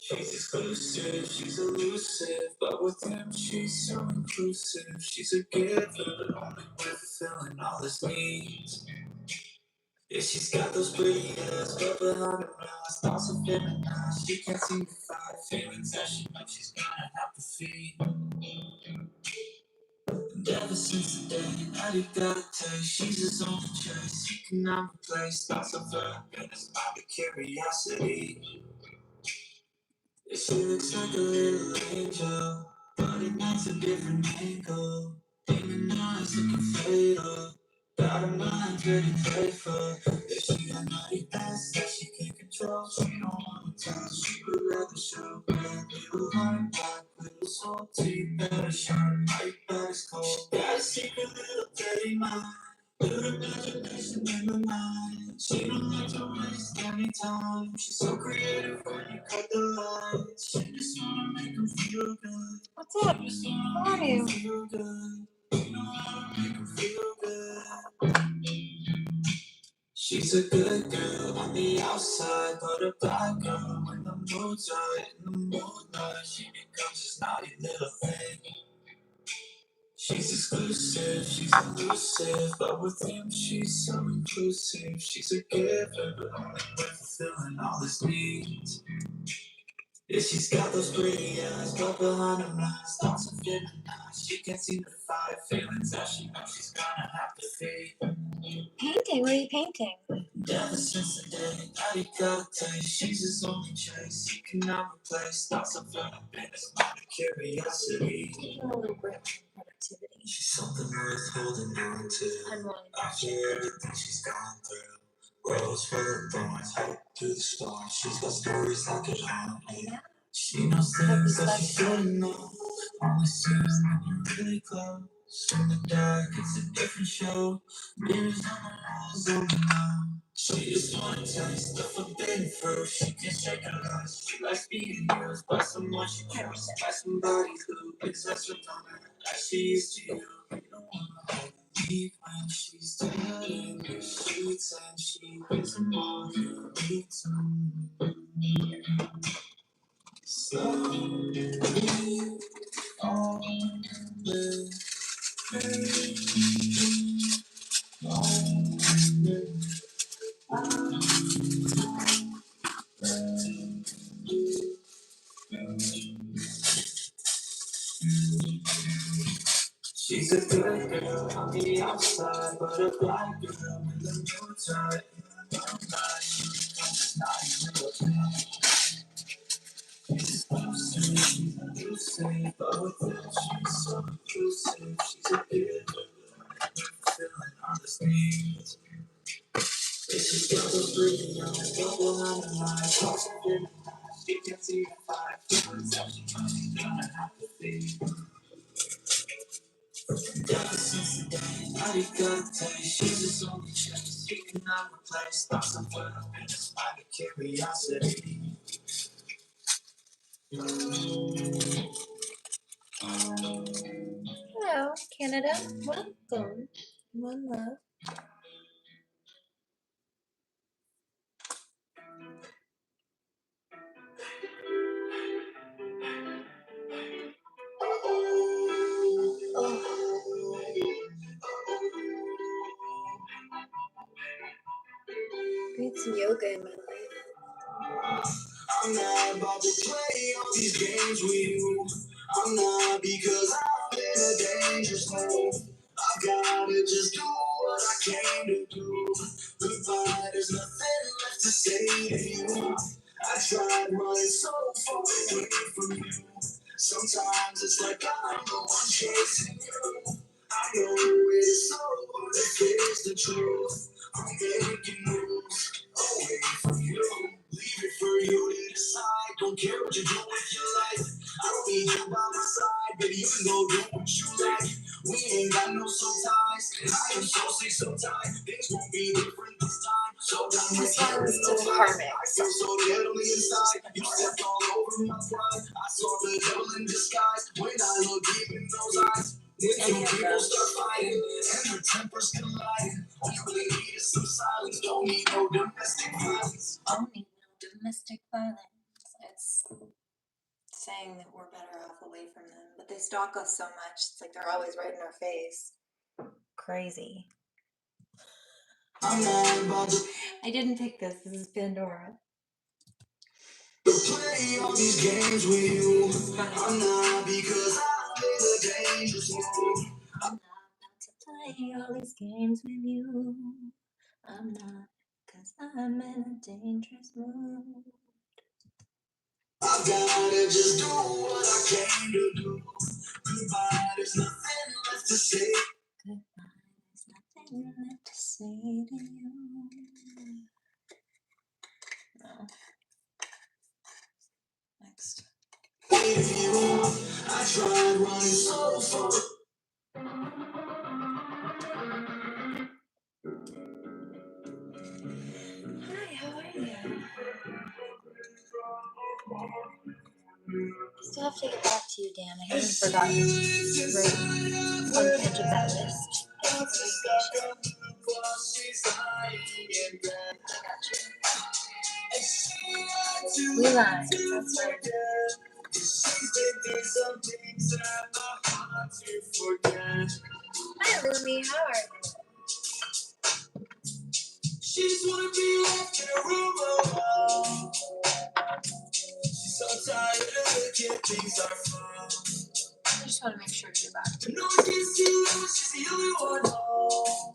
She's exclusive, she's elusive, but with him she's so inclusive. She's a giver, but only when fulfilling all his needs. Yeah, she's got those pretty eyes, but behind her eyes, thoughts of feminized. She can't seem to find feelings that she knows she's gonna have to feed. And ever since the day that he got a taste, she's his only chase. He cannot replace thoughts of her in his mind of curiosity. Yeah, she looks like a little angel, but it makes a different angle. Demon eyes looking fatal, got her mind pretty playful. Yeah, she got naughty past that she can't control. She don't wanna tell, she would rather show. Bad little heart, black little salty, better shine right back as cold. She got a secret little dirty mind. Good imagination in her mind. She don't like to waste any time. She's so creative when you cut the lights. She just wanna make them feel good. What's up? How are you? Feel good. You know how to make them feel good. She's a good girl on the outside, but a bad girl when the mood's right. In the moonlight, she becomes this naughty little thing. She's exclusive, she's elusive, but with him she's so inclusive. She's a giver, but only when fulfilling all his needs. Yeah, she's got those pretty eyes, but behind her eyes, thoughts of feminized. She can't seem to fight feelings that she knows she's gonna have to feed. Painting? What are you painting? Ever since the day that he got a taste, she's his only chase. He cannot replace thoughts of her in his mind of curiosity. Taking a little break from productivity. She's something worth holding on to. After everything she's gone through, rose full of thorns, hope through the storm. She's got stories that could haunt me. She knows things that she shouldn't know. Only sees when you're really close. In the dark, it's a different show. Mirrors on the walls, on the wall. She just wanna taste the forbidden fruit. She can shake her eyes. She likes being used by someone she trusts. By somebody who exists with her as she used to you. You don't wanna hold her deep when she's telling you sheets and she gives them all you need to. Slowly on the she's a good girl on the outside, but a blind girl when the mood's right. In the moonlight, she becomes a naughty little thing. She's exclusive, she's elusive, but with her she's so inclusive. She's a giver, fulfilling all the needs. Yeah, she's got those pretty eyes, but behind her eyes, thoughts of feminine. She can't see the fight, feelings that she knows she's gonna have to feed. Ever since the day that he got a taste, she's his only chase. He cannot replace thoughts of her in his mind of curiosity. Hello, Canada. Welcome. One love. I need some yoga in my life. I'm not about to play all these games with you. I'm not, because I'm in a dangerous mode. I gotta just do what I came to do. Goodbye, there's nothing left to say to you. I tried running so far away from you. Sometimes it's like I'm the one chasing you. I know it's so hard to face the truth. I'm making moves away from you. Leave it for you to decide. Don't care what you do with your life. I don't need you by my side. Baby, you can go do what you like. We ain't got no soul ties. And I am so sick, so tired. Things won't be different this time. So done with This one was still karmic. I feel so deadly inside. You stepped all over my pride. I saw the devil in disguise. When I look deep in those eyes. When two people start fighting and their tempers colliding, all you really need is some silence. Don't need no domestic violence. Don't need no domestic violence. saying that we're better off away from them, but they stalk us so much. It's like they're always right in our face. Crazy. I didn't pick this. This is Pandora. Play all these games with you. I'm not because I'm in a dangerous mood. I'm not about to play all these games with you. I'm not, because I'm in a dangerous mood. I've gotta just do what I came to do. Goodbye, there's nothing left to say. Goodbye, there's nothing left to say to you. No. Next. With you, I tried running so far. Hi, how are you? Still have to get back to you, Dan. I haven't forgotten to write one page of that list. We lied. That's right. Hi, Lumi. How are you? She just wanna be left in a room alone. She's so tired of looking at things are fun. I just want to make sure you're back. No one gives to her, she's the only one home.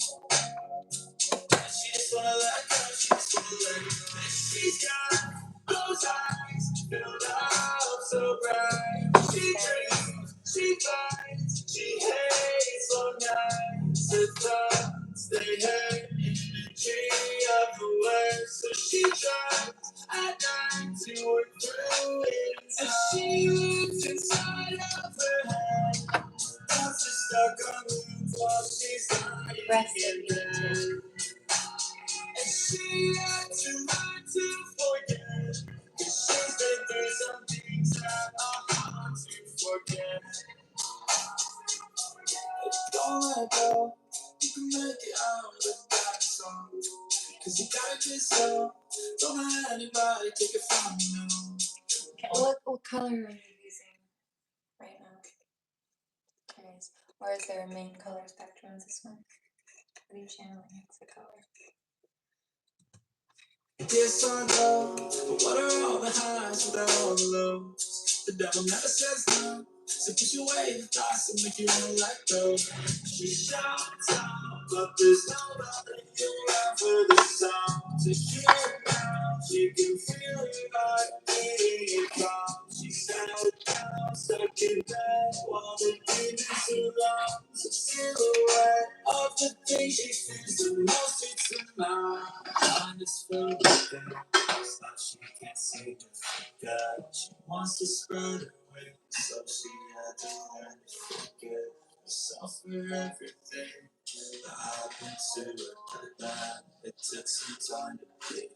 She just wanna let go, she just wanna let go. She's got those eyes filled up so bright. She dreams, she fights, she hates long nights. The thoughts they hurt in the tree of the west. So she tries at night to work through it. And she lives inside of her head. Thoughts are stuck on loops while she's lying in bed. And she had to learn to forget. 'Cause she's been through some things that are hard to forget. Don't let go. You can make it out of that song. 'Cause you gotta get so. Don't let anybody take it from you. Okay, what color are you using right now? Curious. Or is there a main color spectrum? Is this one? What are you channeling? What's the color? Yes, I know. But what are all the highs without all the lows? The devil never says no. So push away the thoughts and make you wanna let go. She shouts out, but there's nobody around for the sound to hear it now. She can feel it like beating it calm. She settled down, stuck in bed while the demons surround. The silhouette of the thing she feels the most. It's a mind. Mind is filled with things that she can't seem to forget. She wants to spread her wings, so she had to learn to forgive herself for everything that happened to her. That it took some time to be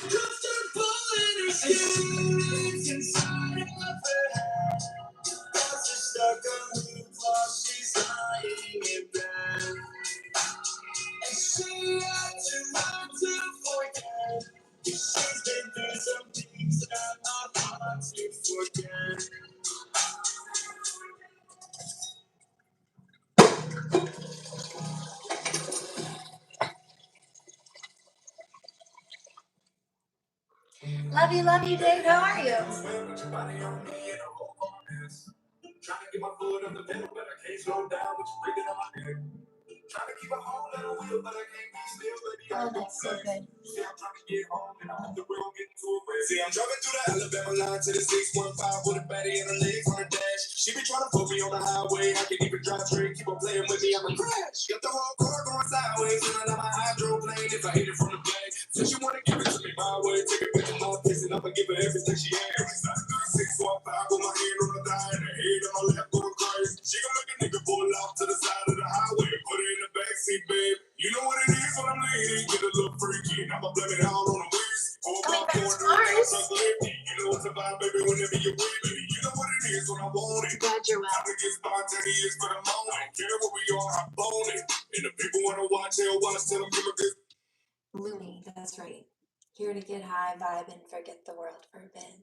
comfortable in her skin. Inside of her head, thoughts are stuck on loop while she's lying in bed. And she had to learn to forget. She's been through some things that are hard to forget. Love you, Dave. How are you? Trying to get my foot on the pedal, but I can't slow down. But you're breathing on my neck. Trying to keep a hold on the wheel, but I can't be still. Baby, Oh, that's so good. See, I'm trying to get home, and I hope that we'll get to a race. See, I'm driving through the Alabama line to the 615 with a baddie and her legs on the dash. She be trying to put me on the highway. I can't even drive straight. Keep on playing with me, I'ma crash. Got the whole car going sideways, and I like my hydroplane if I hit it from the back. So she wanna give it to me my way. Take it back to my place, and I'ma give her everything she has. 615 with my hand on the thigh and her head on my lap going crazy. She gon' make a nigga pull off to the side of the highway, put her in the backseat, babe. You know what it is when I'm leaning, get a little freaky, and I'ma blame it all on the waist. Coming back to Mars. You know what's about, baby, whenever you're with me. You know what it is when I want it. Glad you're well. I can get spontaneous for the moment. I don't care where we are, I'm on it. And the people wanna watch, they'll watch, tell them give a good. Lumi, that's right. Here to get high, vibe, and forget the world for a bit.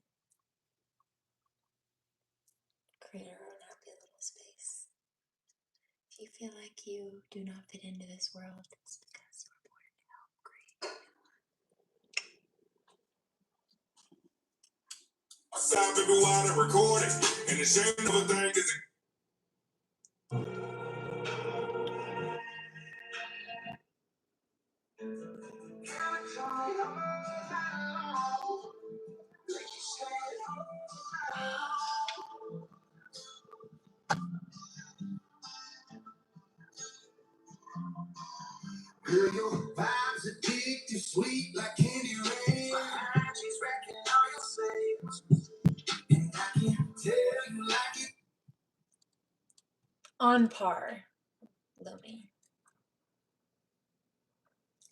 If you feel like you do not fit into this world, it's because you were born to help create. Stop every while I'm recording, and the shame of a thing is girl, your vibes addictive, sweet like candy rain. She's wrecking all your sails, and I can tell you like it. On par, Lumi.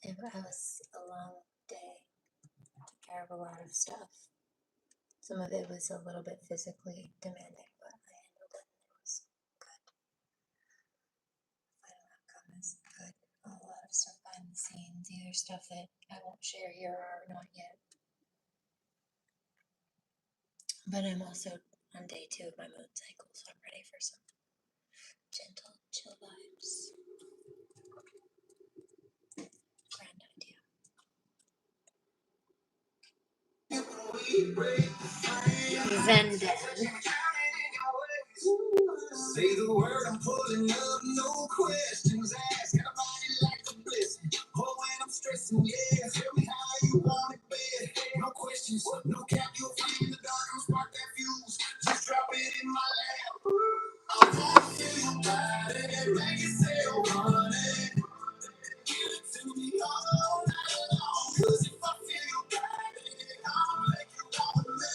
It was a long day. Took care of a lot of stuff. Some of it was a little bit physically demanding, but I handled it and it was good. Final outcome is good. A lot of stuff behind the scenes, either stuff that I won't share here or not yet. But I'm also on day 2 of my moon cycle, so I'm ready for some gentle, chill vibes. Grand idea. Zendead. Say the word, I'm pulling up, no questions asked. Got a body like a blessing. Oh, when I'm stressing, yeah. Tell me how you want it, babe. No questions, no cap, you'll flee in the dark. I'm spark that fuse. Just drop it in my lap. I wanna feel your body, make it say, oh, honey. Give it to me all night long. 'Cause if I feel your body, I'll make you want me.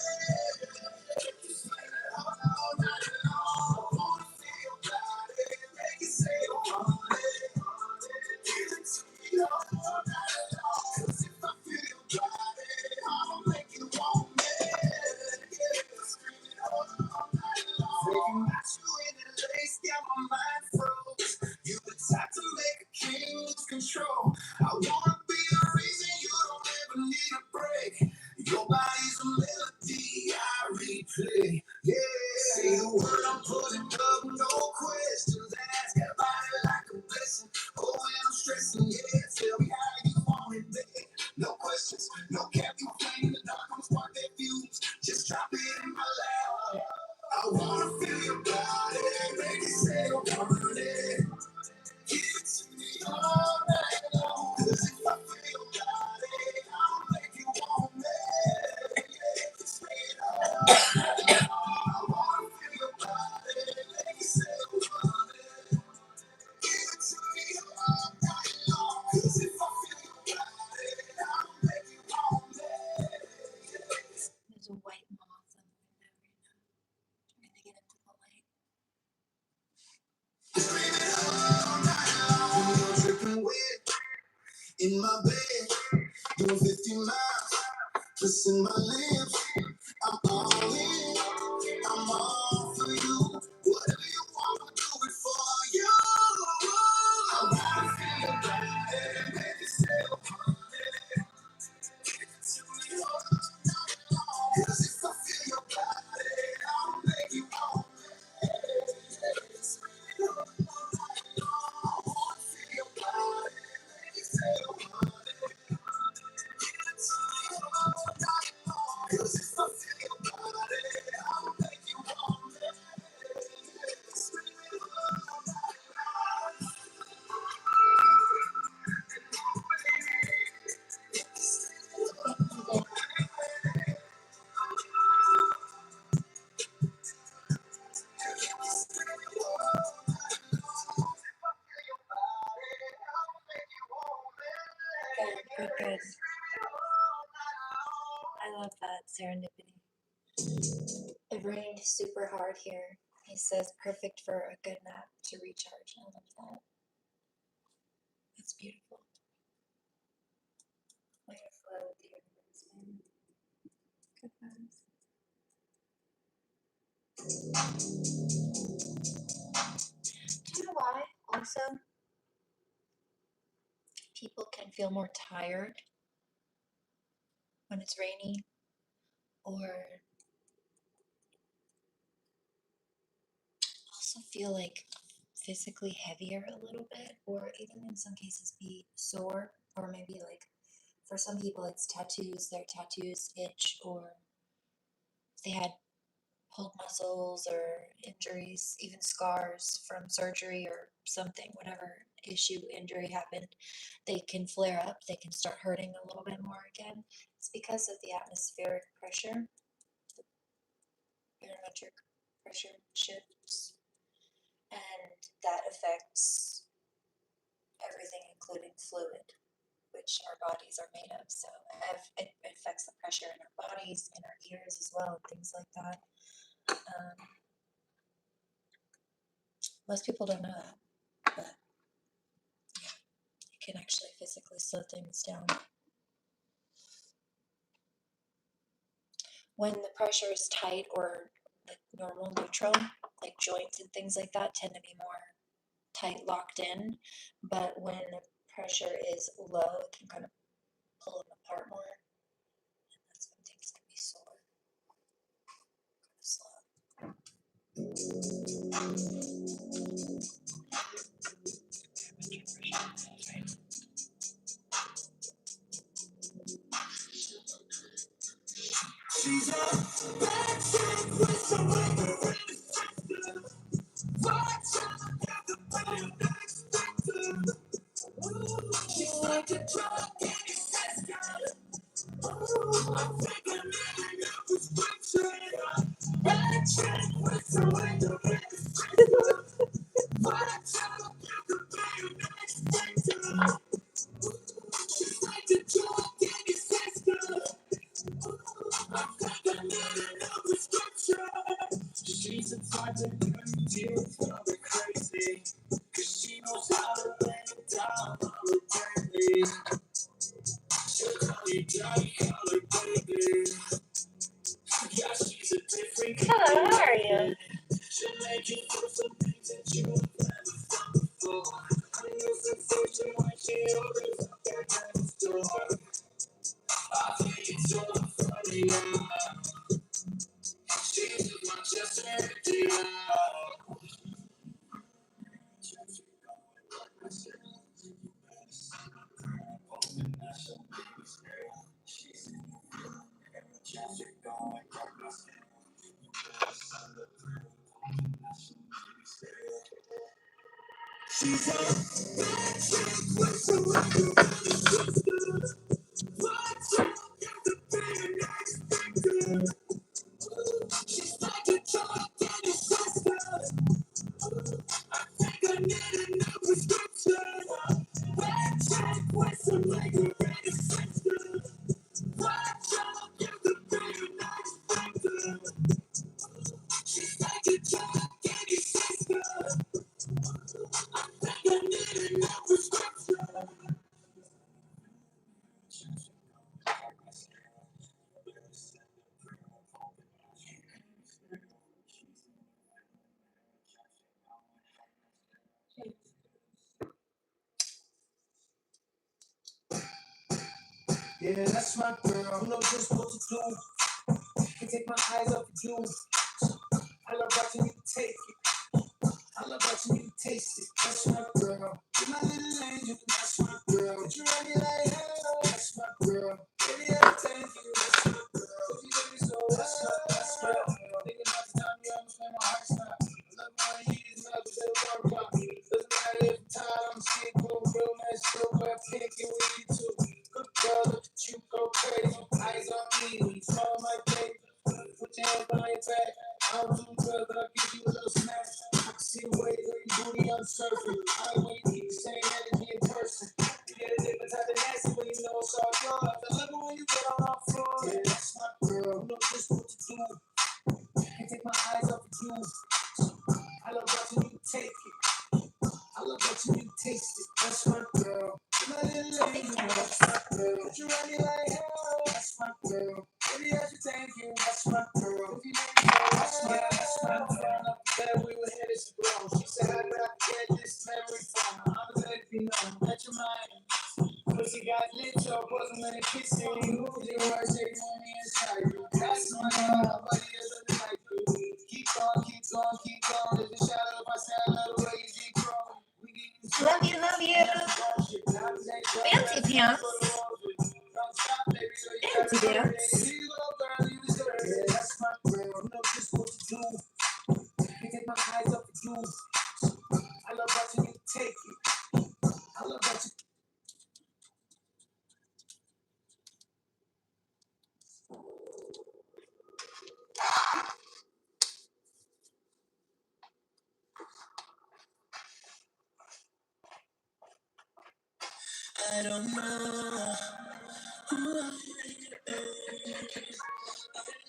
Just let it all night long. I wanna feel your body, make it say, oh, honey. Give it to me all night long. 'Cause if I feel your body, I'll make you want me. Yeah, scream it all night long. Thinking about you in the lace, got my mind froze. You the type to make a king lose control. I wanna be the reason you don't ever need a break. Your body's a melody I replay. Yeah, say the word, I'm pulling up, no questions asked. Got a body like a blessing. Oh, when I'm stressing, yeah, tell me how you want it, babe. No questions, no cap, you flame in the dark, I'm spark that fuse. Just drop it in my lap. I wanna feel your body, make it say, oh, honey. Give it to me all night long. 'Cause if I feel your body, I'll make you want me. Yeah, just lay it all night long. I wanna feel your body, make it say, oh, honey. Give it to me all night long. 'Cause if I feel your body, I'll make you want me. There's a white moth on the window right now. I'm gonna get into the light. I'm dripping wet in my bed, doing 50 miles, kissing my lips. I'm all in, I'm all for you. Whatever you want, I'll do it for you. I wanna feel your body, make it say, oh, honey. Give it to me all night long. 'Cause if I feel your body, I'll make you want me. Scream it all night long. I wanna feel your body, make it say, oh, honey. Give it to me all night long. 'Cause if I feel your body, I'll make you want me. Scream it all night long. Good. I love that serendipity. It rained super hard here. He says perfect for a good nap to recharge. I love that. That's beautiful. Way to flow with the universe, man. Good vibes. Do you know why also people can feel more tired when it's rainy, or also feel like physically heavier a little bit, or even in some cases be sore, or maybe like for some people it's tattoos, their tattoos itch, or they had pulled muscles or injuries, even scars from surgery or something, whatever injury happened, they can flare up, they can start hurting a little bit more again. It's because of the atmospheric pressure, the barometric pressure shifts, and that affects everything, including fluid, which our bodies are made of. So it affects the pressure in our bodies, in our ears as well, and things like that. Most people don't know that, but yeah, it can actually physically slow things down. When the pressure is tight or like normal, neutral, like joints and things like that tend to be more tight, locked in. But when the pressure is low, it can kind of pull them apart more. And that's when things can be sore, kind of slow. She's a bad chick with some wiggle. She's like a drug in your system. Ooh, I'm taking it up with prescription. Bad chick with some wiggle. Watch out, you could be an expector. She's like a drug in your system. I'm taking it up with prescription. She's the type that can deal with the crazy. Cause she knows how to lay it down on the baby. She'll call you daddy, call her baby. Yeah, she's a different kind. Hello, how are you? She'll make you feel some things that you have never felt before. I know sensation when she opens up that heaven's door. I think it's so funny, yeah. She's my chest and yeah. She's a bad chick with some record. What's up? Got the better expected. She's like a drug in your system. I think I need a new prescription. Bad chick with some record in your system. What's up? Got the better expected. She's like a drug in your system. I think I need a new prescription. Yeah, that's my girl. You know just what to do. Can't take my eyes off of you. I love watching you take it. I love watching you taste it. That's my girl. You're my little angel. That's my girl. But you run me like hell. That's my girl. Baby, I'll take you. That's my girl. If you let me so, that's my girl. Thinking about the time you almost made my heart stop. I love my years, love is a work out. Doesn't matter if I'm tired, I'm sick, cool, real man, still wear pink and weed too. Good girl, look at you go crazy. Eyes on me when you smell my baby. Put your hands behind your back. I don't do good, but I'll give you a little smack. I can see the way that your booty on surfing. I like when you keep the same energy in person. You get a different type of nasty when you know it's all yours. I love it when you get on our floor. Yeah, that's my girl. You know just what to do. Can't take my eyes off of you. I love watching you take it. I love watching you taste it. That's my girl. You're my little angel. That's my girl. But you run me like hell. That's my girl. Baby, I should thank you. That's my girl. If you didn't know, that's my girl. Up there, we were headed to grow. She said, how could I forget this memory from her? I was like, you know, let your mind. Pussy got lit, so I wasn't gonna kiss you. You moved your words, they want me inside you. That's my girl. Nobody else doesn't like you. Keep going, keep going, keep going. There's a shadow if I say I love the way you think. my grill. You know just what to do. Can't take my eyes off of you. I love watching you take it. I love watching. I don't know who I am. I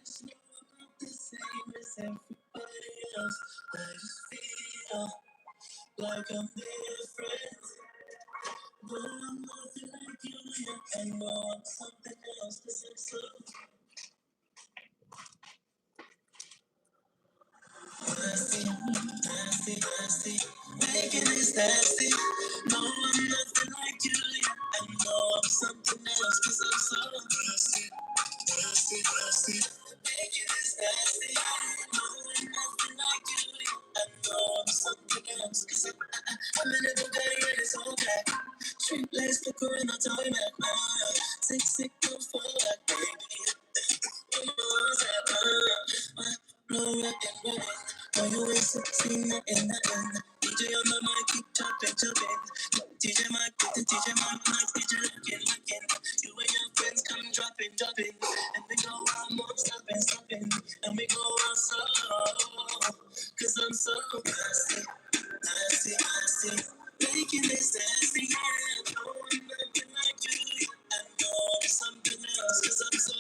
just know I'm not the same as everybody else. I just feel like I'm different. Though I'm nothing like you, yeah, I know I'm something else. 'Cause I'm so nasty, nasty, nasty. Making this nasty. No, I'm nothing like you, yeah, I know I'm something else. 'Cause I'm so nasty, nasty, nasty. Making this nasty. No, I'm nothing like you, yeah, I know I'm something else. 'Cause I'm in a Bugatti and it's all black. Street lights flicker and I turn back. Sick, sick, don't fall back, baby. No red and red. Why you ain't seen nothing, nothing? DJ on the mic, keep chopping, chopping. DJ mic, put the DJ mic, DJ looking, looking. You and your friends come dropping, dropping. And we go on more, stopping, stopping. And we go on slow. 'Cause I'm so nasty, nasty, nasty. Making this nasty, yeah. No, I'm nothing like you. I know I'm something else. 'Cause I'm so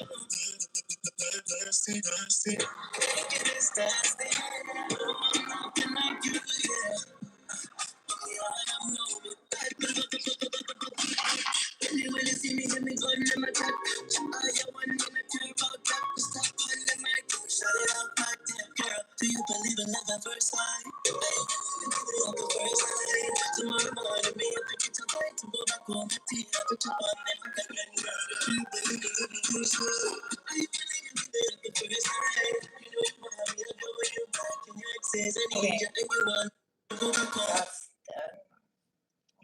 nasty, nasty. Making this nasty, yeah. No, I'm nothing like you, yeah. Yeah, I know it. When you see me, let me go in my trap. I want in a trap, I'll trap. Stop on the mic, shut it up, my damn girl. Do you believe in love at first sight? Love at first sight. Tomorrow morning, me and pick it up, to go back home, to tea, I put you on them, girl. Do you believe in love at first sight? Are you believe in love at first sight? You know you want me, I go with you back, and your exes, I need you, and you want to go back home.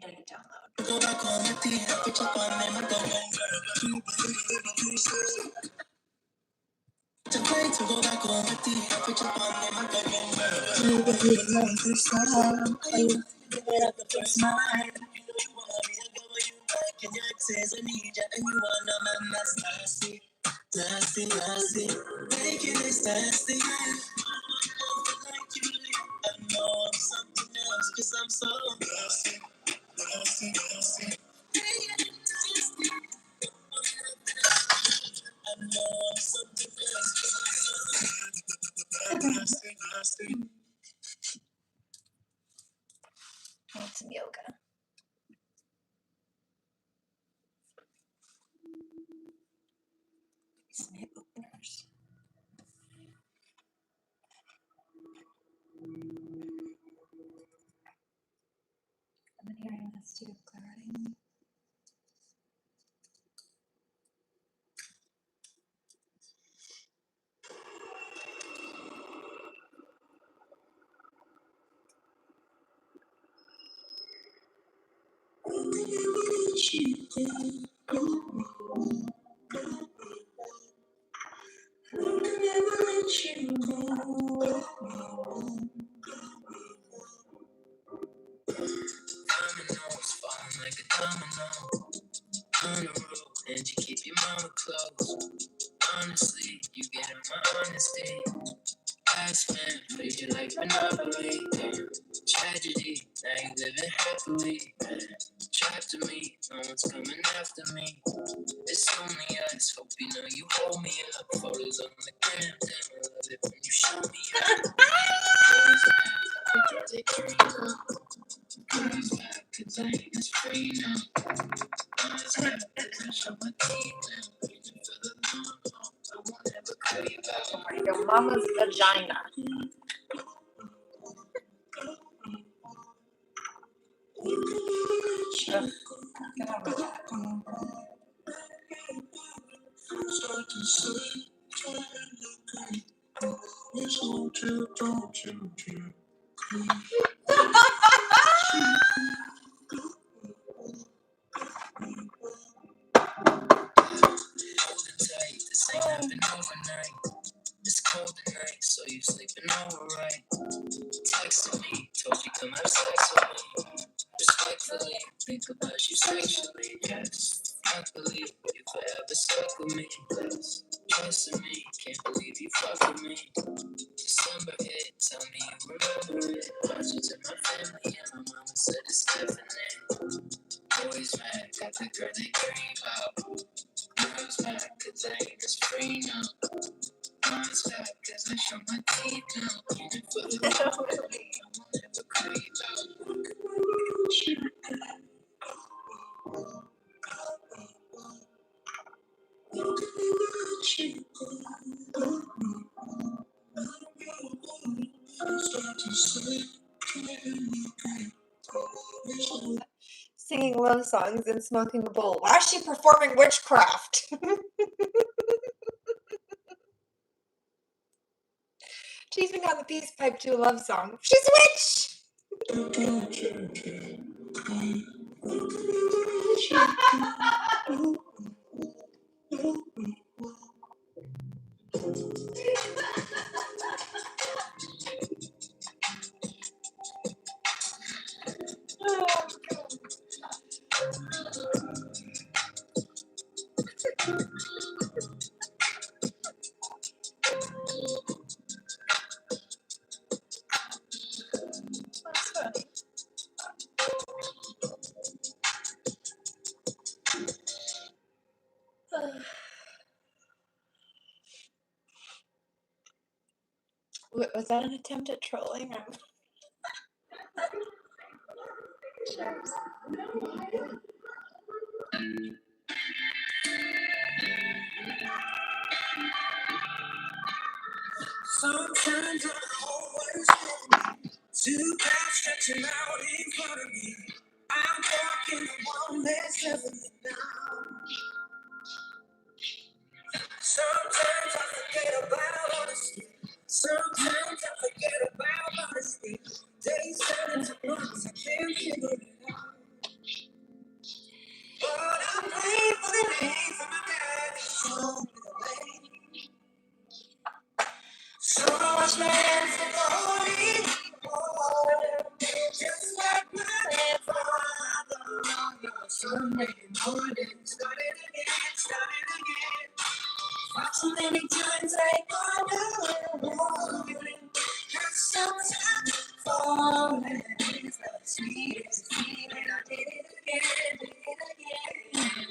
Getting download. Go back on the tea, I put you on them, I go and girl. Do you believe in love at first sight? To go back on the tea, I put you on them, I go and girl. Do you believe in love at first sight? Are you believe in love at first sight? You know you want me, I go with you back, and your exes, I need you, and you want a man that's nasty, nasty, nasty. Making this nasty. I'm like you, I know I'm something else, 'cause I'm so nasty, nasty, nasty. Making it nasty. I know I'm something else, 'cause I'm so nasty, nasty. I need some yoga. Some hip openers. I've been hearing this too, clarity. Dominoes falling like a domino on the road, and you keep your mama close. Honestly, you get on my honesty. Past man, treat you like monopoly. Tragedy, now you living happily. Trapped to me, no one's coming after me. It's only us, hope you know you hold me up. Photos on the gram, damn, I love it when you show me up. Always take your ego. Girls back, 'cause I ain't free now. Eyes back, 'cause I show my teeth now. Reaching for the long haul, I won't ever crave out. Your mama's vagina. Ugh, get over that. This ain't happened overnight. This hold the night, so you sleeping alright. Texting me, told you come have sex with me. Respectfully, think about you sexually, yes. I believe you forever stuck with me, yes. Trusting me, can't believe you fuck with me. December hit, tell me you remember it. Watching to my family and my mama said it's definite. Boys mad, got the girl they creep out. Girls mad, cause I ain't as free now. Mine's back, cause I show my teeth now. Even for the love, I won't ever creep out. Singing love songs and smoking a bowl. Why is she performing witchcraft? She's been on the peace pipe to a love song. She's a witch! Was that an attempt at trolling? Sometimes I always two paths stretching out in front of me. I'm walking the one that's heaven now. Sometimes I forget about honesty. Sometimes I forget about honesty. Days turn into months, I can't figure it out. But I pray for the days of my dad to show me the way. So I wash my hands in the holy water, just like my father on your Sunday morning. Started again. Far too many times I got a warning. Just sometimes falling is the sweetest feeling. I did it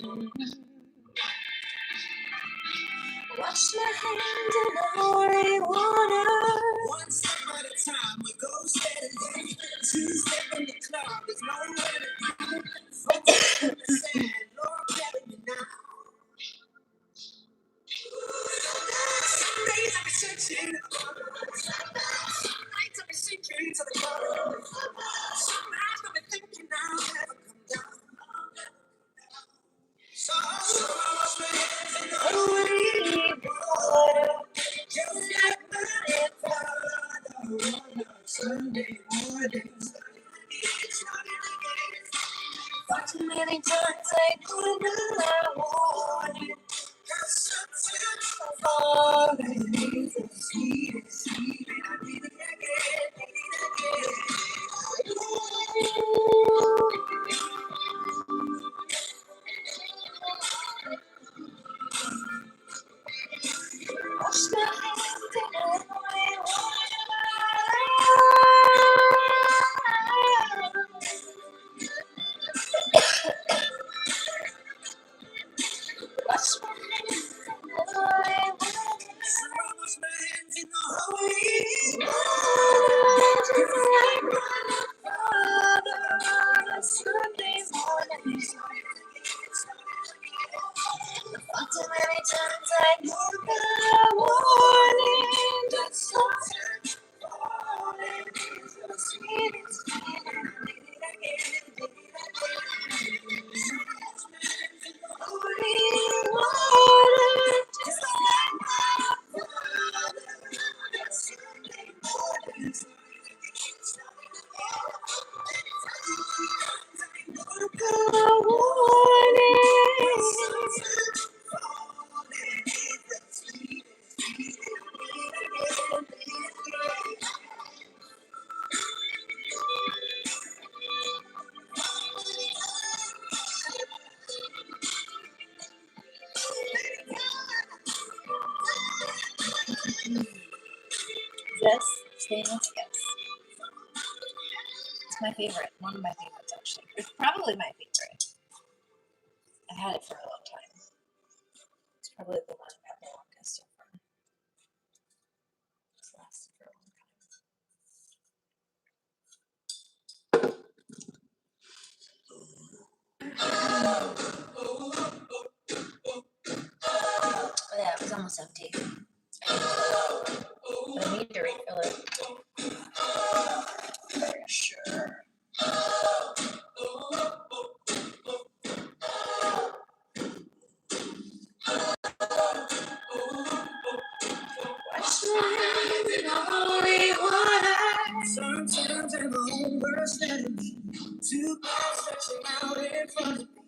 again. Wash my hands in the holy water. One step at a time, we go steady. Two step in the club, there's no way to go. Foot in the sand, Lord, carry me now. Some days I be searching, some nights I be sinking to the bottom. Some nights I be thinking I'll never come down. So I wash my hands in the holy water, just like my father on a Sunday morning. Far too many times I couldn't warn you. Sometimes I'm falling is the sweetest feeling. I did it again. Wash my hands in the holy water. Wash my hands in the holy water. So I wash my hands in the holy water. Just like my father on a Sunday morning. Far too many times I got the warning that sometimes falling is the sweetest feeling. I did it again. Holy water, just like my father on a Sunday morning. The warning. This stainless, yes. It's my favorite. One of my favorites, actually. It's probably my favorite. I've had it for a long time. It's probably the one I've had the longest so far. It's lasted for a long time. Oh, yeah, it was almost empty. But I need to refill it. For sure. Sometimes I'm my own worst enemy. Too bad stretching out in front of me.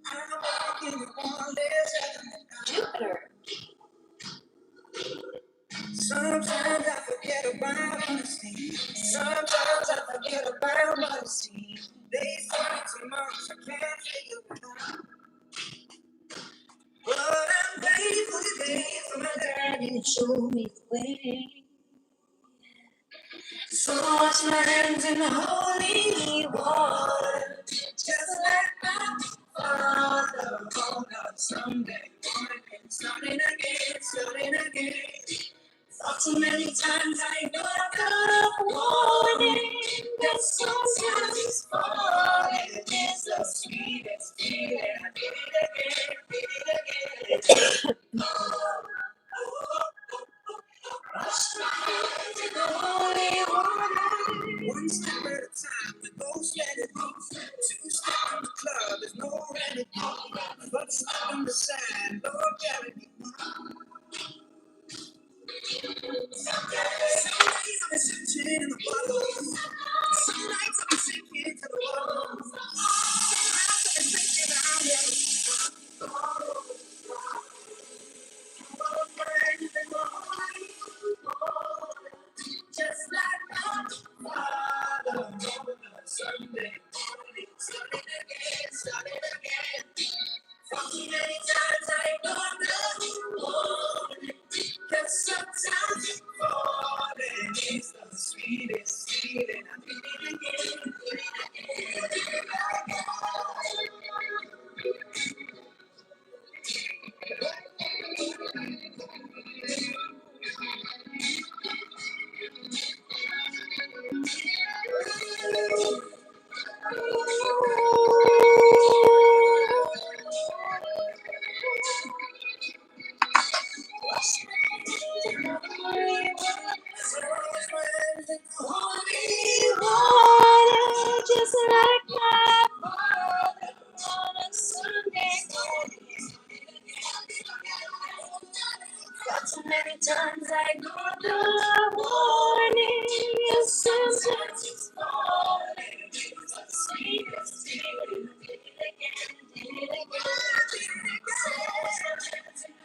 I'm walking with one less element. Jupiter. Sometimes I forget about honesty. Sometimes I forget about modesty. They say too much, I can't figure it out. But I'm grateful today for my daddy that showed me the way. So wash my hands in the holy water, just like my father. Oh God, someday, starting again. Thought too many times I ignored the warning that sometimes falling is the sweetest feeling. I did it again. Wash my hands in the holy water. One step at a time, the ghost let it go. 2 steps in the club, there's no remedy. But step on the sand, Lord, carry me. Some days I've been sitting in the bottle. Some nights I've been sinking to the bottom. Some nights I've been thinking I'll never be just like my father. Sunday morning, starting again. Far too many times I ignored the warning. Cause sometimes falling is the sweetest feeling. I did it again. Just like my father on a Sunday morning. Got so many times I ignored the warning. Yes, sometimes it's falling. It's the sweetest feeling. Did it again.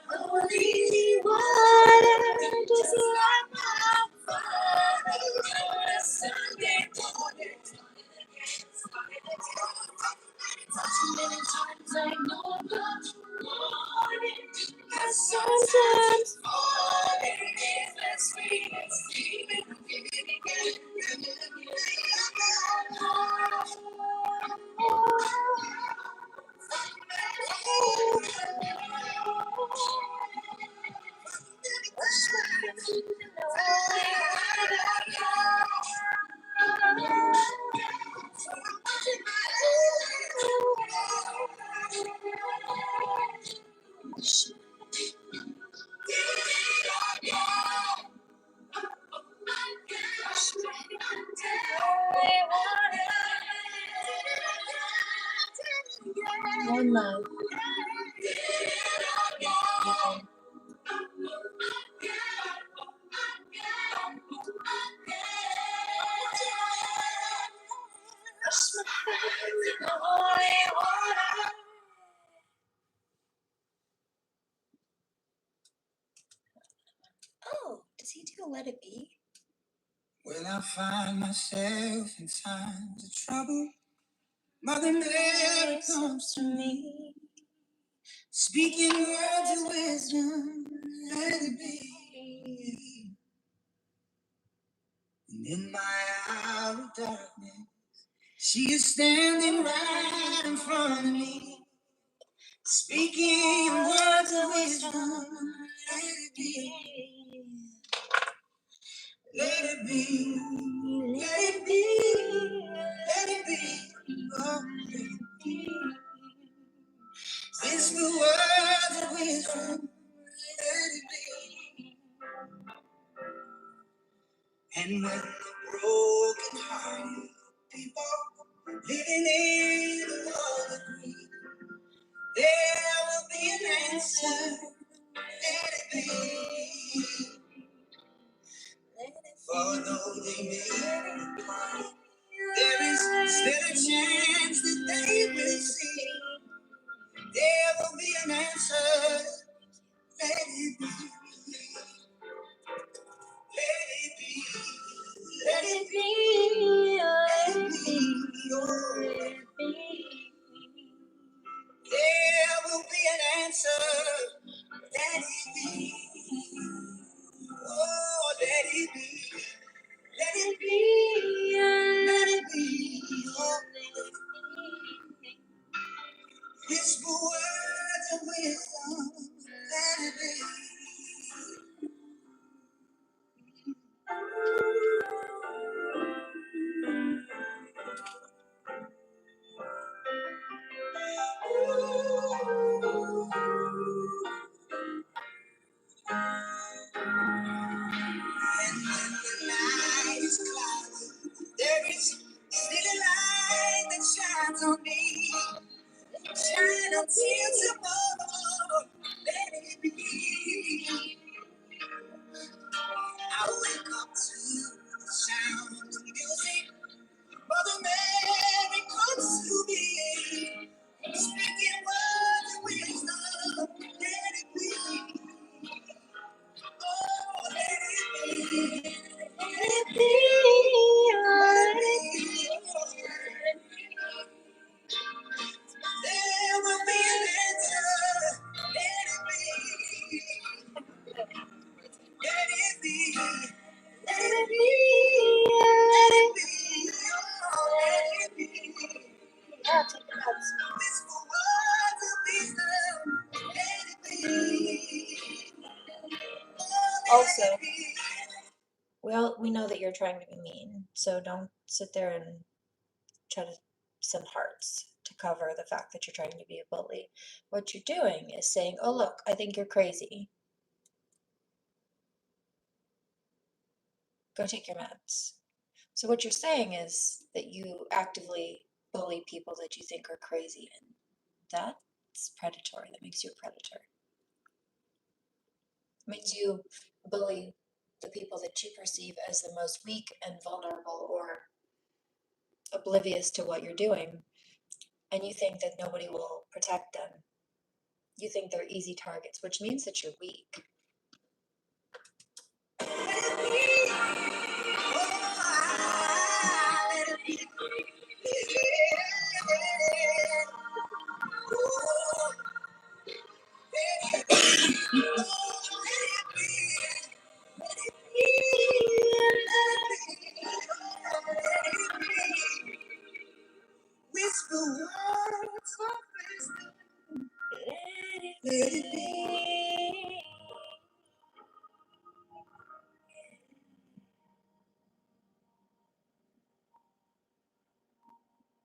Holy water, just like my father on a Sunday morning. Too many times I ignored the warning. Cause sometimes falling is the sweetest feeling. One love. Oh, does he do Let It Be? When I find myself in times of trouble, Mother Mary comes to me, speaking words of wisdom, let it be. In my hour of darkness, she is standing right in front of me, speaking words of wisdom. Let it be, let it be, let it be, let it be, oh, let it be. Whisper words of wisdom. Let it be. And when the broken hearted people living in the world agree, there will be an answer. Let it be. For though they may decline, there is still a chance that they will see. There will be an answer. Let it be. Let it be. Let it be. Let it be. Let it be. There will be an answer. Let it be. Oh, let it be. Let it be. Let it be. Oh, let it be. Whisper words of wisdom. Let it be. And when the night is cloudy, there is still a light that shines on me. Shine until tomorrow. Let it be. I wake up to the sound of music. Mother Mary comes to me, speaking words of wisdom. Let it be. Oh, let it be. Let it be. Let it be. There will be an answer. Let it be. Let it be. Let it be. Let it be. Oh, let it be. Yeah, take the notes. Whisper words of wisdom. Let it be. Oh, also, well, we know that you're trying to be mean, so don't sit there and try to send hearts to cover the fact that you're trying to be a bully. What you're doing is saying, oh, look, I think you're crazy. Go take your meds. So what you're saying is that you actively bully people that you think are crazy, and that's predatory. That makes you a predator. It means you bully the people that you perceive as the most weak and vulnerable or oblivious to what you're doing, and you think that nobody will protect them. You think they're easy targets, which means that you're weak. Whisper words of wisdom. Let it be.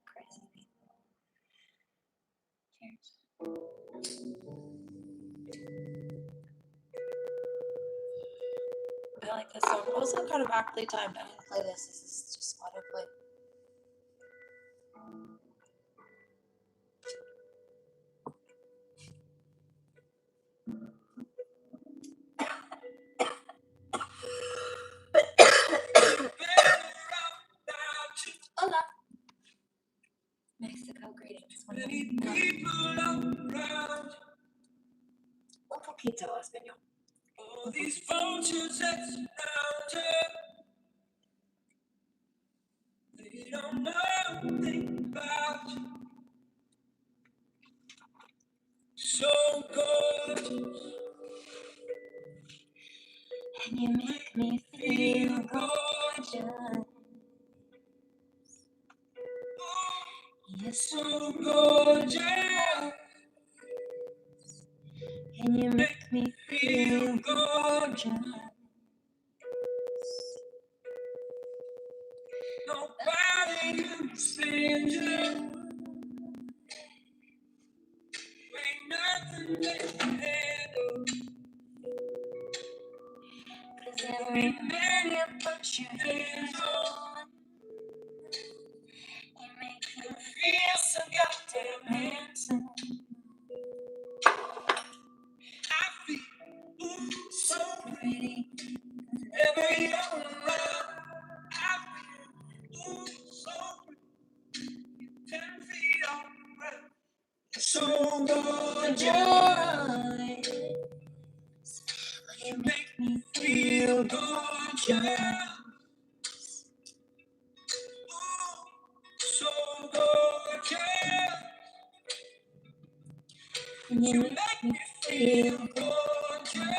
Crazy people. Cheers. I like this song. Also kind of aptly timed. I didn't play this. This is just what I played. Hola. Mexico greetings. Un poquito español. All these vultures that surround her, they don't know nothing about you. So gorgeous, and you make me feel gorgeous. gorgeous. You're so gorgeous. and you make me feel gorgeous. Nobody can stand you. Ain't nothing they can handle. 'Cause every man you put your hands on, you make me feel so goddamn handsome. I feel So pretty. whenever you're around. I feel so good. 10 feet on the ground. So gorgeous. You make me feel gorgeous. Ooh, so gorgeous. And You make me feel gorgeous.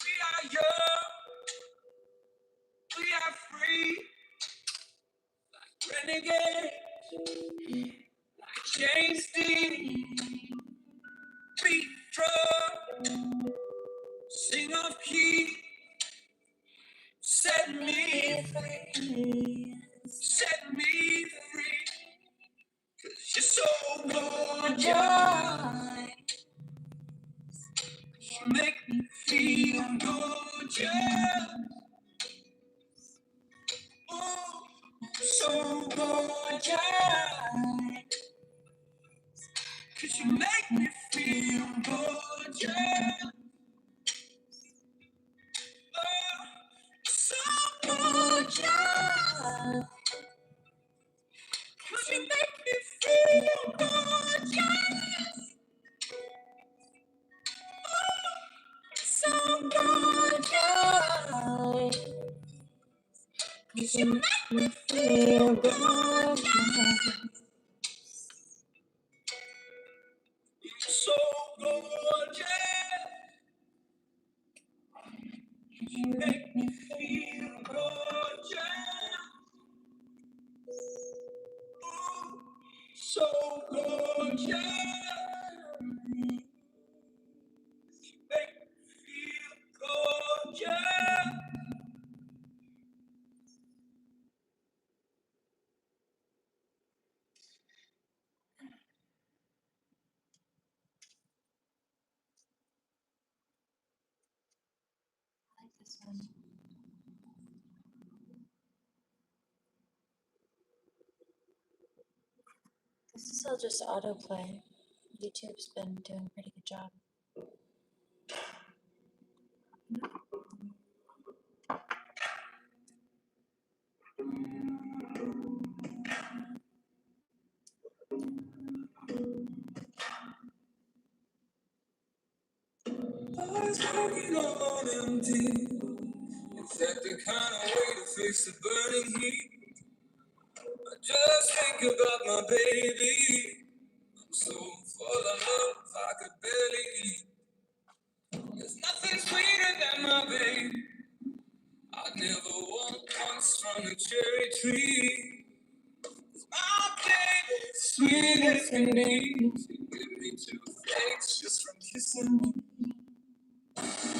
We are young, we are free, renegade, like James Dean. Beat drum, sing off key, set me free, set me free. 'Cause you're so gorgeous, you make me feel gorgeous. Ooh, so gorgeous, 'cause you make me feel gorgeous. Oh, so gorgeous, 'cause you make me feel gorgeous. So gorgeous, 'cause you make me feel gorgeous. So gorgeous, you make me feel gorgeous. Ooh, so gorgeous, you make me feel gorgeous. I like this one. This is all just autoplay. YouTube's been doing a pretty good job. Always walking on empty. Is that the kind of way to face the burning heat? I just think about my baby. I'm so full of love, I could barely eat. There's nothing sweeter than my baby. I'd never want once from a cherry tree. My baby, sweet as can be. She give me 2 flakes just from kissing me.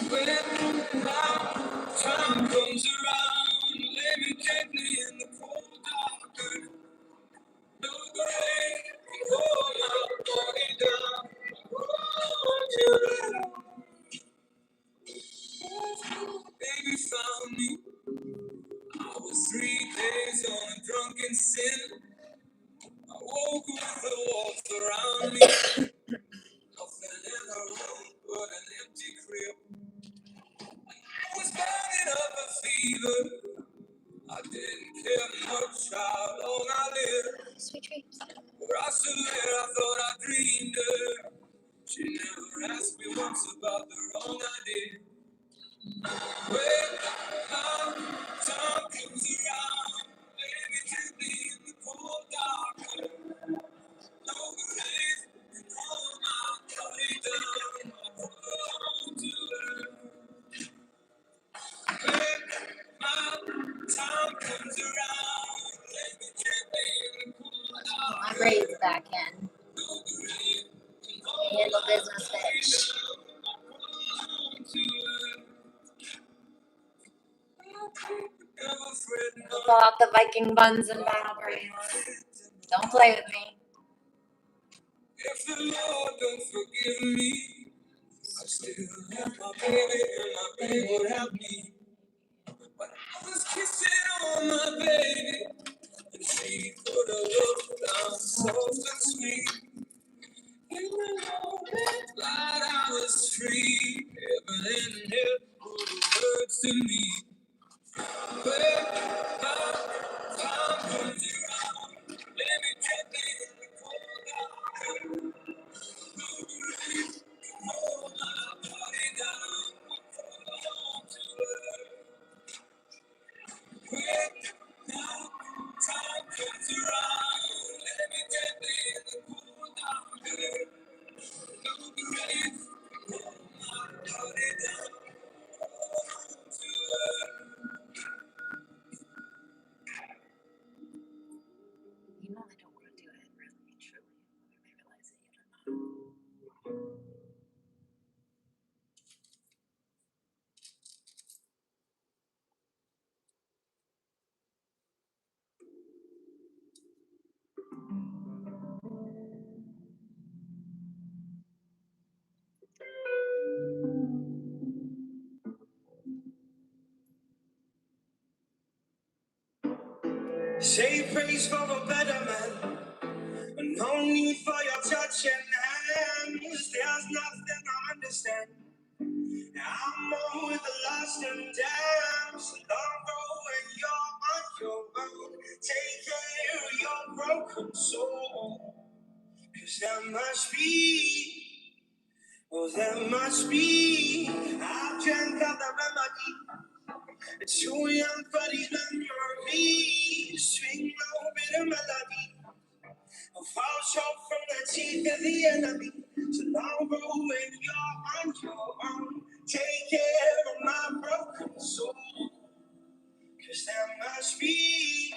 When my time comes around, lay me gently in the cold dark earth. No grave can hold my body down. Oh, baby found me. I was 3 days on a drunken sin. I woke with the walls around me. Nothing in the room but an empty crib. I was burning up a fever. I didn't care much how long I lived. Sweet dreams. Where I stood there, I thought I dreamed her. She never asked me once about the wrong I did. When my time comes around, baby, take me in the cold dark. No grave can hold my body down. I hold to her. back in. Handle business, bitch. Pull out the Viking buns and battle braids. Don't play with me. If the Lord don't forgive me, I still have my baby and my baby would have me. But I was kissing on my baby and she could have looked down soft and sweet. In the moment that I was free, heaven and hell were the words to me. Well, time comes around, let me get in the cold down. Hold my body down, belong to her. Quick, now, time comes around, let me get in the cold down. No grave, hold my body down, belong to her. You know they don't want to do it, really, truly. They realize that you don't know. Say praise for a better man, but no need for your touching hands. There's nothing I understand. I'm on with the lost and damned. So long go when you're on your own. Take care of your broken soul. 'Cause there must be, oh, there must be. I've drank out the remedy. It's too young for these memories. Swing no bitter melody. A fall short from the teeth of the enemy. So long go when you're on your own. Take care of my broken soul. 'Cause there must be,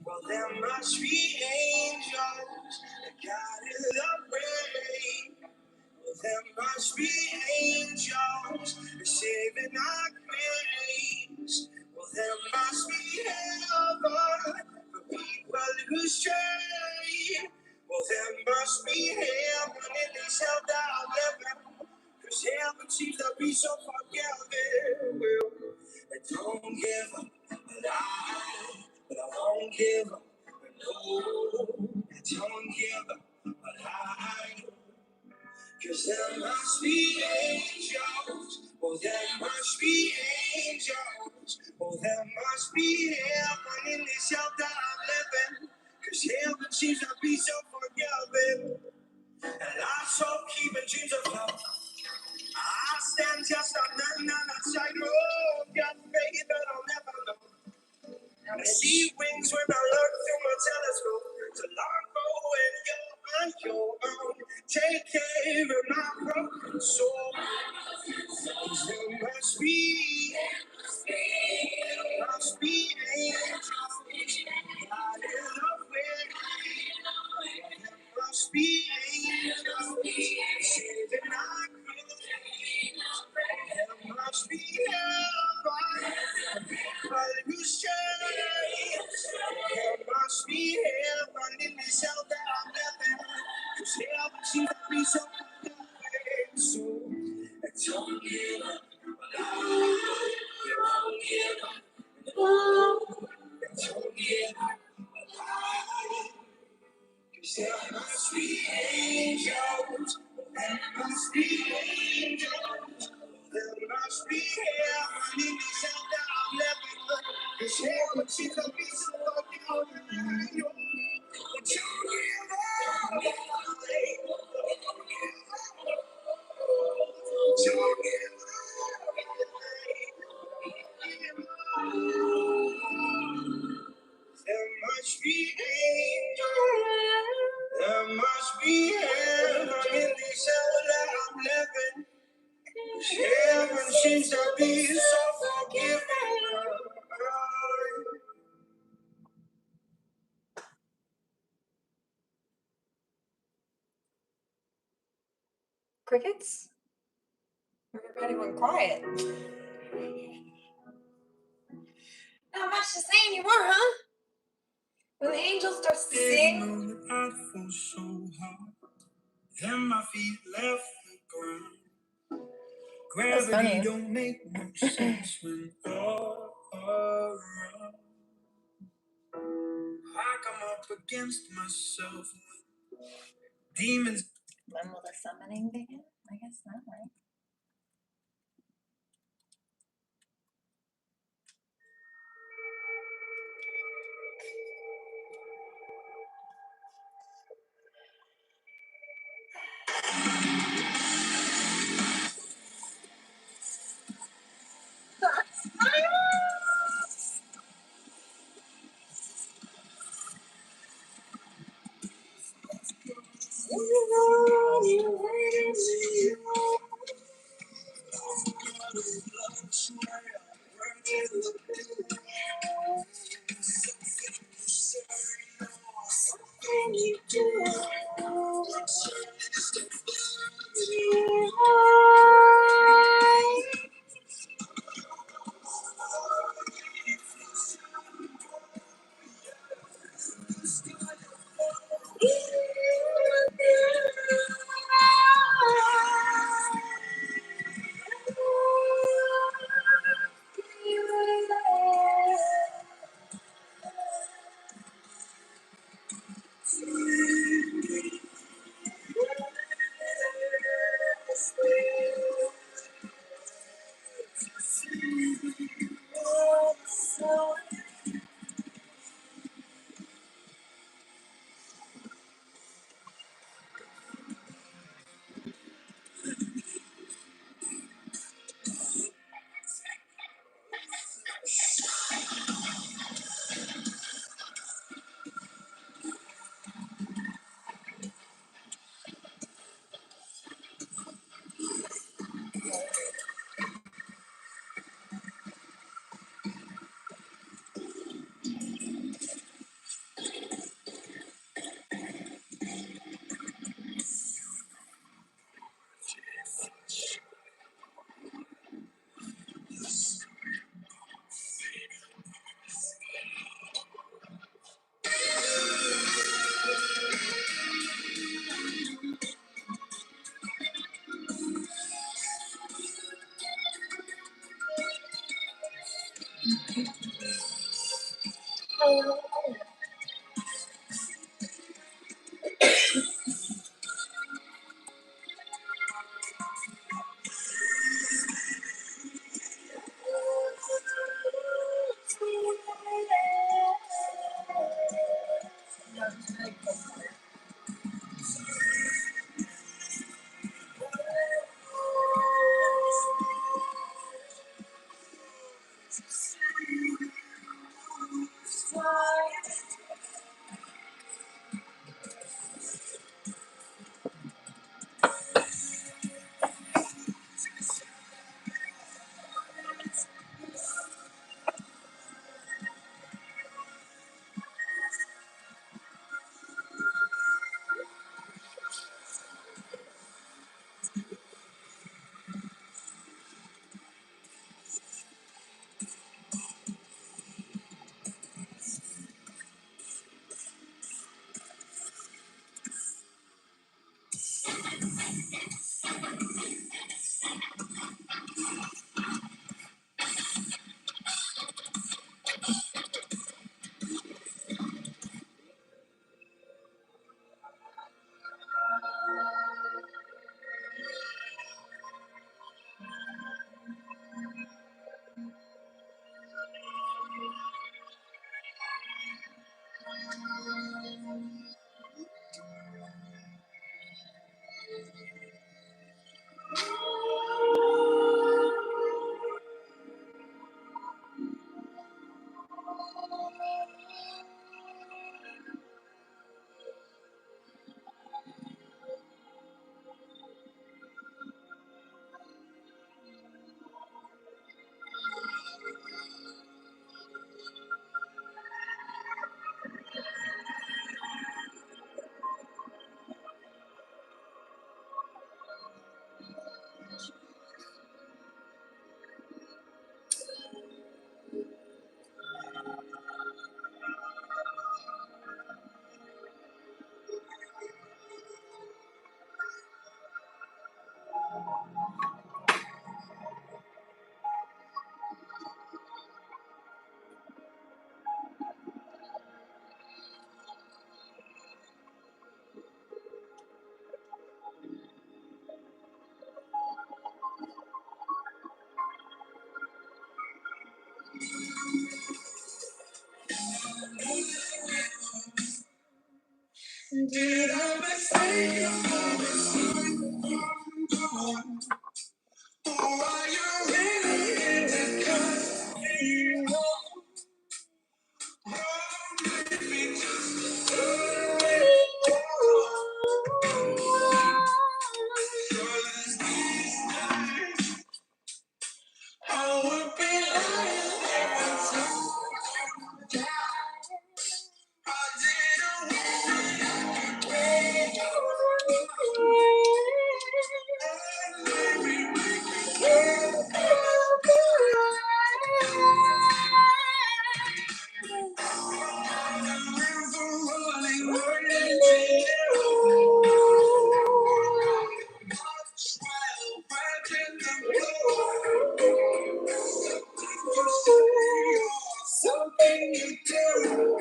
well, there must be angels that guided the way. Well, there must be angels saving our grace. Well, there must be heaven for people who stray. Well, there must be heaven in this hell that I live in. 'Cause heaven seems to be so forgiving. Well, I don't give up, but I won't give up. No, I don't give up, but I know. 'Cause there must be angels, oh there must be angels, oh there must be heaven in this hell that I'm living. 'Cause heaven seems to be so forgiving, and I so keeping dreams of love. I stand just on the outside road, got faith that I'll never know. I see wings when I look through my telescope. So long go when you're on your own. Take care of my broken soul. 'Cause there must be angels. God is up with. There must be angels saving our grace. There must be heaven, but who stray? There must be heaven in this hell that I'm living. 'Cause heaven seems to be so good. So I don't give up, I won't give up. I don't give up, 'cause there must be angels. There must be angels. There must be heaven in this hell that I'm living. 'Cause heaven seems to be so good. Don't give up. Don't give up. There must be angels. There must be heaven in this hell that I'm living. 'Cause heaven seems to be so forgiving. Crickets? Everybody went quiet. Not much to say anymore, huh? When the angel starts to sing. I'd fall so hard. Then my feet left the ground. Gravity don't make no sense when you're around. I come up against myself. Demons. When will the summoning begin? I guess not, right? Did I mistake or are you really in the country? I would be lying if I told you I didn't something you do.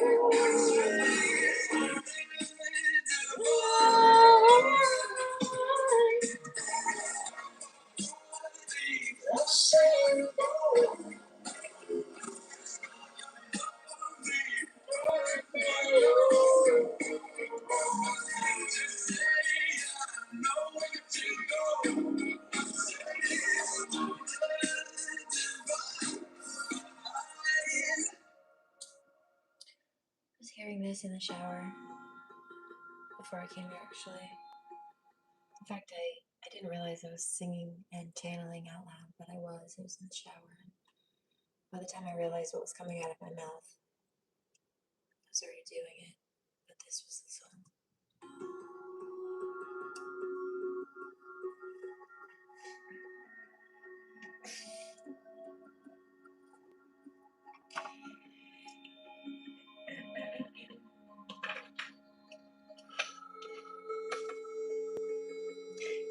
I was hearing this in the shower before I came here, actually. In fact, I didn't realize I was singing and channeling out loud, but I was. It was in the shower. And by the time I realized what was coming out of my mouth, I was already doing it. But this was the song.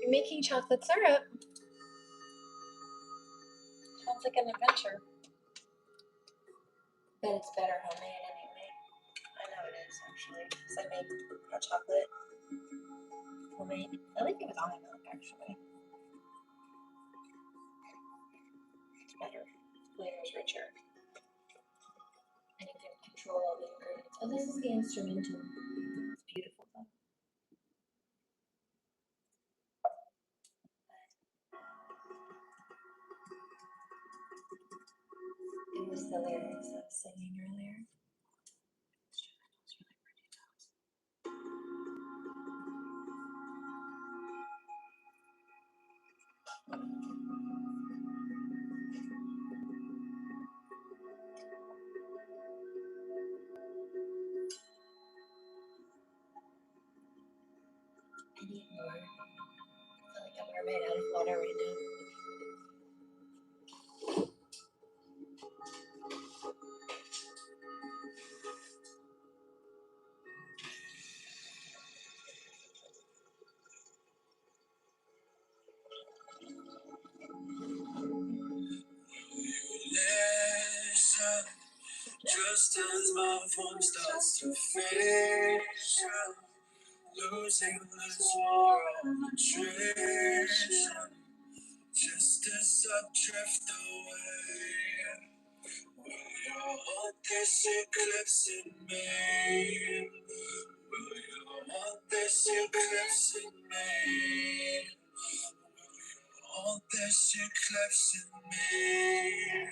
You're making chocolate syrup. Sounds like an adventure. But it's better homemade anyway. I know it is, actually, because I made hot chocolate homemade. I think it was almond milk, actually. It's better. The flavor is richer. And you can control all the ingredients. Oh, this is the instrumental. It's beautiful, though. It was the lyrics I was singing earlier. Instrumental's really pretty, though. I need more. I feel like a mermaid out of water right now. Listen, just as my phone starts to fade, losing this war of attrition. Just as I drift away, will you hold this eclipse in me? Will you hold this eclipse in me? Will you hold this eclipse in me?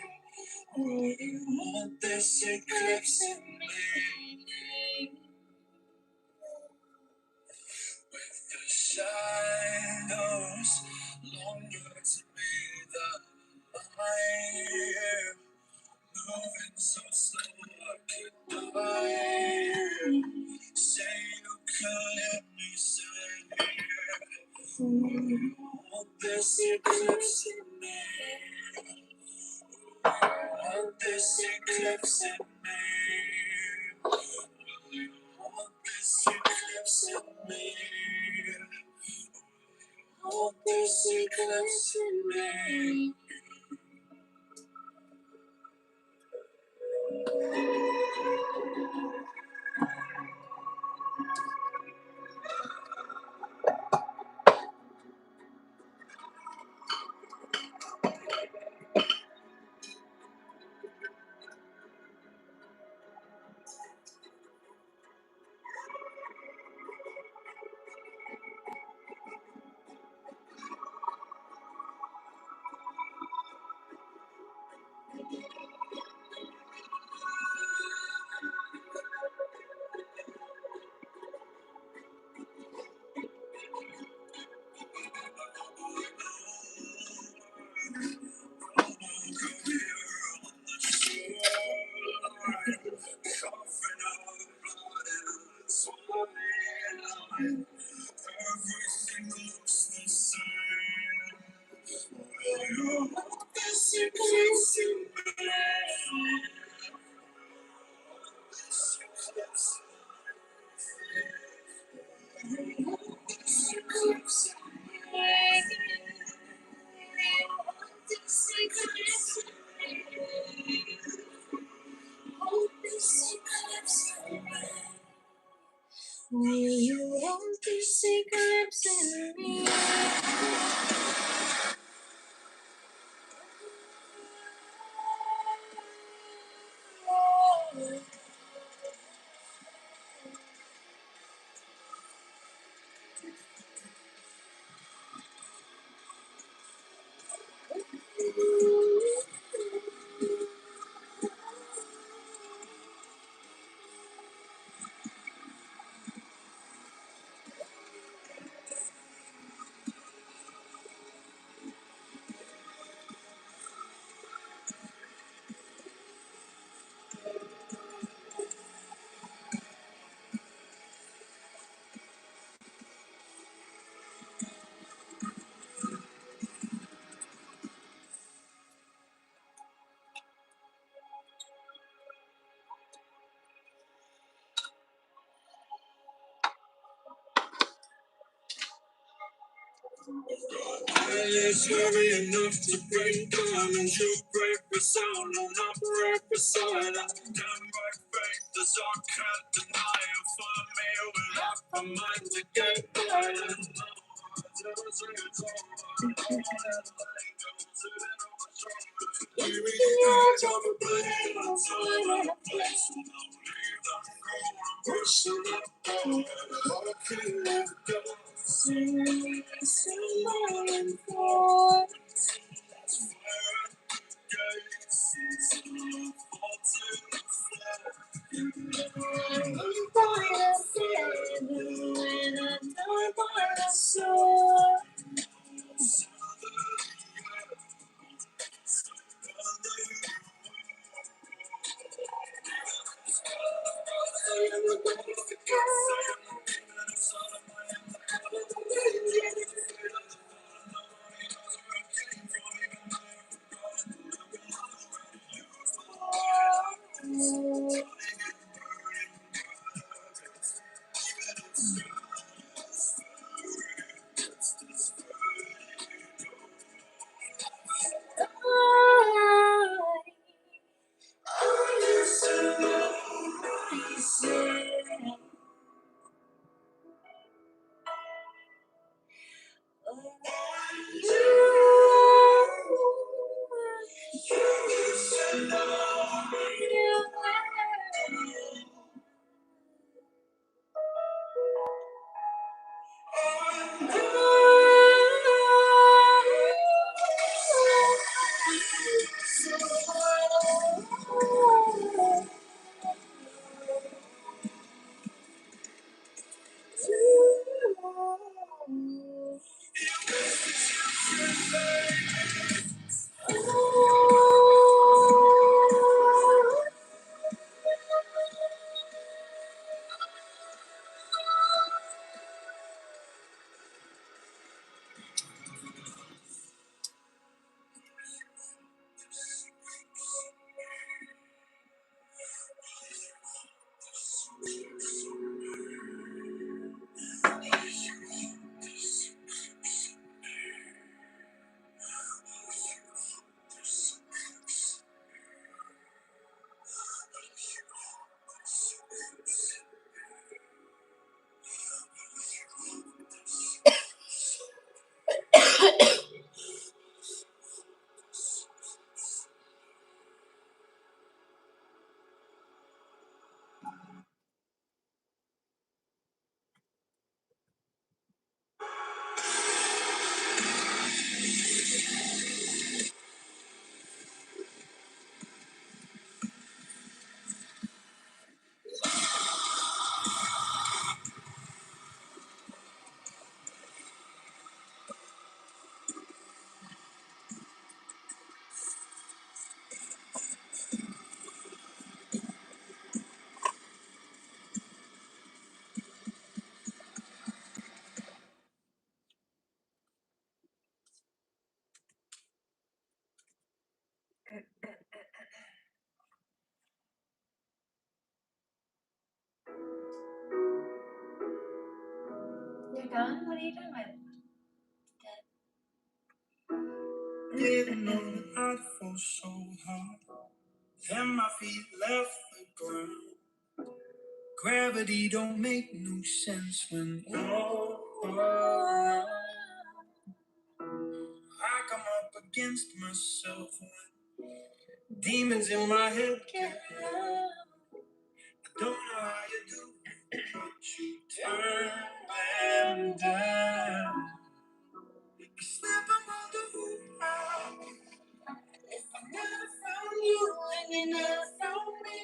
Will you hold this eclipse in me? With the shadows longer to me than light, moving so slow I could die. Say you could let me say, will you hold this eclipse in me? Will you hold this eclipse in me? Will you hold this eclipse in me? Hold this eclipse in me. Hold this eclipse away. Will you hold this eclipse in me? It's heavy enough to break diamonds. You break the sound, no, not break the silence. Damn right, faith is all can't deny it. For me, we have a mind to get violent. We reach the edge of a blade on time and a place. Pushing up, I can let go. Sing, sing, and for. I'm by a feather and I'm not by a sword. You're done? What are you doing with? Didn't know I'd so hard. Then my feet left the ground. Gravity don't make no sense when you're around. I come up against myself when demons in my head get loud. I don't know how you do it, but you turn them down. You slip them on the ground. If I never found you and you never found me,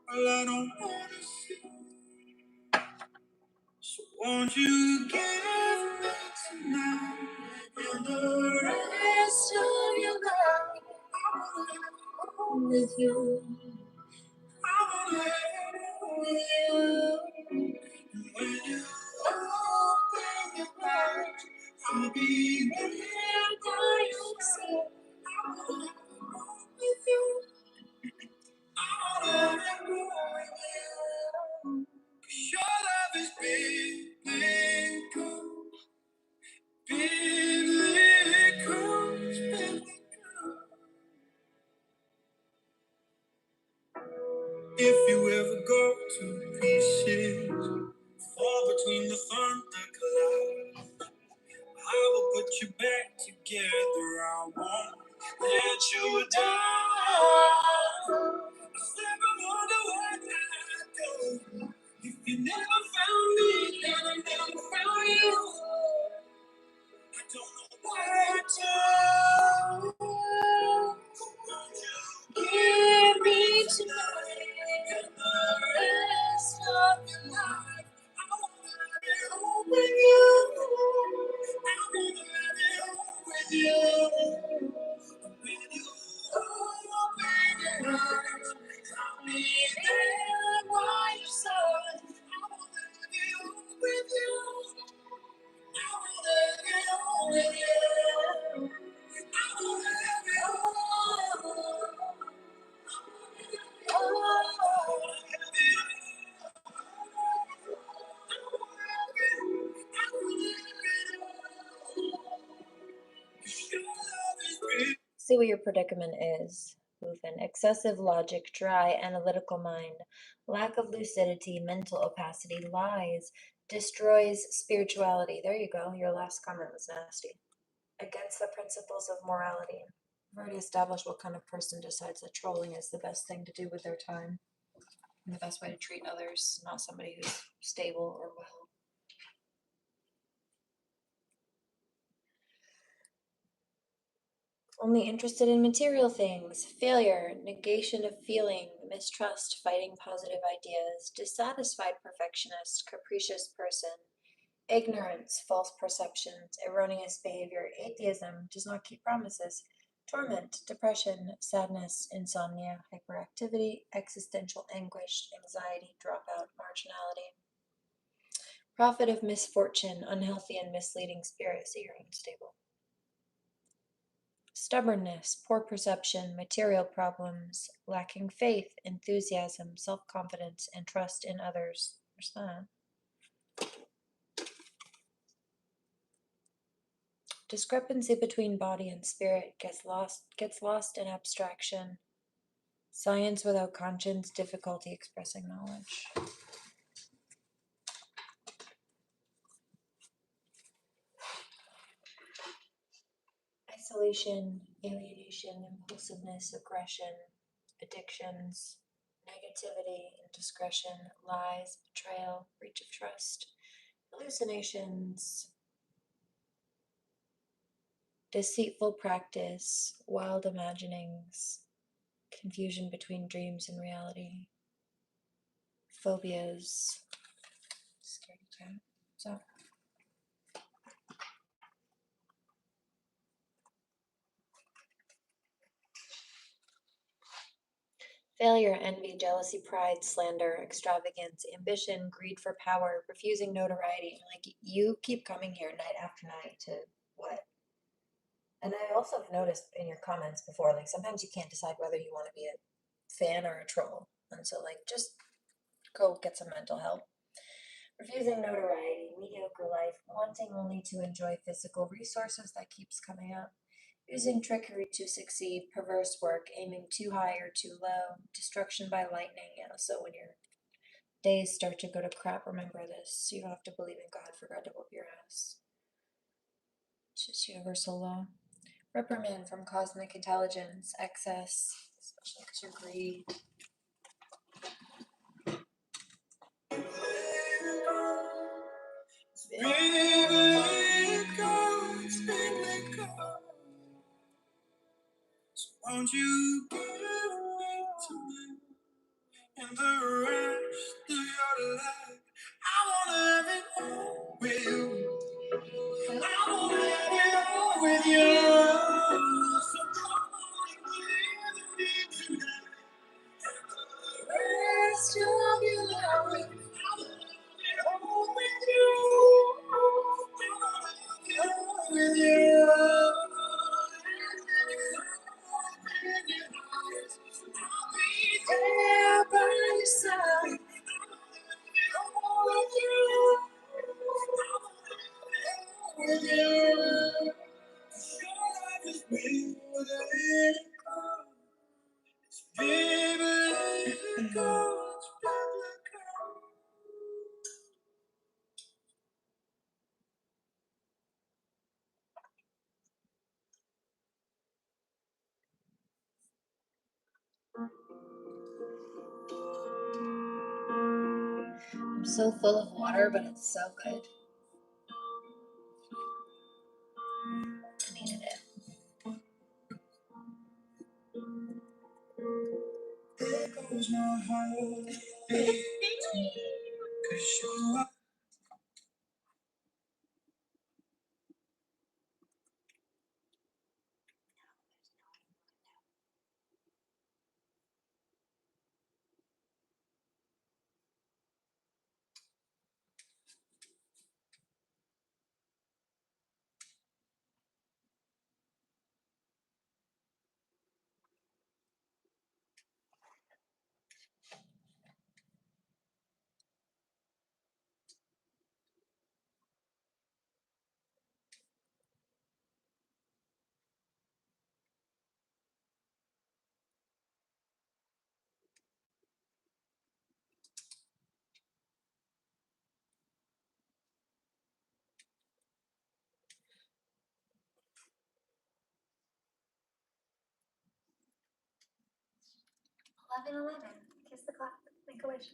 well, I don't wanna see. So won't you give me tonight and the rest of your life? I wanna live alone with you. I wanna live alone with you. And when you open your eyes, I'll be there by your side. I wanna live alone with you. I wanna live alone with you. 'Cause your love is biblical, biblical, biblical. If you ever go to pieces, fall between the thunder clouds, I will put you back together. I won't let you down. Cause never wonder what I'd do if you never found me, then I never found you. I don't know what to do. Give me tonight and the rest of your life. I wanna live it all with you. I wanna live it all with you. When you open your eyes, I'll be there by your side. I wanna live it all with you. I wanna live it all with you. I wanna live it all. See what your predicament is. Movement, excessive logic, dry, analytical mind, lack of lucidity, mental opacity, lies, destroys spirituality. There you go. Your last comment was nasty. Against the principles of morality. We've already established what kind of person decides that trolling is the best thing to do with their time. And the best way to treat others, not somebody who's stable or well. Only interested in material things, failure, negation of feeling, mistrust, fighting positive ideas, dissatisfied perfectionist, capricious person, ignorance, false perceptions, erroneous behavior, atheism, does not keep promises, torment, depression, sadness, insomnia, hyperactivity, existential anguish, anxiety, dropout, marginality. Prophet of misfortune, unhealthy and misleading spirit, so you're unstable. Stubbornness, poor perception, material problems, lacking faith, enthusiasm, self-confidence, and trust in others. Where's that? Discrepancy between body and spirit gets lost in abstraction. Science without conscience, difficulty expressing knowledge. Isolation, alienation, impulsiveness, aggression, addictions, negativity, indiscretion, lies, betrayal, breach of trust, hallucinations, deceitful practice, wild imaginings, confusion between dreams and reality, phobias, scaredy cat. So, failure, envy, jealousy, pride, slander, extravagance, ambition, greed for power, refusing notoriety. Like, you keep coming here night after night to what? And I also have noticed in your comments before, like, sometimes you can't decide whether you want to be a fan or a troll. And so, like, just go get some mental help. Refusing notoriety, mediocre life, wanting only to enjoy physical resources, that keeps coming up. Using trickery to succeed, perverse work, aiming too high or too low, destruction by lightning. Yeah, so when your days start to go to crap, remember this. You don't have to believe in God for God to whoop your ass. It's just universal law. Reprimand from cosmic intelligence, excess, especially because you're greed. Won't you give me time and the rest of your life? I wanna have it all with you. I wanna have it all with you. So come on with me tonight. And the rest of your life. I wanna have it all with you. I wanna have it all with you. There by your side, with you, with you. Baby, let it go. Baby, let it go. I'm so full of water, but it's so good. I needed it. There goes my heart, baby, 'cause you are. Kiss the clock. Make a wish.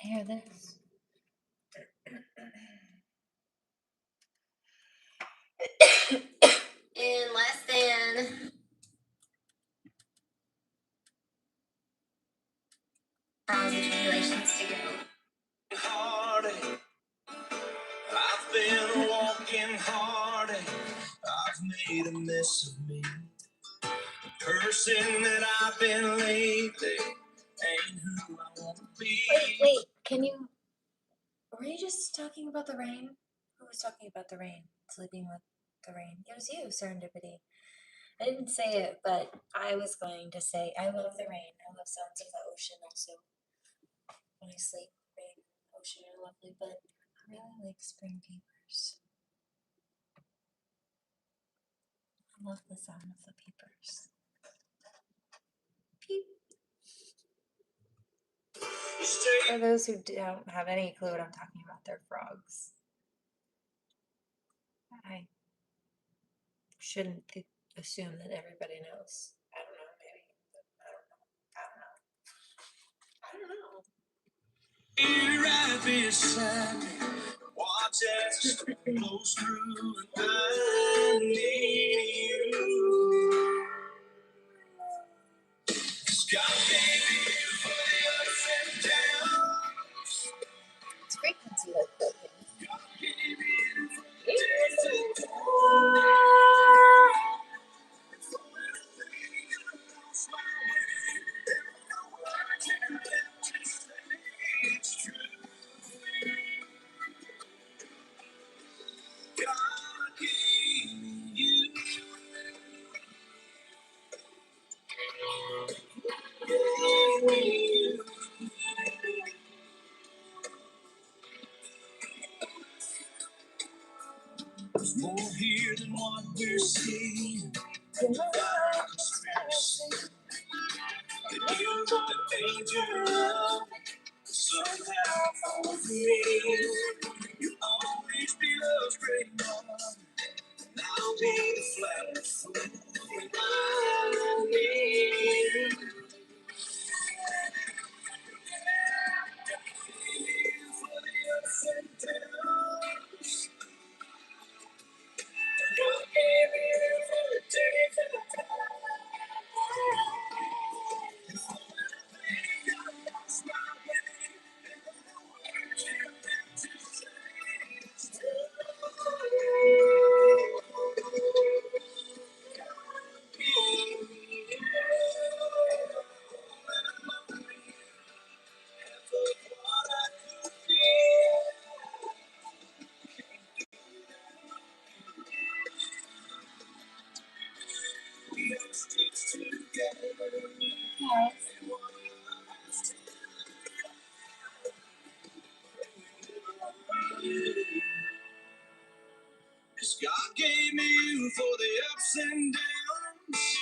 I hear this. In less than 1,000 tribulations to go. Heartache. I've been walking hard. I've made a mess of me. The person that I've been lately ain't who I want to be. Wait, can you... Were you just talking about the rain? Who was talking about the rain? Sleeping with the rain? It was you, Serendipity. I didn't say it, but I was going to say I love the rain. I love sounds of the ocean also. When I sleep, rain, ocean are lovely, but I really like spring peepers. I love the sound of the peepers. Peep. For those who don't have any clue what I'm talking about, they're frogs. I shouldn't assume that everybody knows. I don't know, maybe. I don't know. Right beside me, watch as the storm blows through, and I need you. Sky baby for the ups and downs. It's frequency like that. God gave it for the days to see. In my life, you know the danger of somehow for me. You always be love's great one. I'll be the flat fool I need. For the ups and downs, God gave me you for the days and the times. I lost my way, and the words you meant to say. Cause God gave me you for the ups and downs.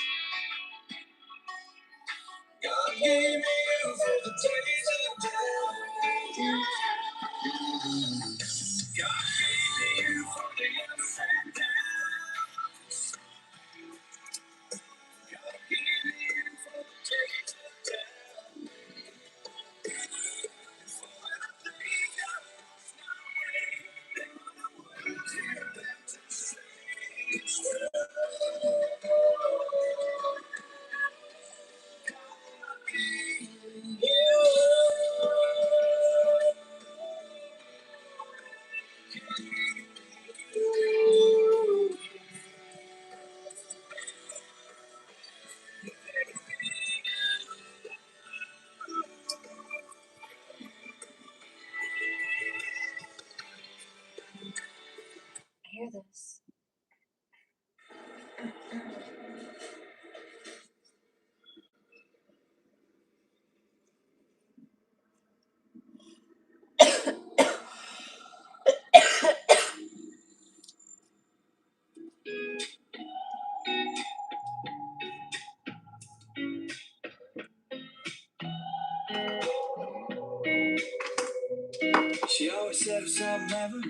God gave me you for the days and downs. God gave me you for the ups and downs. God gave me you for the days and downs. For when I think I lost my way, there were no words here left to say. I hear this. She always said if something ever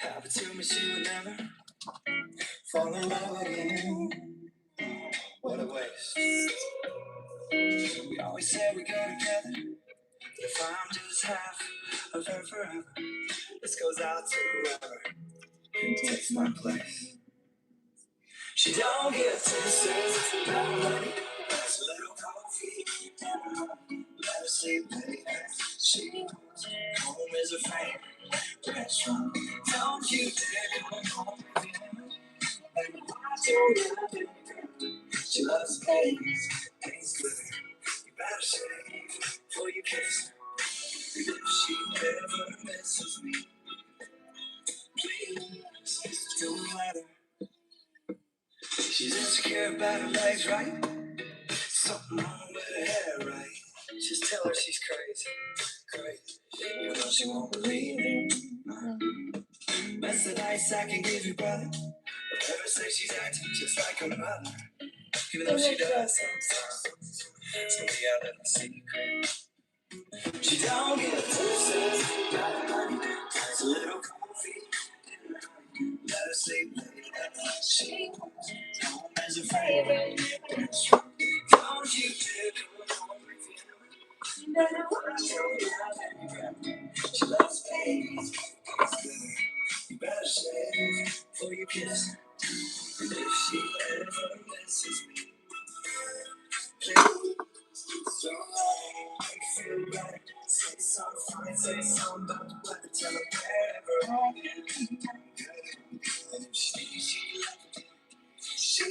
happened to me, she would never fall in love again. What a waste. We always said we go together. If I'm just half of her forever, this goes out to whoever takes my place. She don't get sisters, no money, that's a little coffee, and let her sleep late. She knows home is her favorite restaurant. Don't you dare come home with him. Baby, watch your love it. She loves babies, paints glitter. You better shave before you kiss her. And if she ever misses me, please don't let her. She's insecure about her legs, right? Something wrong with her hair, right? Just tell her she's crazy. You know she won't believe it. Best advice I can give you, brother. Don't ever say she's acting just like her mother. Even though she does sometimes. It's gonna be our little secret. She don't get tipsy, got money, has a little coffee. Let her sleep late at night. She home as a favorite restaurant. Don't you dare come home with him. You better watch your mouth and your breath. She loves babies, you better shave before you kiss her. And if she ever misses me, please don't let me feel better. Say something fine, say something about the weather. Tell her wherever I am. And if she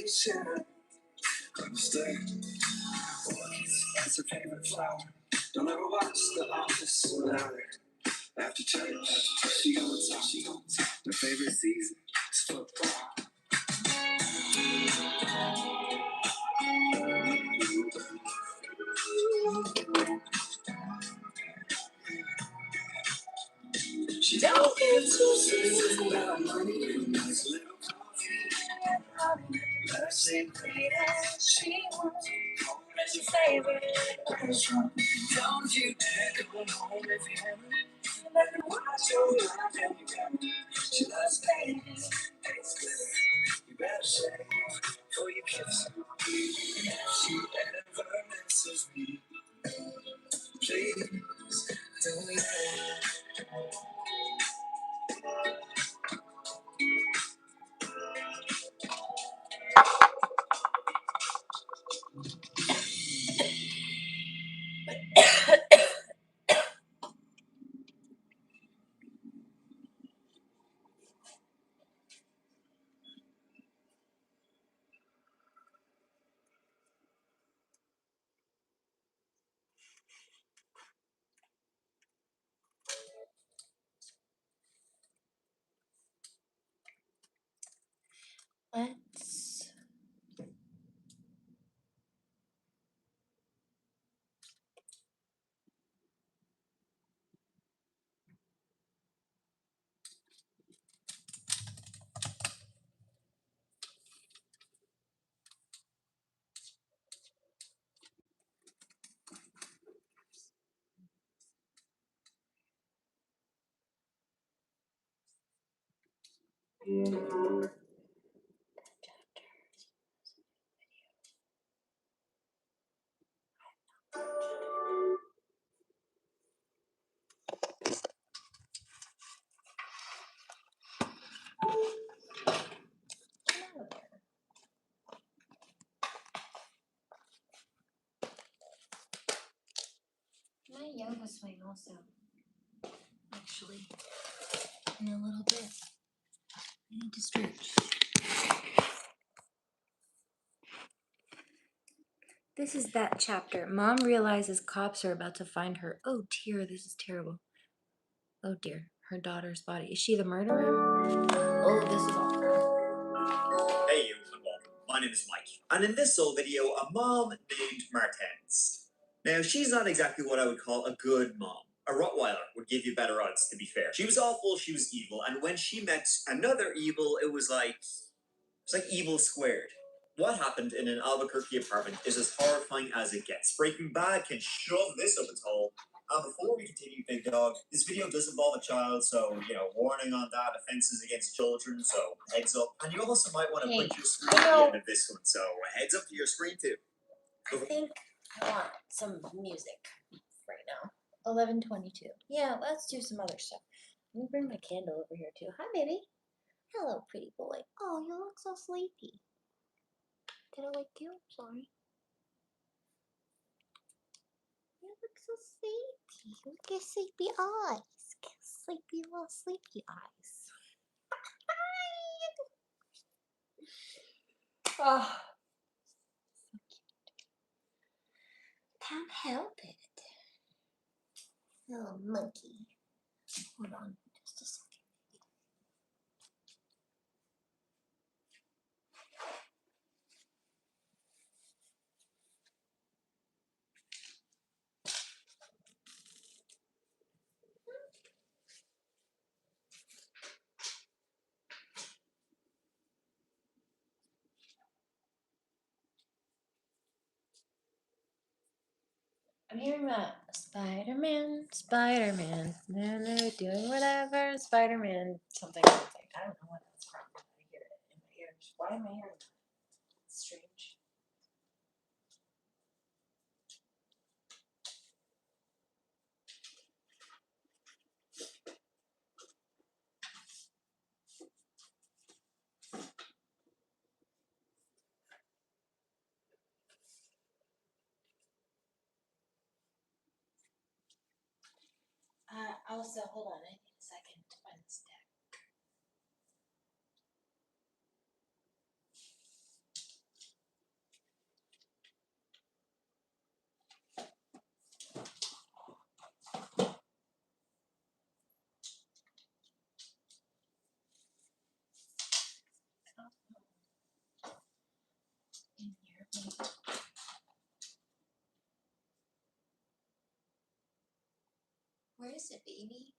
should understand. Orchids, that's her favorite flower. Don't ever watch The Office without her. After church, she gon' talk. Her favorite season is football. She don't give two cents about money, nice little coffee. secret as she wants. Home is your favorite restaurant. Don't you dare go home if you haven't. Let me watch your life and you got me. She loves pain, it's clear. You better shave before you kiss her. And if she ever misses me, please don't let her. Let's. My yoga swing also. Actually, in a little bit. I need to stretch. This is that chapter. Mom realizes cops are about to find her. Oh dear, this is terrible. Oh dear, her daughter's body. Is she the murderer? Oh, this is awful. Hey you, and welcome. My name is Mike, and in this old video, a mom named Martens. Now, she's not exactly what I would call a good mom. A Rottweiler would give you better odds, to be fair. She was awful, she was evil, and when she met another evil, it was like evil squared. What happened in an Albuquerque apartment is as horrifying as it gets. Breaking Bad can shove this up its hole. Before we continue, Big Dog, this video does involve a child, so, warning on that, offenses against children, so heads up. And you also might want to put your screen at the end of this one, so heads up to your screen too. I think I want some music right now. 11:22. Yeah, let's do some other stuff. Let me bring my candle over here too. Hi, baby. Hello, pretty boy. Oh, you look so sleepy. Did I wake you? Sorry. You look so sleepy. Look at your sleepy eyes. Sleepy little sleepy eyes. Oh, so cute. Can't help it. Little monkey. Hold on, just a second. I'm hearing that Spider-Man, Spider-Man, then they're doing whatever, Spider-Man, something. I don't know what that's from. I hear it in my ears. Why am I hearing that? It's strange. Also, hold on, I need a second to find this deck. In here, maybe. Where is it, baby?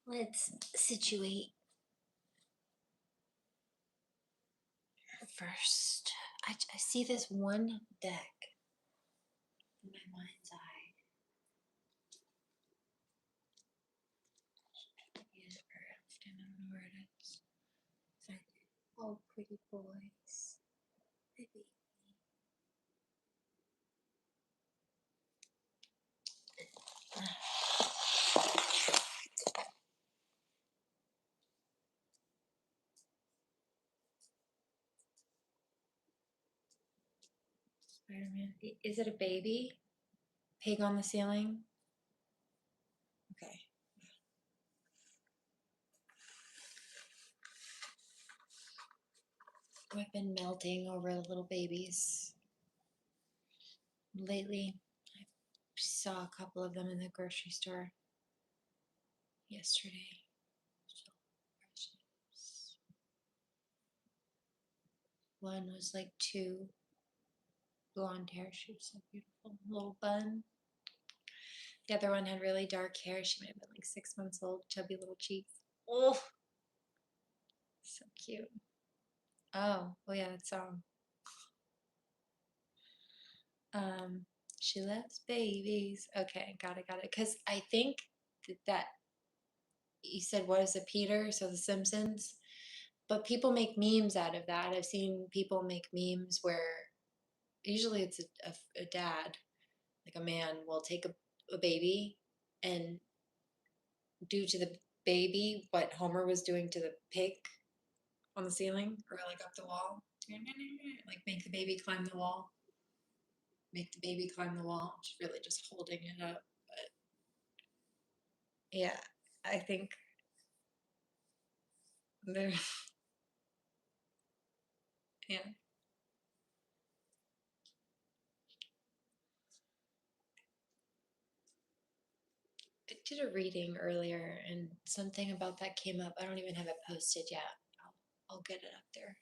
Let's situate first. I see this one deck in my mind's eye. I don't know where it is. It's like, oh, pretty boys. Baby. Spider-Man. Is it a baby? Pig on the ceiling? Okay. I've been melting over the little babies lately. I saw a couple of them in the grocery store yesterday. So precious. One was like 2 blonde hair. She was so beautiful. Little bun. The other one had really dark hair. She might have been like 6 months old. Chubby little cheeks. Oh, so cute. Oh yeah, that song. She loves babies. Okay, got it. Because I think that you said, what is a Peter? So The Simpsons. But people make memes out of that. I've seen people make memes where usually it's a dad, like a man, will take a baby and do to the baby what Homer was doing to the pig on the ceiling or like up the wall. Like make the baby climb the wall. Make the baby climb the wall. She's really just holding it up. But yeah, I think there, yeah. I did a reading earlier and something about that came up. I don't even have it posted yet. I'll get it up there.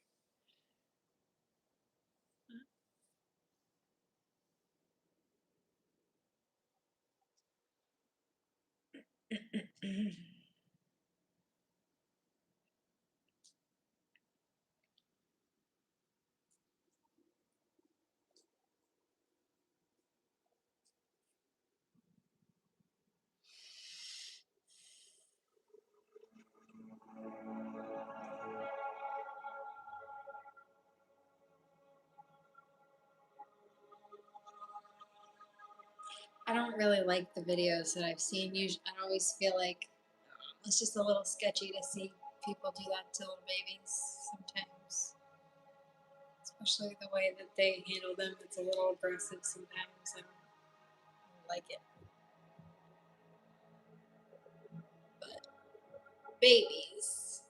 I don't really like the videos that I've seen. Usually, I always feel like it's just a little sketchy to see people do that to little babies sometimes. Especially the way that they handle them. It's a little aggressive sometimes. I don't like it. But babies.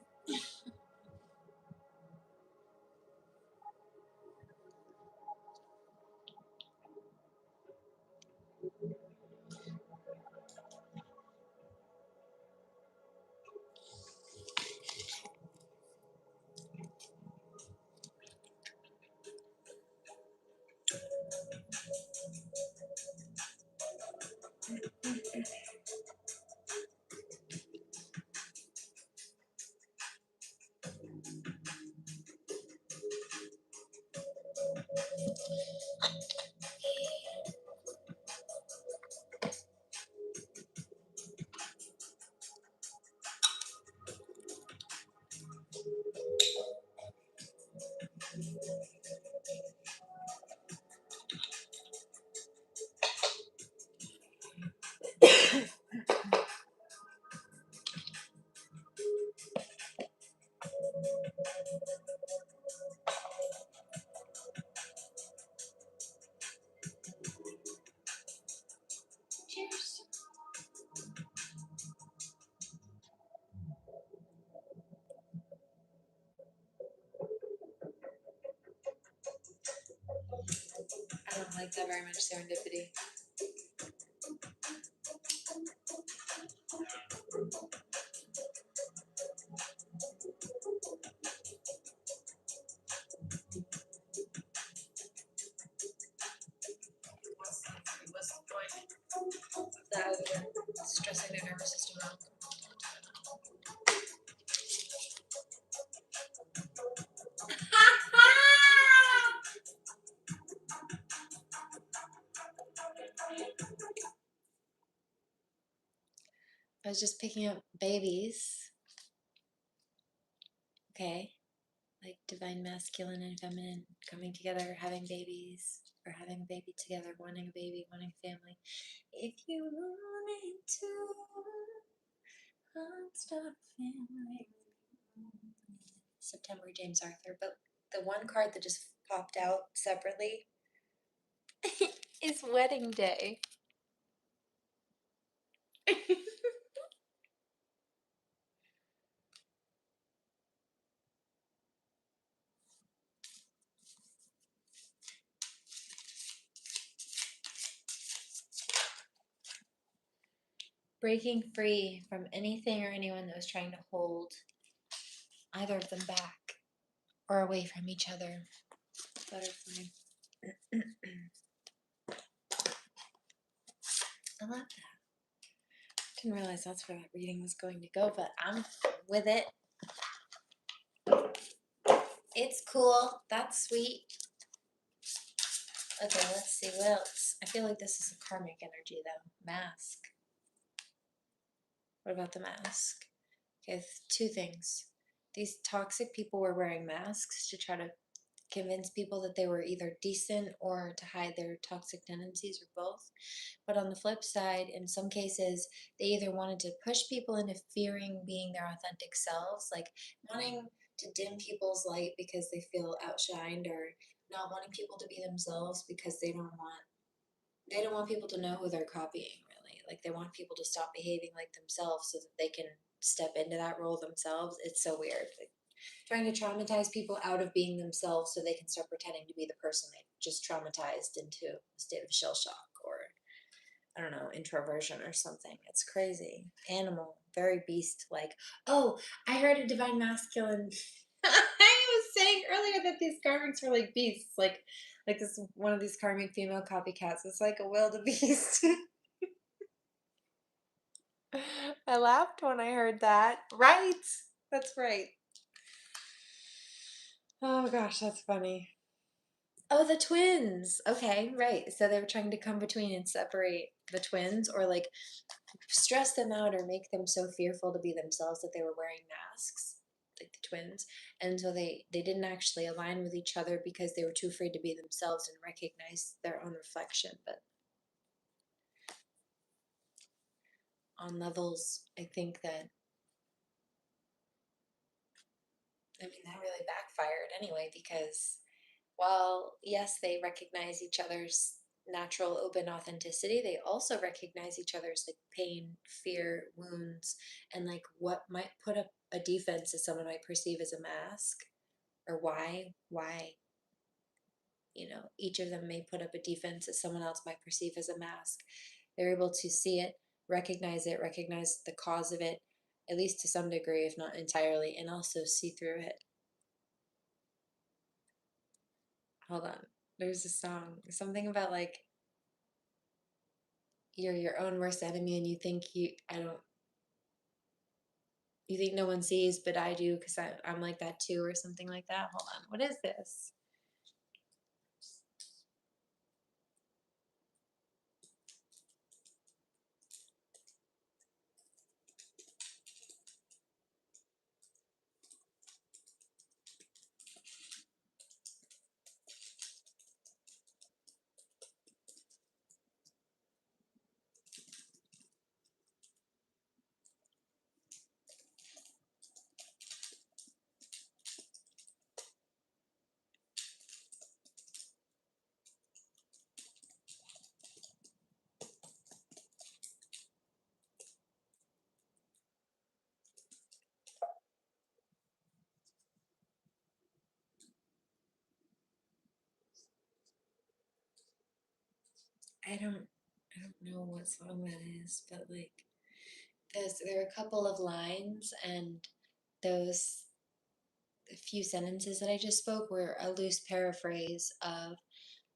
Cheers. I don't like that very much, serendipity. What's the point? That stressing their nervous system out. I was just picking up babies. Okay. Like divine masculine and feminine coming together, having babies, or having a baby together, wanting a baby, wanting a family. If you wanted to, I'd start a family. September, James Arthur. But the one card that just popped out separately is wedding day. Breaking free from anything or anyone that was trying to hold either of them back or away from each other. Butterfly. I love that. Didn't realize that's where that reading was going to go, but I'm with it. It's cool. That's sweet. Okay, let's see what else. I feel like this is a karmic energy though. Mask. What about the mask? Okay, two things. These toxic people were wearing masks to try to convince people that they were either decent or to hide their toxic tendencies or both. But on the flip side, in some cases, they either wanted to push people into fearing being their authentic selves, like wanting to dim people's light because they feel outshined, or not wanting people to be themselves because they don't want people to know who they're copying, really. Like they want people to stop behaving like themselves so that they can step into that role themselves. It's so weird. Like, trying to traumatize people out of being themselves so they can start pretending to be the person they just traumatized into a state of shell shock or, I don't know, introversion or something. It's crazy. Animal, very beast like. Oh, I heard a divine masculine. I was saying earlier that these karmics were like beasts, like this one of these karmic female copycats. It's like a wildebeest. I laughed when I heard that. Right. That's right. Oh gosh, that's funny. Oh, the twins. Okay, right. So they were trying to come between and separate the twins, or like stress them out or make them so fearful to be themselves that they were wearing masks, like the twins. And so they didn't actually align with each other because they were too afraid to be themselves and recognize their own reflection. But on levels, I think that, I mean, that really backfired anyway, because while, yes, they recognize each other's natural open authenticity, they also recognize each other's like pain, fear, wounds, and like what might put up a defense that someone might perceive as a mask, or why, you know, each of them may put up a defense that someone else might perceive as a mask. They're able to see it, recognize the cause of it, at least to some degree, if not entirely, and also see through it. Hold on. There's a song, something about like you're your own worst enemy and you think you think no one sees, but I do because I'm like that too, or something like that. Hold on. What is this? I don't know what song that is, but like there are a couple of lines, and those few sentences that I just spoke were a loose paraphrase of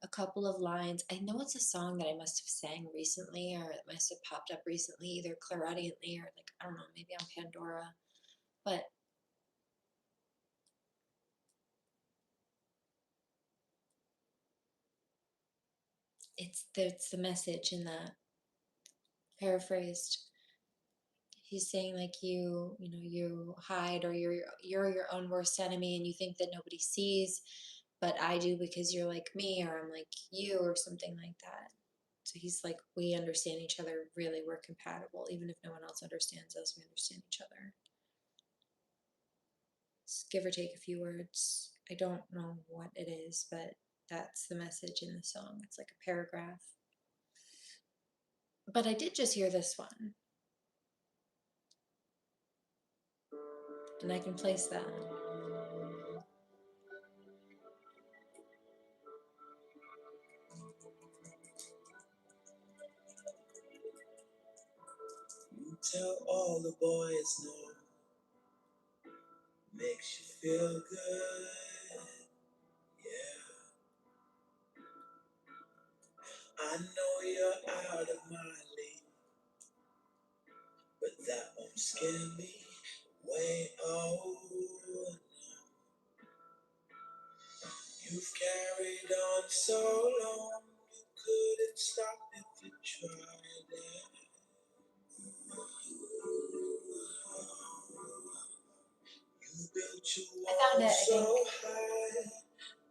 a couple of lines. I know it's a song that I must have sang recently, or it must have popped up recently, either clairaudiently or like, I don't know, maybe on Pandora. But it's the message in that, paraphrased. he's saying like you hide, or you're your own worst enemy, and you think that nobody sees, but I do because you're like me, or I'm like you, or something like that. So he's like, we understand each other, really, we're compatible. Even if no one else understands us, we understand each other. Just give or take a few words. I don't know what it is, but that's the message in the song. It's like a paragraph. But I did just hear this one. And I can place that. You tell all the boys no. Makes you feel good. Yeah. I know you're out of my league, but that won't scare me away. Oh, no. You've carried on so long, you couldn't stop if you tried it. You built your I found wall it, I so think. high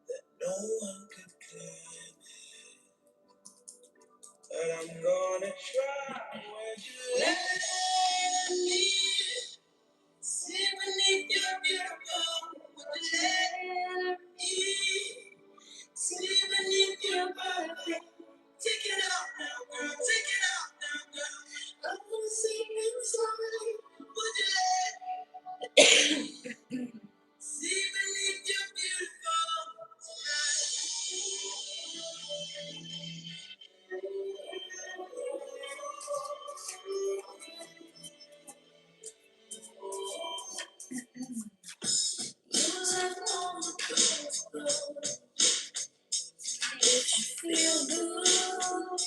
that no one could climb it. But I'm gonna try. Would you let me see beneath your beautiful? Would you let me see beneath your perfect? Take it out now, girl. Take it out now, girl. I wanna see inside. Would you let me see beneath your beautiful feel good?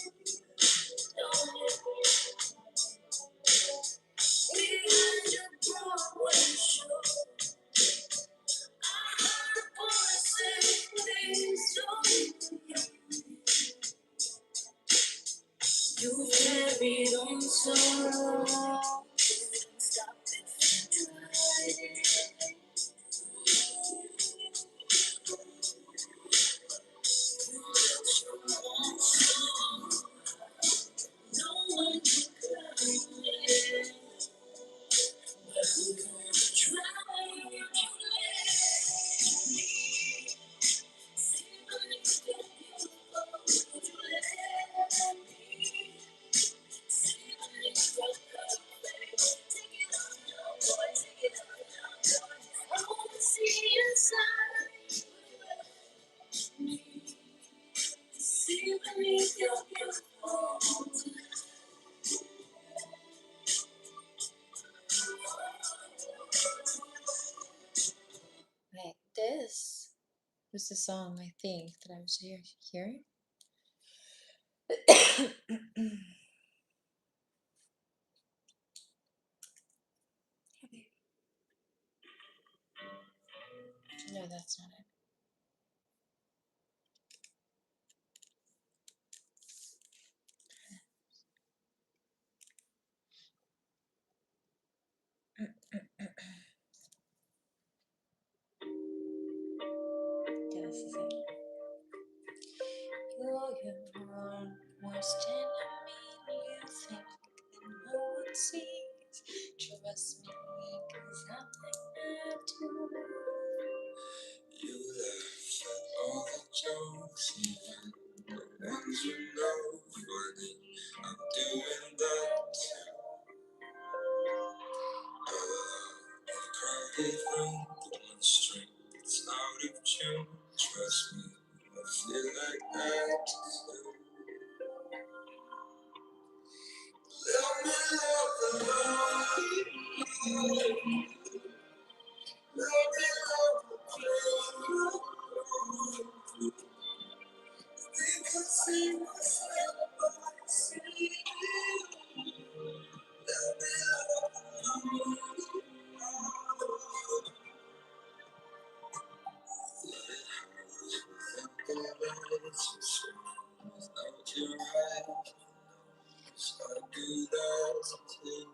We had your Broadway show. I heard a voice say, please don't. You carried on so long. Stop it. No one can claim it. Try to let me see beneath your beautiful. Would you let me see beneath your perfect? Take it out now, boy. Take it out now, boy. I want to see inside. Me see beneath your beautiful. Right. This was the song, I think, that I was hearing. No, that's not it. Yeah, this is it. You're your own worst enemy. You think that no one sees. Trust me, 'cause I'm like that too. You laugh at all the jokes, even the ones you know funny. I'm doing that too. A crowded room, one string that's out of tune. Trust me, I feel like that too. Let me love the Lord. Let me love the Lord. Because he was see you. Let me love the Lord. Without your eyes, I do that too.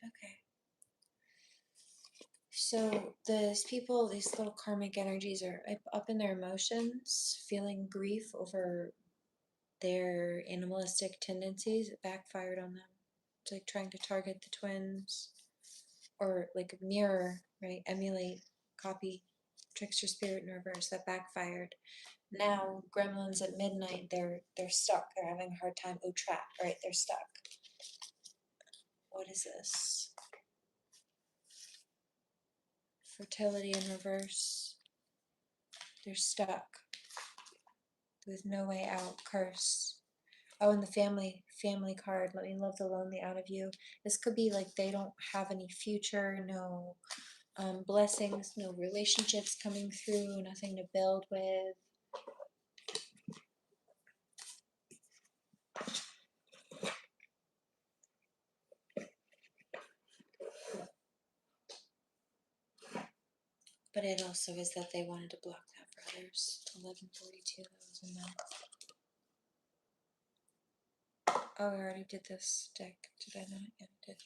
Okay. So these people, these little karmic energies are up in their emotions, feeling grief over their animalistic tendencies. It backfired on them. It's like trying to target the twins or like mirror, right? Emulate, copy, trickster spirit in reverse. That backfired. Now gremlins at midnight, they're stuck. They're having a hard time. Oh, trap, right? They're stuck. What is this? Fertility in reverse. They're stuck with no way out. Curse. Oh, and the family card. Let me love the lonely out of you. This could be like they don't have any future, no blessings, no relationships coming through, nothing to build with. But it also is that they wanted to block that for others. 1142, that was a no. Oh, we already did this deck. Did I not? Yeah, I did.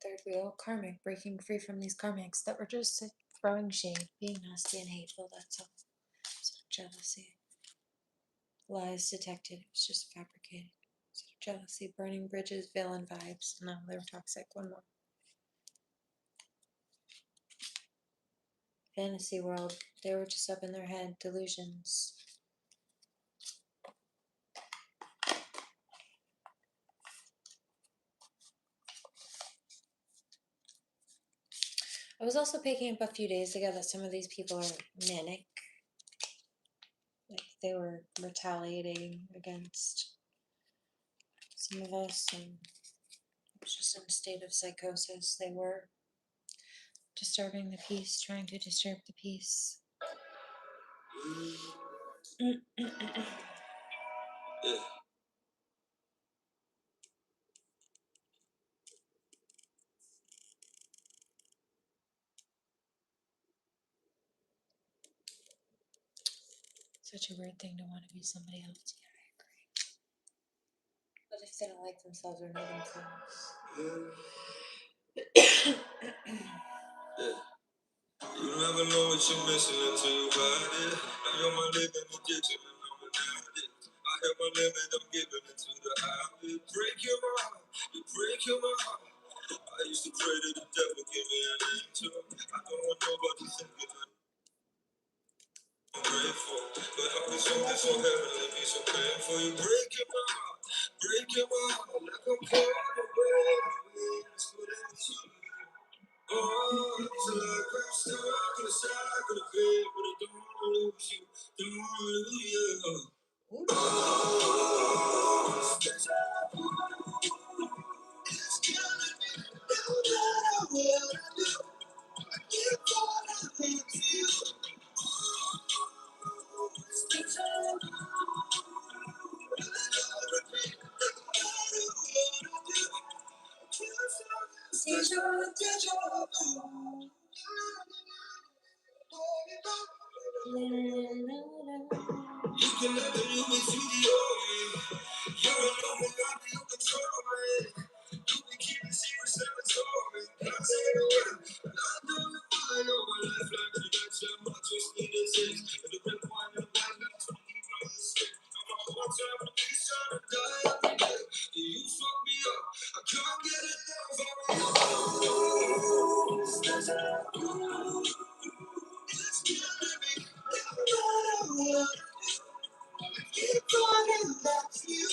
Third wheel, karmic, breaking free from these karmics that were just throwing shade, being nasty and hateful, that's all. Sort of jealousy. Lies detected, it was just fabricated. Sort of jealousy, burning bridges, villain vibes. No, they were toxic. One more. Fantasy world, they were just up in their head, delusions. I was also picking up a few days ago that some of these people are manic. Like they were retaliating against some of us, and it was just in a state of psychosis. They were disturbing the peace, trying to disturb the peace. Such a weird thing to want to be somebody else. Yeah, I agree. But if they don't like themselves or know themselves. You never know what you're missing until you ride it. Now you're my living addiction and I'm an addict. I have my limit, I'm giving it to the habit. Break your heart, you break your heart. I used to pray to the devil, give me an angel. I don't want nobody thinking I'm grateful. But how could something so heavenly be so painful? You break your heart, like I'm pouring away. It's whatever you. Oh, it's like I'm stuck in a cycle of fear, but I don't wanna lose you, don't wanna lose you. Oh, it's killing me, no matter what I do, I keep falling into you. Oh, it's the time. You can never do it to the old. You're alone without you control it. You can keep it secret, cemetery. Can't say the word. I don't know why I know my life like to that time. I just need a taste. And the red wine and the black lights from you from the stick. I'm on one time and you trying to die every day. You fuck me up. I can't get enough of you. It's killing me. No matter what. Keep running back to you.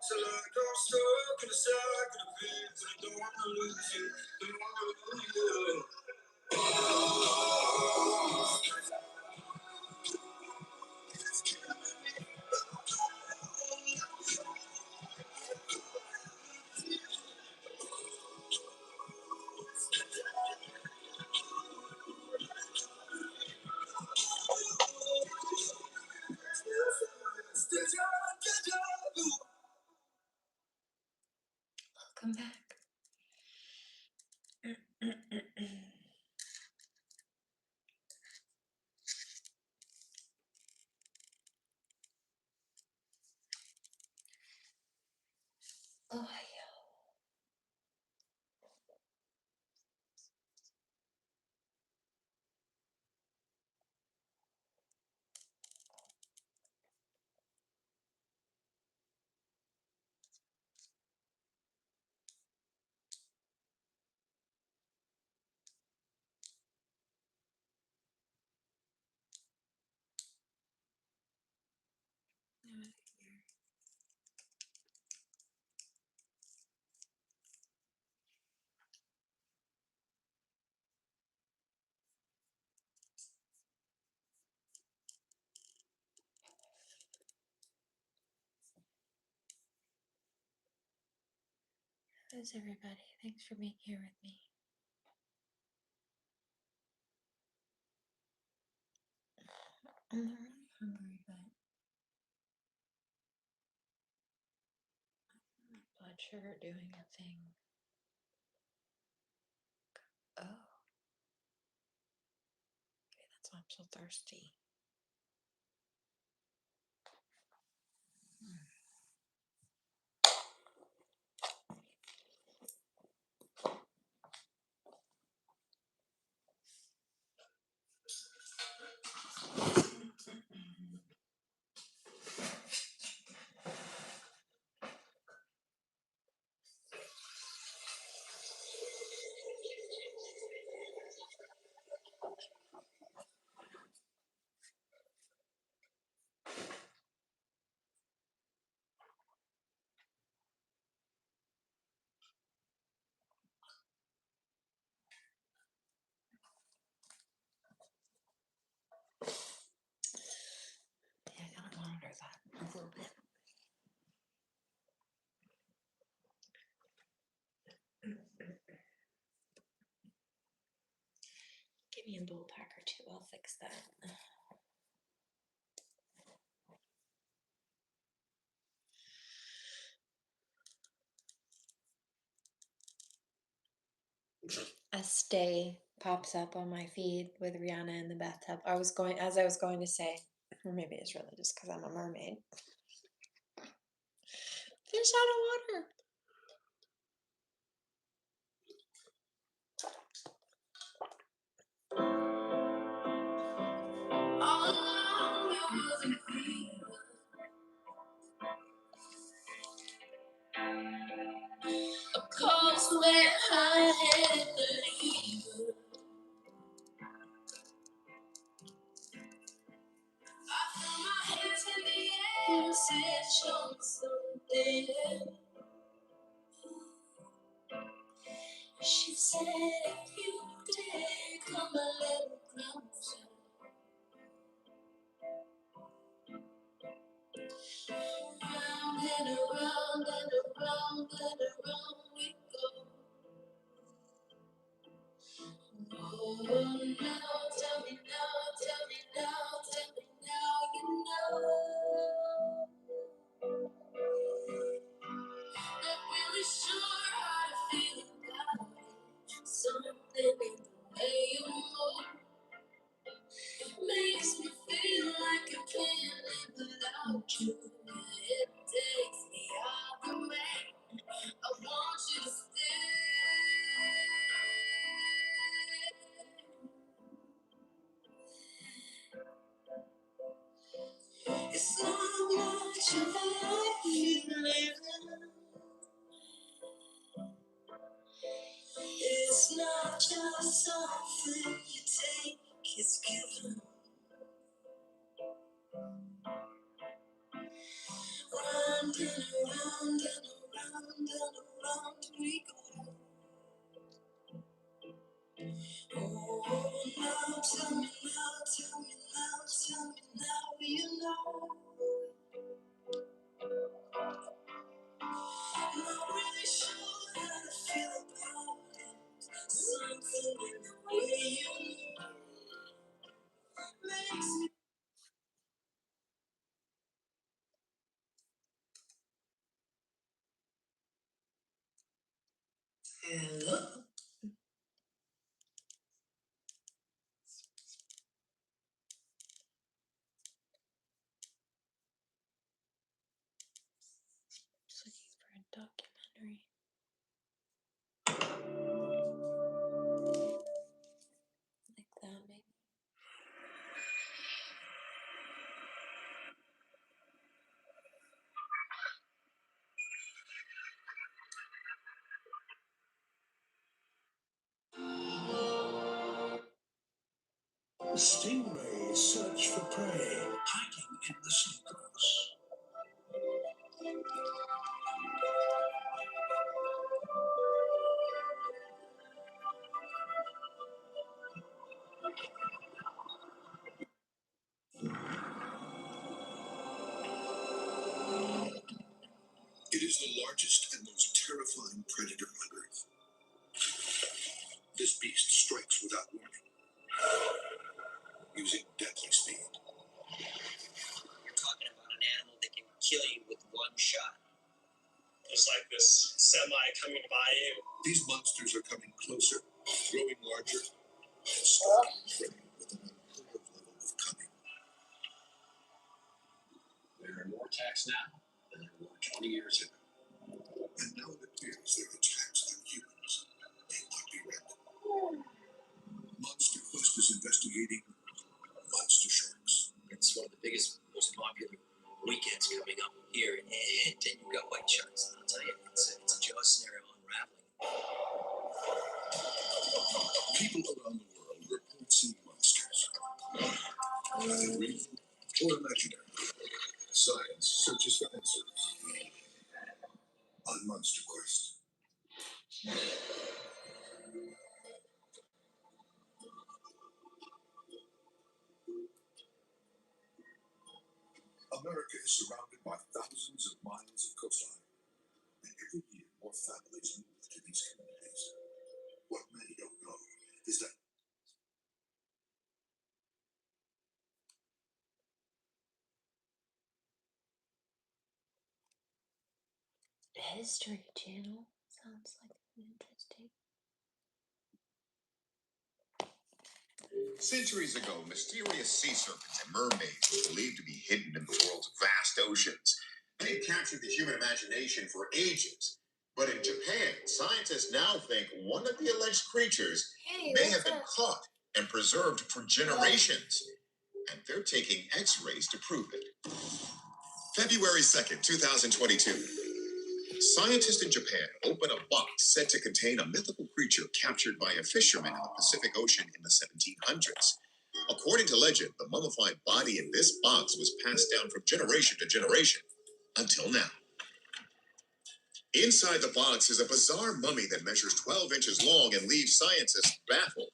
Till I go stuck in the sack of the pins. I don't wanna lose you. Don't wanna lose you. Welcome back. Oh, yeah. How's everybody? Thanks for being here with me. I'm not really hungry, but my blood sugar doing a thing. Oh, okay, that's why I'm so thirsty. Yeah, I gotta monitor that a little bit. Give me a bowl pack or two, I'll fix that. A stay pops up on my feed with Rihanna in the bathtub. As I was going to say, or maybe it's really just because I'm a mermaid. Fish out of water. swear I had the lever. I threw my hands in the air, said, show me something. She said, if you dare, come a little closer. Round and around and around and around we go. Oh, now tell me now, tell me now, tell me now, you know. Not really sure how to feel about it. Something in the way you move makes me feel like I can't live without you. It takes me out the way. I want you to stay. It's not much of a life you live. It's not just something you take, it's given. Round and around and around and around we go. Oh, now tell me now, tell me now, tell me now, you know. Not really sure how to feel about it. Something in the way you makes me. Hello. Just looking for a documentary. Like that, maybe. Stingrays search for prey, hiding in the sea grass. It is the largest and most terrifying predator on Earth. This beast strikes without warning, using deadly speed. You're talking about an animal that can kill you with one shot. Just like this semi coming by you. These monsters are coming closer, growing larger, and stalking prey with an unheard of level of cunning. There are more attacks now than there were 20 years ago. And now it appears their attacks on humans may not be random. Monster Quest is investigating monster sharks. It's one of the biggest, most popular weekends coming up here, and you've got white sharks. I'll tell you, it's a jaw scenario unraveling. People around the world report seeing monsters, either real or imaginary. Science searches for answers on Monster Quest. America is surrounded by thousands of miles of coastline, and every year more families move to these communities. What many don't know is that History Channel sounds like interesting. Centuries ago, mysterious sea serpents and mermaids were believed to be hidden in the world's vast oceans. They captured the human imagination for ages. But in Japan, scientists now think one of the alleged creatures may have been caught and preserved for generations. And they're taking x-rays to prove it. February 2nd, 2022. Scientists in Japan open a box said to contain a mythical creature captured by a fisherman in the Pacific Ocean in the 1700s. According to legend, the mummified body in this box was passed down from generation to generation until now. Inside the box is a bizarre mummy that measures 12 inches long and leaves scientists baffled.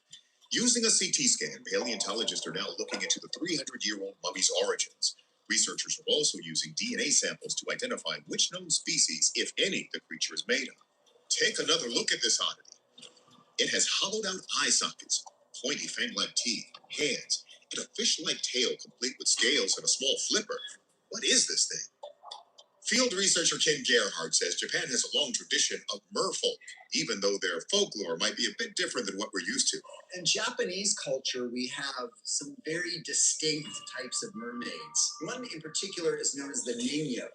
Using a CT scan, paleontologists are now looking into the 300-year-old mummy's origins. Researchers are also using DNA samples to identify which known species, if any, the creature is made of. Take another look at this oddity. It has hollowed-out eye sockets, pointy fang-like teeth, hands, and a fish-like tail complete with scales and a small flipper. What is this thing? Field researcher Ken Gerhardt says Japan has a long tradition of merfolk, even though their folklore might be a bit different than what we're used to. In Japanese culture, we have some very distinct types of mermaids. One in particular is known as the Ningyo.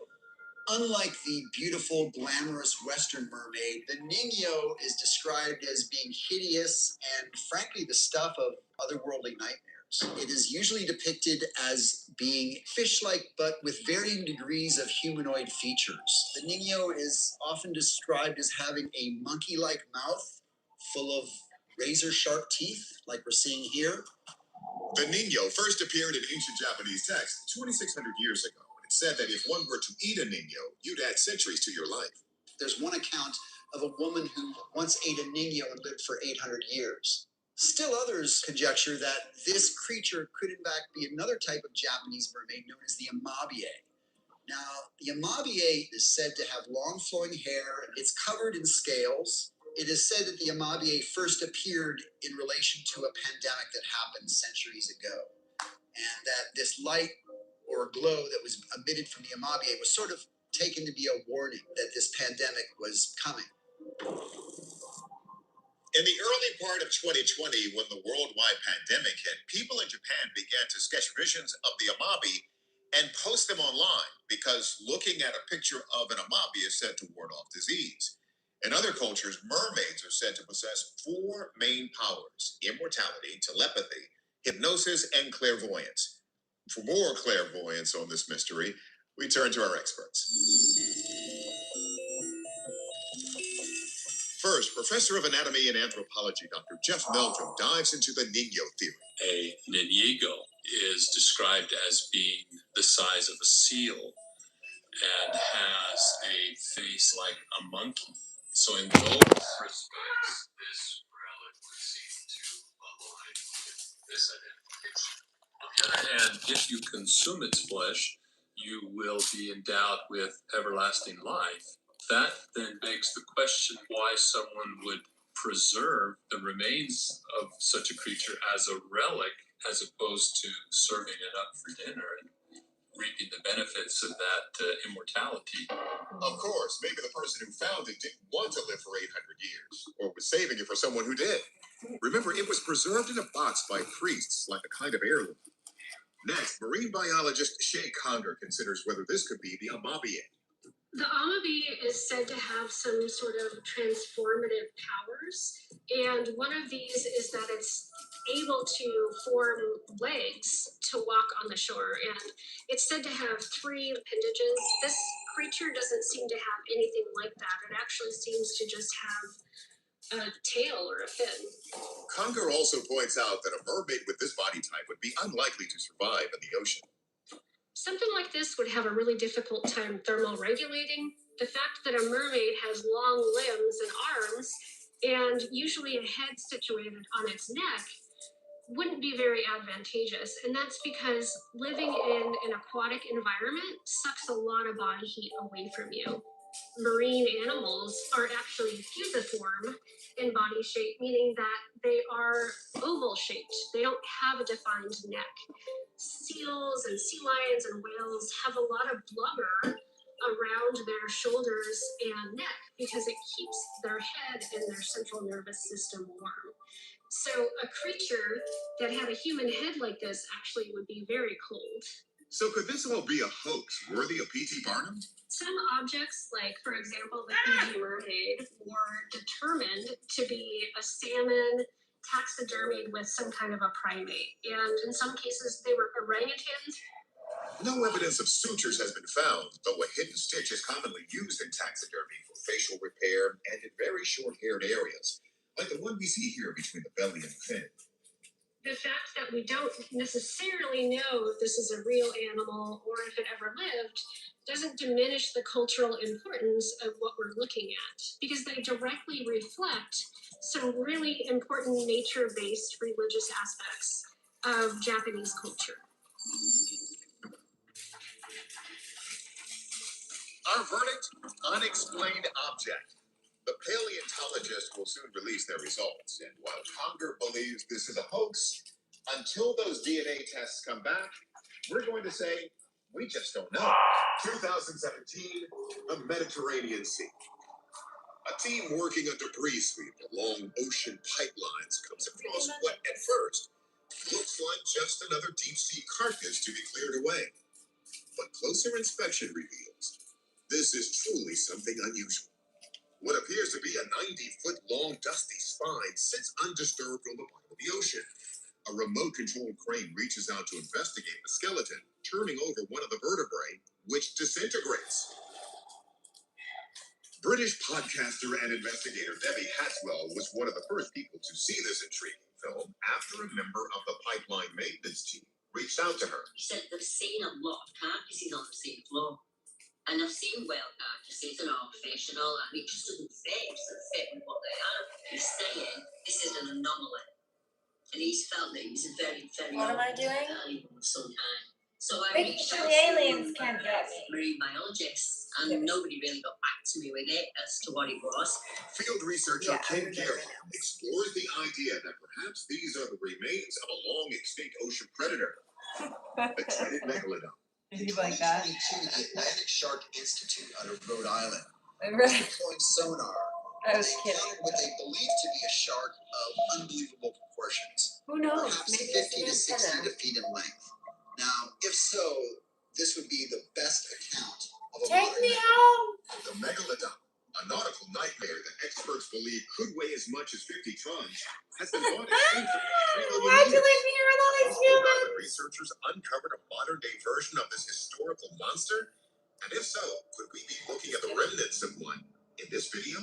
Unlike the beautiful, glamorous Western mermaid, the Ningyo is described as being hideous and, frankly, the stuff of otherworldly nightmares. It is usually depicted as being fish-like, but with varying degrees of humanoid features. The Ningyo is often described as having a monkey-like mouth full of razor-sharp teeth, like we're seeing here. The Ningyo first appeared in ancient Japanese texts 2,600 years ago. It said that if one were to eat a Ningyo, you'd add centuries to your life. There's one account of a woman who once ate a Ningyo and lived for 800 years. Still others conjecture that this creature could in fact be another type of Japanese mermaid known as the Amabie. Now, the Amabie is said to have long flowing hair. It's covered in scales. It is said that the Amabie first appeared in relation to a pandemic that happened centuries ago, and that this light or glow that was emitted from the Amabie was sort of taken to be a warning that this pandemic was coming. In the early part of 2020, when the worldwide pandemic hit, people in Japan began to sketch visions of the Amabie and post them online because looking at a picture of an Amabie is said to ward off disease. In other cultures, mermaids are said to possess four main powers: immortality, telepathy, hypnosis, and clairvoyance. For more clairvoyance on this mystery, we turn to our experts. First, Professor of Anatomy and Anthropology, Dr. Jeff Meldrum, dives into the Ningyo theory. A Ninyigo is described as being the size of a seal and has a face like a monkey. So in those respects, this relic would seem to align with this identification. On the other hand, if you consume its flesh, you will be endowed with everlasting life. That then begs the question why someone would preserve the remains of such a creature as a relic as opposed to serving it up for dinner and reaping the benefits of that immortality. Of course, maybe the person who found it didn't want to live for 800 years, or was saving it for someone who did. Remember, it was preserved in a box by priests, like a kind of heirloom. Next, marine biologist Shay Conger considers whether this could be the Amabie. The Amabie is said to have some sort of transformative powers, and one of these is that it's able to form legs to walk on the shore, and it's said to have 3 appendages. This creature doesn't seem to have anything like that. It actually seems to just have a tail or a fin. Conger also points out that a mermaid with this body type would be unlikely to survive in the ocean. Something like this would have a really difficult time thermoregulating. The fact that a mermaid has long limbs and arms and usually a head situated on its neck wouldn't be very advantageous. And that's because living in an aquatic environment sucks a lot of body heat away from you. Marine animals are actually fusiform in body shape, meaning that they are oval shaped. They don't have a defined neck. Seals and sea lions and whales have a lot of blubber around their shoulders and neck because it keeps their head and their central nervous system warm. So a creature that had a human head like this actually would be very cold. So could this all be a hoax worthy of P.T. Barnum? Some objects, like for example the Fiji mermaid, were determined to be a salmon taxidermied with some kind of a primate. And in some cases they were orangutans. No evidence of sutures has been found, though a hidden stitch is commonly used in taxidermy for facial repair and in very short-haired areas, like the one we see here between the belly and fin. The fact that we don't necessarily know if this is a real animal or if it ever lived doesn't diminish the cultural importance of what we're looking at, because they directly reflect some really important nature-based religious aspects of Japanese culture. Our verdict? Unexplained object. The paleontologists will soon release their results, and while Conger believes this is a hoax, until those DNA tests come back, we're going to say, we just don't know. 2017, the Mediterranean Sea. A team working a debris sweep along ocean pipelines comes across what, at first, looks like just another deep-sea carcass to be cleared away. But closer inspection reveals this is truly something unusual. What appears to be a 90-foot-long dusty spine sits undisturbed on the bottom of the ocean. A remote-controlled crane reaches out to investigate the skeleton, turning over one of the vertebrae, which disintegrates. British podcaster and investigator Debbie Hatswell was one of the first people to see this intriguing film after a member of the pipeline maintenance team reached out to her. She said they've seen a lot of carcasses on the sea floor. And I've seen whale carcasses and all fish and all that, and it just doesn't fit with what they are. He's saying this is an anomaly. And he's felt that he's a very, very What am I old doing? animal of some kind. So I Making reached sure out the to aliens can't get me. marine biologists, and nobody really got back to me with it as to what it was. Field researcher Ken I'm Gerhardt explores the idea that perhaps these are the remains of a long-extinct ocean predator, the trident megalodon. In Like 2022, that. the Atlantic Shark Institute out of Rhode Island was Right. deploying sonar. I They was kidding. encountered what they believed to be a shark of unbelievable proportions, Who knows? perhaps Maybe 50 it's to an 60 antenna. feet in length. Now, if so, this would be the best account of a Take modern me mammal. home. The megalodon, a nautical nightmare that experts believe could weigh as much as 50 tons, has been thought extinct for 3 million Why'd you years. leave me here with all these Rhode humans? Island researchers uncovered a modern-day version of this historical monster? And if so, could we be looking at the remnants of one in this video?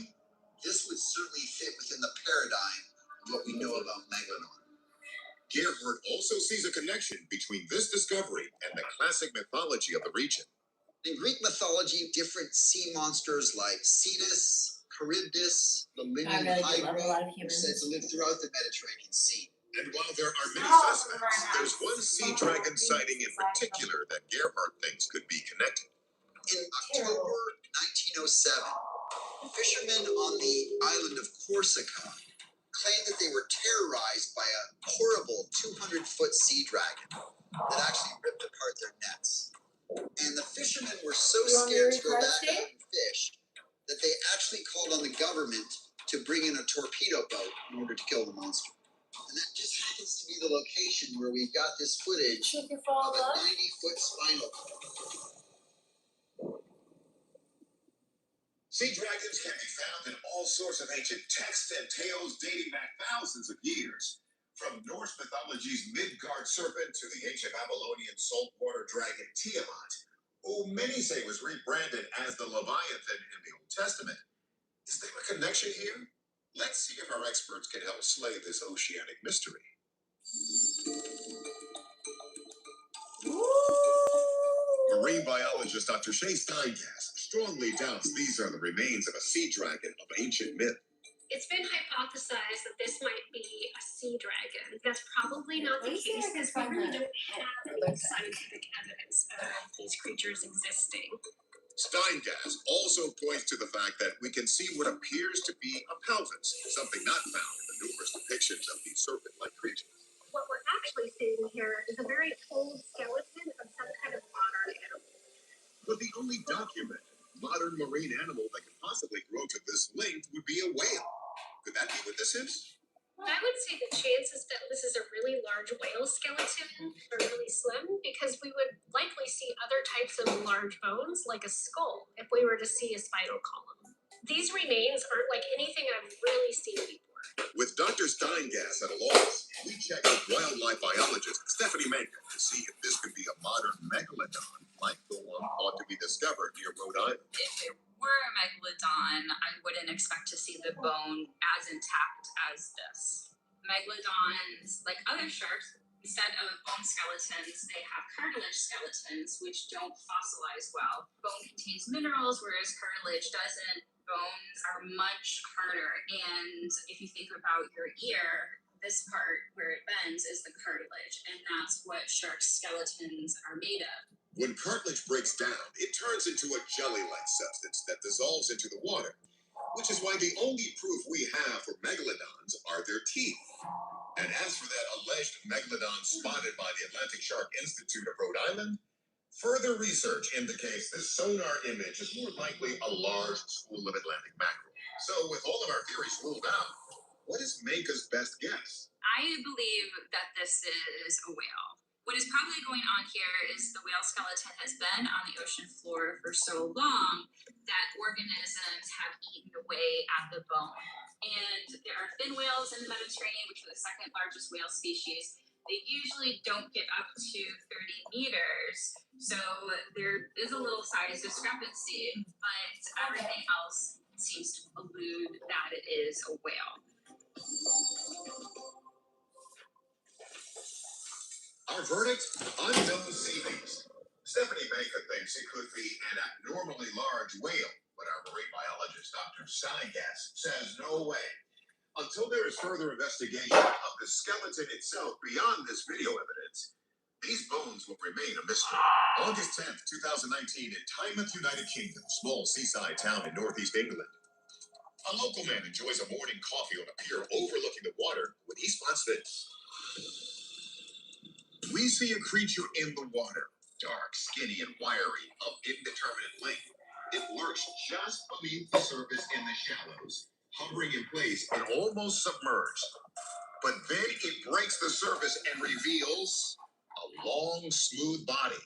This would certainly fit within the paradigm of what we know about megalodon. Gerhardt also sees a connection between this discovery and the classic mythology of the region. In Greek mythology, different sea monsters like Cetus, Charybdis, the I Lemurian really do love a Hydra lot of are said humans. to live throughout the Mediterranean Sea. And while there are many Oh, suspects, there's one sea dragon sighting in particular that Gerhardt thinks could be connected. In October 1907, fishermen on the island of Corsica claimed that they were terrorized by a horrible 200-foot sea dragon that actually ripped apart their nets. And the fishermen were so You want me to scared to go record, back Steve? out and fish that they actually called on the government to bring in a torpedo boat in order to kill the monster. And that just happens to be the location where we've got this footage Take your of phone a up. 90-foot spinal cord. Sea dragons can be found in all sorts of ancient texts and tales dating back thousands of years. From Norse mythology's Midgard serpent to the ancient Babylonian saltwater dragon Tiamat, who many say was rebranded as the Leviathan in the Old Testament. Is there a connection here? Let's see if our experts can help slay this oceanic mystery. Marine biologist Dr. Shay Steingast strongly doubts these are the remains of a sea dragon of ancient myth. It's been hypothesized that this might be a sea dragon. That's probably not the Let me see if case I can because we find really that. don't have any scientific evidence of these creatures existing. Steingast also points to the fact that we can see what appears to be a pelvis, something not found in the numerous depictions of these serpent-like creatures. What we're actually seeing here is a very old skeleton of some kind of modern animal. But the only documented modern marine animal that could possibly grow to this length would be a whale. Could that be what this is? I would say the chances that this is a really large whale skeleton are really slim because we would likely see other types of large bones like a skull if we were to see a spinal column. These remains aren't like anything I've really seen before. With Dr. Steingas at a loss, we checked with wildlife biologist Stephanie Mankin to see if this could be a modern megalodon like the one thought to be discovered near Rhode Island. If it were a megalodon, I wouldn't expect to see the bone as intact as this. Megalodons, like other sharks, instead of bone skeletons, they have cartilage skeletons, which don't fossilize well. Bone contains minerals, whereas cartilage doesn't. Bones are much harder, and if you think about your ear, this part where it bends is the cartilage, and that's what shark skeletons are made of. When cartilage breaks down, it turns into a jelly-like substance that dissolves into the water, which is why the only proof we have for megalodons are their teeth. And as for that alleged megalodon spotted by the Atlantic Shark Institute of Rhode Island, further research indicates this sonar image is more likely a large school of Atlantic mackerel. So with all of our theories ruled out, what is Manka's best guess? I believe that this is a whale. What is probably going on here is the whale skeleton has been on the ocean floor for so long that organisms have eaten away at the bone. And there are fin whales in the Mediterranean, which are the second largest whale species. They usually don't get up to 30 meters, so there is a little size discrepancy, but everything else seems to allude that it is a whale. Our verdict? Unknown sea beast. Stephanie Manka thinks it could be an abnormally large whale, but our marine biologist, Dr. Steingas, says no way. Until there is further investigation of the skeleton itself beyond this video evidence, these bones will remain a mystery. August 10th, 2019, in Tynemouth, United Kingdom, small seaside town in northeast England. A local man enjoys a morning coffee on a pier overlooking the water when he spots this. We see a creature in the water, dark, skinny, and wiry, of indeterminate length. It lurks just beneath the surface in the shallows, hovering in place and almost submerged. But then it breaks the surface and reveals a long, smooth body.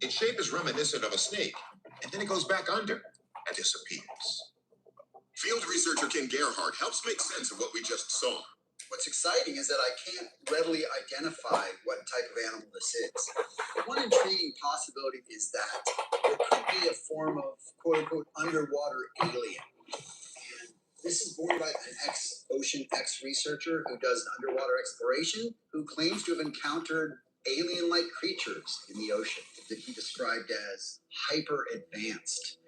Its shape is reminiscent of a snake, and then it goes back under and disappears. Field researcher Ken Gerhardt helps make sense of what we just saw. What's exciting is that I can't readily identify what type of animal this is. One intriguing possibility is that it could be a form of quote-unquote underwater alien. And this is borne by an ex-ocean ex-researcher who does underwater exploration, who claims to have encountered alien-like creatures in the ocean that he described as hyper-advanced.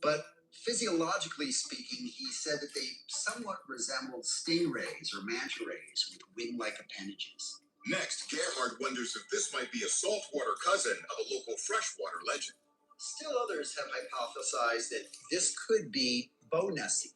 But physiologically speaking, he said that they somewhat resembled stingrays or manta rays with wing-like appendages. Next, Gerhardt wonders if this might be a saltwater cousin of a local freshwater legend. Still others have hypothesized that this could be Bow Nessie,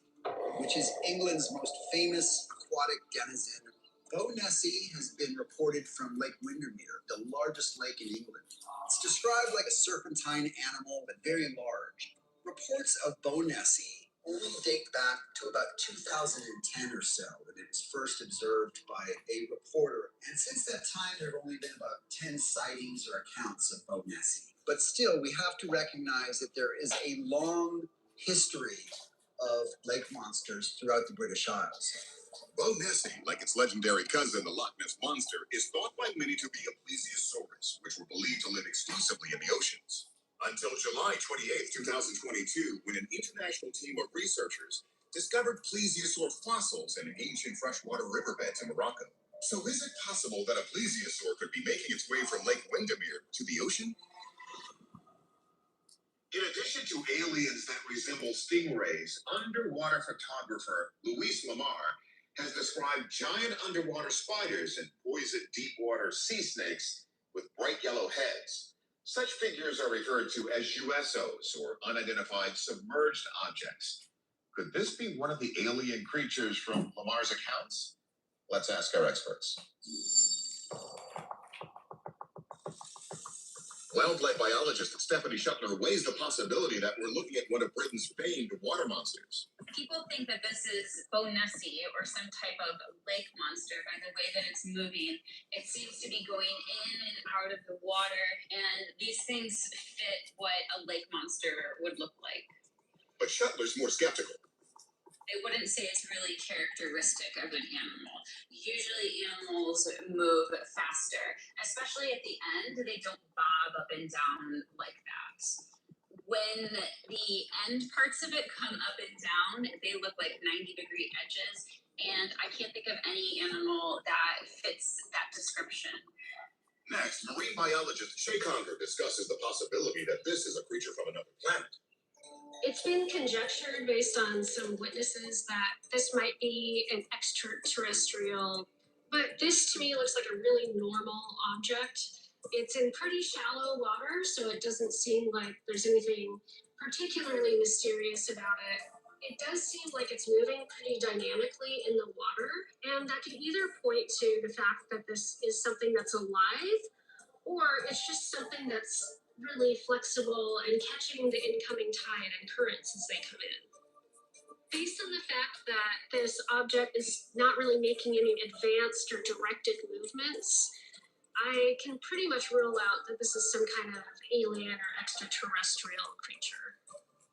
which is England's most famous aquatic denizen. Bow Nessie has been reported from Lake Windermere, the largest lake in England. It's described like a serpentine animal, but very large. Reports of Bow Nessie only date back to about 2010 or so, when it was first observed by a reporter. And since that time, there have only been about 10 sightings or accounts of Bow Nessie. But still, we have to recognize that there is a long history of lake monsters throughout the British Isles. Bow Nessie, like its legendary cousin, the Loch Ness Monster, is thought by many to be a plesiosaurus, which were believed to live exclusively in the oceans. Until July 28, 2022, when an international team of researchers discovered plesiosaur fossils in ancient freshwater riverbeds in Morocco. So is it possible that a plesiosaur could be making its way from Lake Windermere to the ocean? In addition to aliens that resemble stingrays, underwater photographer Luis Lamar has described giant underwater spiders and poisoned deep-water sea snakes with bright yellow heads. Such figures are referred to as USOs, or unidentified submerged objects. Could this be one of the alien creatures from Lamar's accounts? Let's ask our experts. Wildlife biologist Stephanie Shuttler weighs the possibility that we're looking at one of Britain's famed water monsters. People think that this is Bow Nessie or some type of lake monster by the way that it's moving. It seems to be going in and out of the water, and these things fit what a lake monster would look like. But Shuttler's more skeptical. I wouldn't say it's really characteristic of an animal. Usually animals move faster, especially at the end, they don't bob up and down like that. When the end parts of it come up and down, they look like 90-degree edges, and I can't think of any animal that fits that description. Next, marine biologist Shay Conger discusses the possibility that this is a creature from another planet. It's been conjectured based on some witnesses that this might be an extraterrestrial, but this to me looks like a really normal object. It's in pretty shallow water, so it doesn't seem like there's anything particularly mysterious about it. It does seem like it's moving pretty dynamically in the water, and that can either point to the fact that this is something that's alive, or it's just something that's really flexible and catching the incoming tide and currents as they come in. Based on the fact that this object is not really making any advanced or directed movements, I can pretty much rule out that this is some kind of alien or extraterrestrial creature.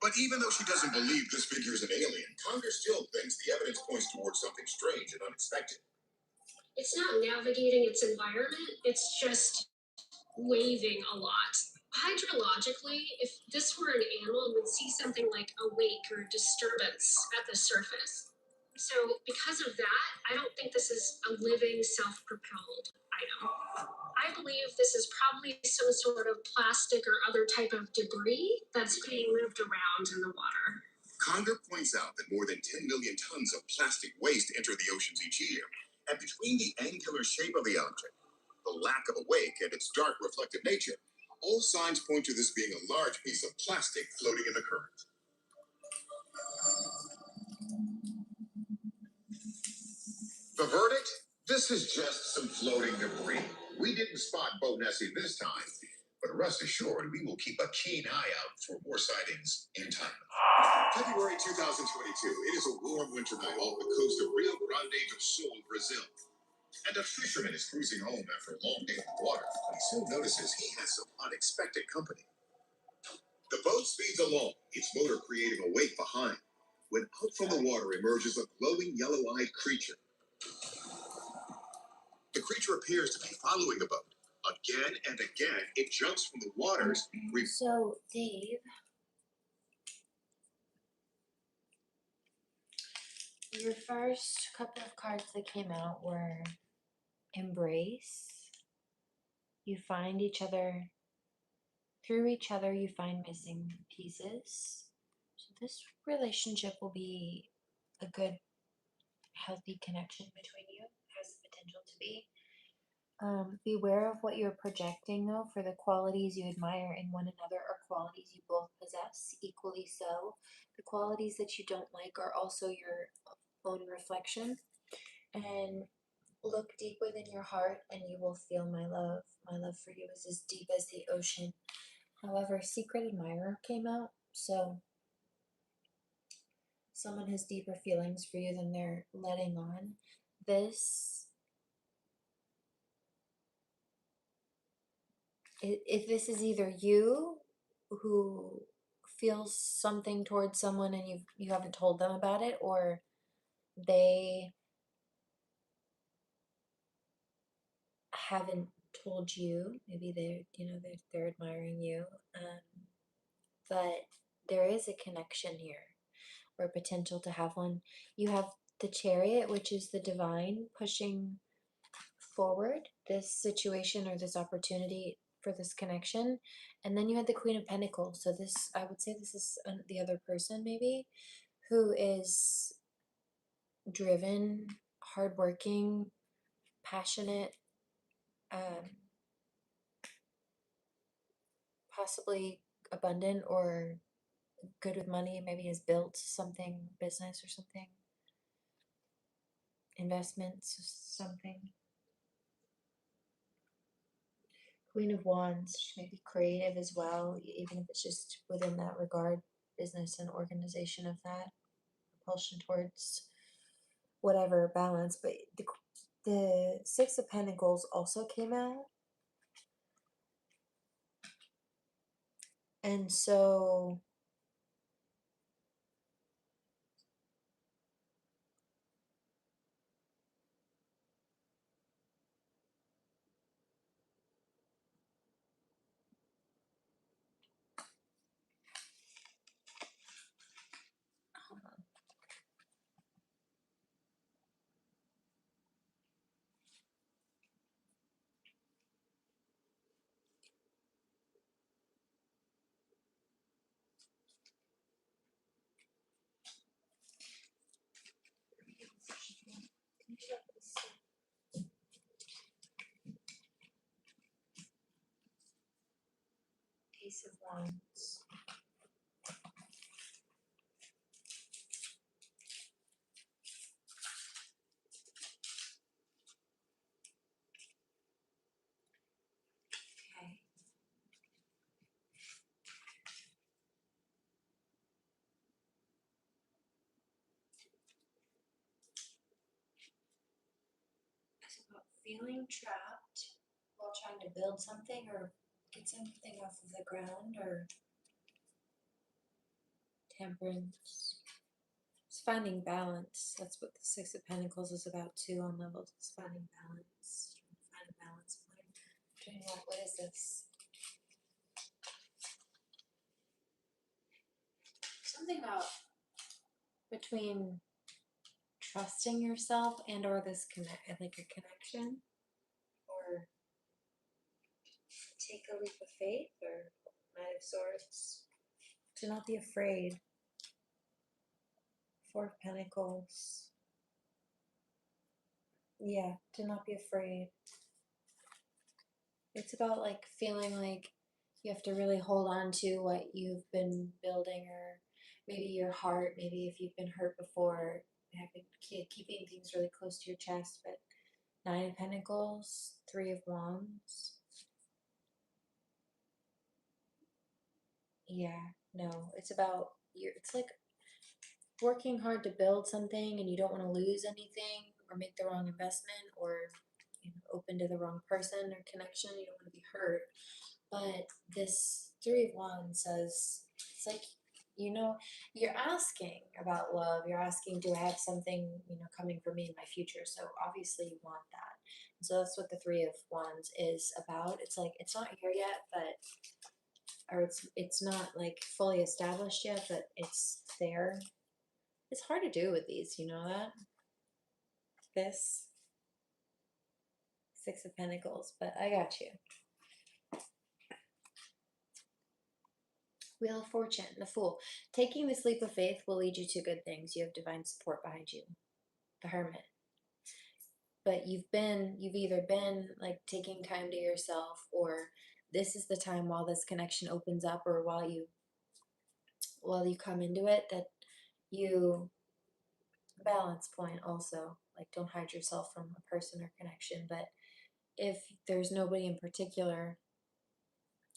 But even though she doesn't believe this figure is an alien, Conger still thinks the evidence points towards something strange and unexpected. It's not navigating its environment, it's just waving a lot. Hydrologically, if this were an animal, we'd see something like a wake or disturbance at the surface. So because of that, I don't think this is a living, self-propelled item. I believe this is probably some sort of plastic or other type of debris that's being moved around in the water. Conger points out that more than 10 million tons of plastic waste enter the oceans each year, and between the angular shape of the object, the lack of a wake, and its dark reflective nature, all signs point to this being a large piece of plastic floating in the current. The verdict? This is just some floating debris. We didn't spot Bo Nessie this time, but rest assured, we will keep a keen eye out for more sightings in time. February 2022. It is a warm winter night off the coast of Rio Grande do Sul, Brazil. And a fisherman is cruising home after a long day on the water when he soon notices he has some unexpected company. The boat speeds along, its motor creating a wake behind, when out from the water emerges a glowing yellow-eyed creature. The creature appears to be following the boat. Again and again, it jumps from the waters. So, Dave, your first couple of cards that came out were embrace. You find each other, through each other, you find missing pieces. So, this relationship will be a good, healthy connection between you, has the potential to be. Beware of what you're projecting, though, for the qualities you admire in one another are qualities you both possess, equally so. The qualities that you don't like are also your own reflection. And look deep within your heart, and you will feel my love. My love for you is as deep as the ocean. However, Secret Admirer came out, so someone has deeper feelings for you than they're letting on. If this is either you who feels something towards someone and you haven't told them about it, or they haven't told you, maybe they're admiring you, but there is a connection here or potential to have one. You have the Chariot, which is the divine pushing forward this situation or this opportunity for this connection, and then you had the Queen of Pentacles. So this, I would say, this is the other person maybe who is driven, hardworking, passionate, possibly abundant or good with money, maybe has built something, business or something, investments or something. Queen of Wands, she may be creative as well, even if it's just within that regard, business and organization of that, propulsion towards whatever balance. But the Six of Pentacles also came out. And so Ace of Wands. Okay. It's about feeling trapped while trying to build something or get something off of the ground, or Temperance. It's finding balance. That's what the Six of Pentacles is about too on levels. It's finding balance. Trying to find a balance in life. Doing what is this? Something about between trusting yourself and or this connect, like a connection, or take a leap of faith, or Knight of Swords. To not be afraid. Four of Pentacles. Yeah, to not be afraid. It's about like feeling like you have to really hold on to what you've been building, or maybe your heart, maybe if you've been hurt before, having keeping things really close to your chest. But Nine of Pentacles, Three of Wands. Yeah, no, it's about it's like working hard to build something and you don't want to lose anything or make the wrong investment, or open to the wrong person or connection. You don't want to be hurt. But this Three of Wands says, it's like, you're asking about love. You're asking, do I have something, coming for me in my future? So obviously you want that. And so that's what the Three of Wands is about. It's like, it's not here yet, or it's not like fully established yet, but it's there. It's hard to do with these, you know that? This Six of Pentacles, but I got you. Wheel of Fortune, the Fool. Taking this leap of faith will lead you to good things. You have divine support behind you. The Hermit. But you've either been like taking time to yourself, or this is the time while this connection opens up, or while you come into it, that you balance point also. Like, don't hide yourself from a person or connection. But if there's nobody in particular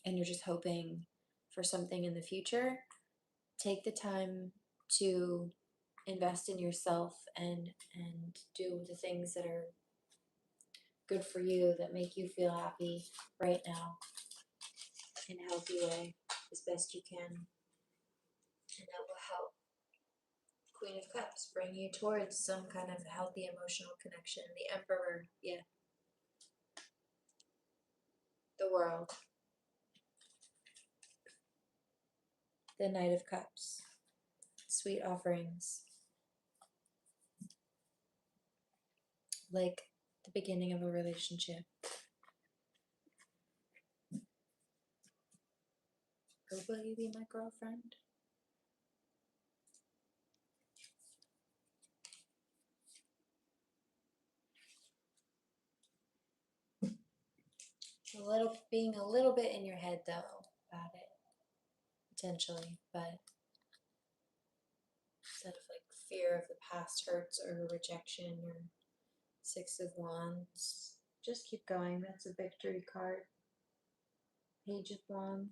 and you're just hoping for something in the future, take the time to invest in yourself and do the things that are good for you, that make you feel happy right now in a healthy way as best you can. And that will help. Queen of Cups, bring you towards some kind of healthy emotional connection. The Emperor, yeah. The World. The Knight of Cups. Sweet offerings. Like the beginning of a relationship. Oh, will you be my girlfriend? Being a little bit in your head though about it, potentially, but instead of like fear of the past hurts or rejection or Six of Wands, just keep going. That's a victory card. Page of Wands.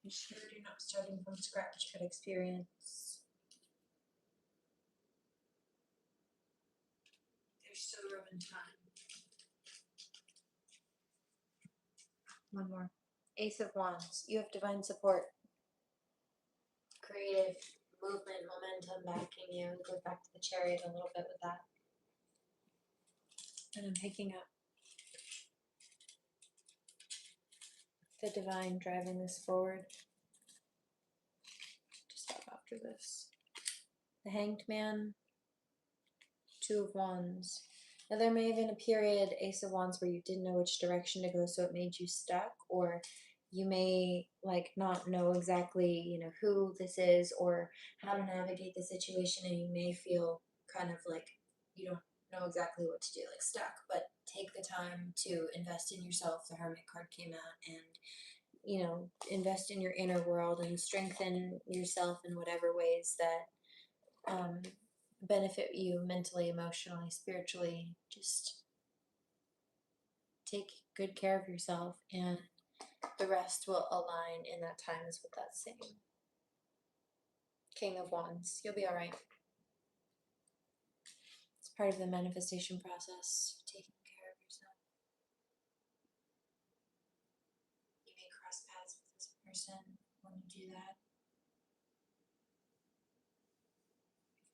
You sure you're not starting from scratch, but experience. There's still room and time. One more. Ace of Wands. You have divine support. Creative movement, momentum backing you. Go back to the Chariot a little bit with that. And I'm picking up the divine driving this forward. Just stop after this. The Hanged Man. Two of Wands. Now there may have been a period, Ace of Wands, where you didn't know which direction to go, so it made you stuck, or you may like not know exactly, who this is or how to navigate the situation, and you may feel kind of like you don't know exactly what to do, like stuck, but take the time to invest in yourself. The Hermit card came out, and invest in your inner world and strengthen yourself in whatever ways that benefit you mentally, emotionally, spiritually. Just take good care of yourself, and the rest will align in that time, is what that's saying. King of Wands, you'll be all right. It's part of the manifestation process, taking care of yourself. You may cross paths with this person when you do that.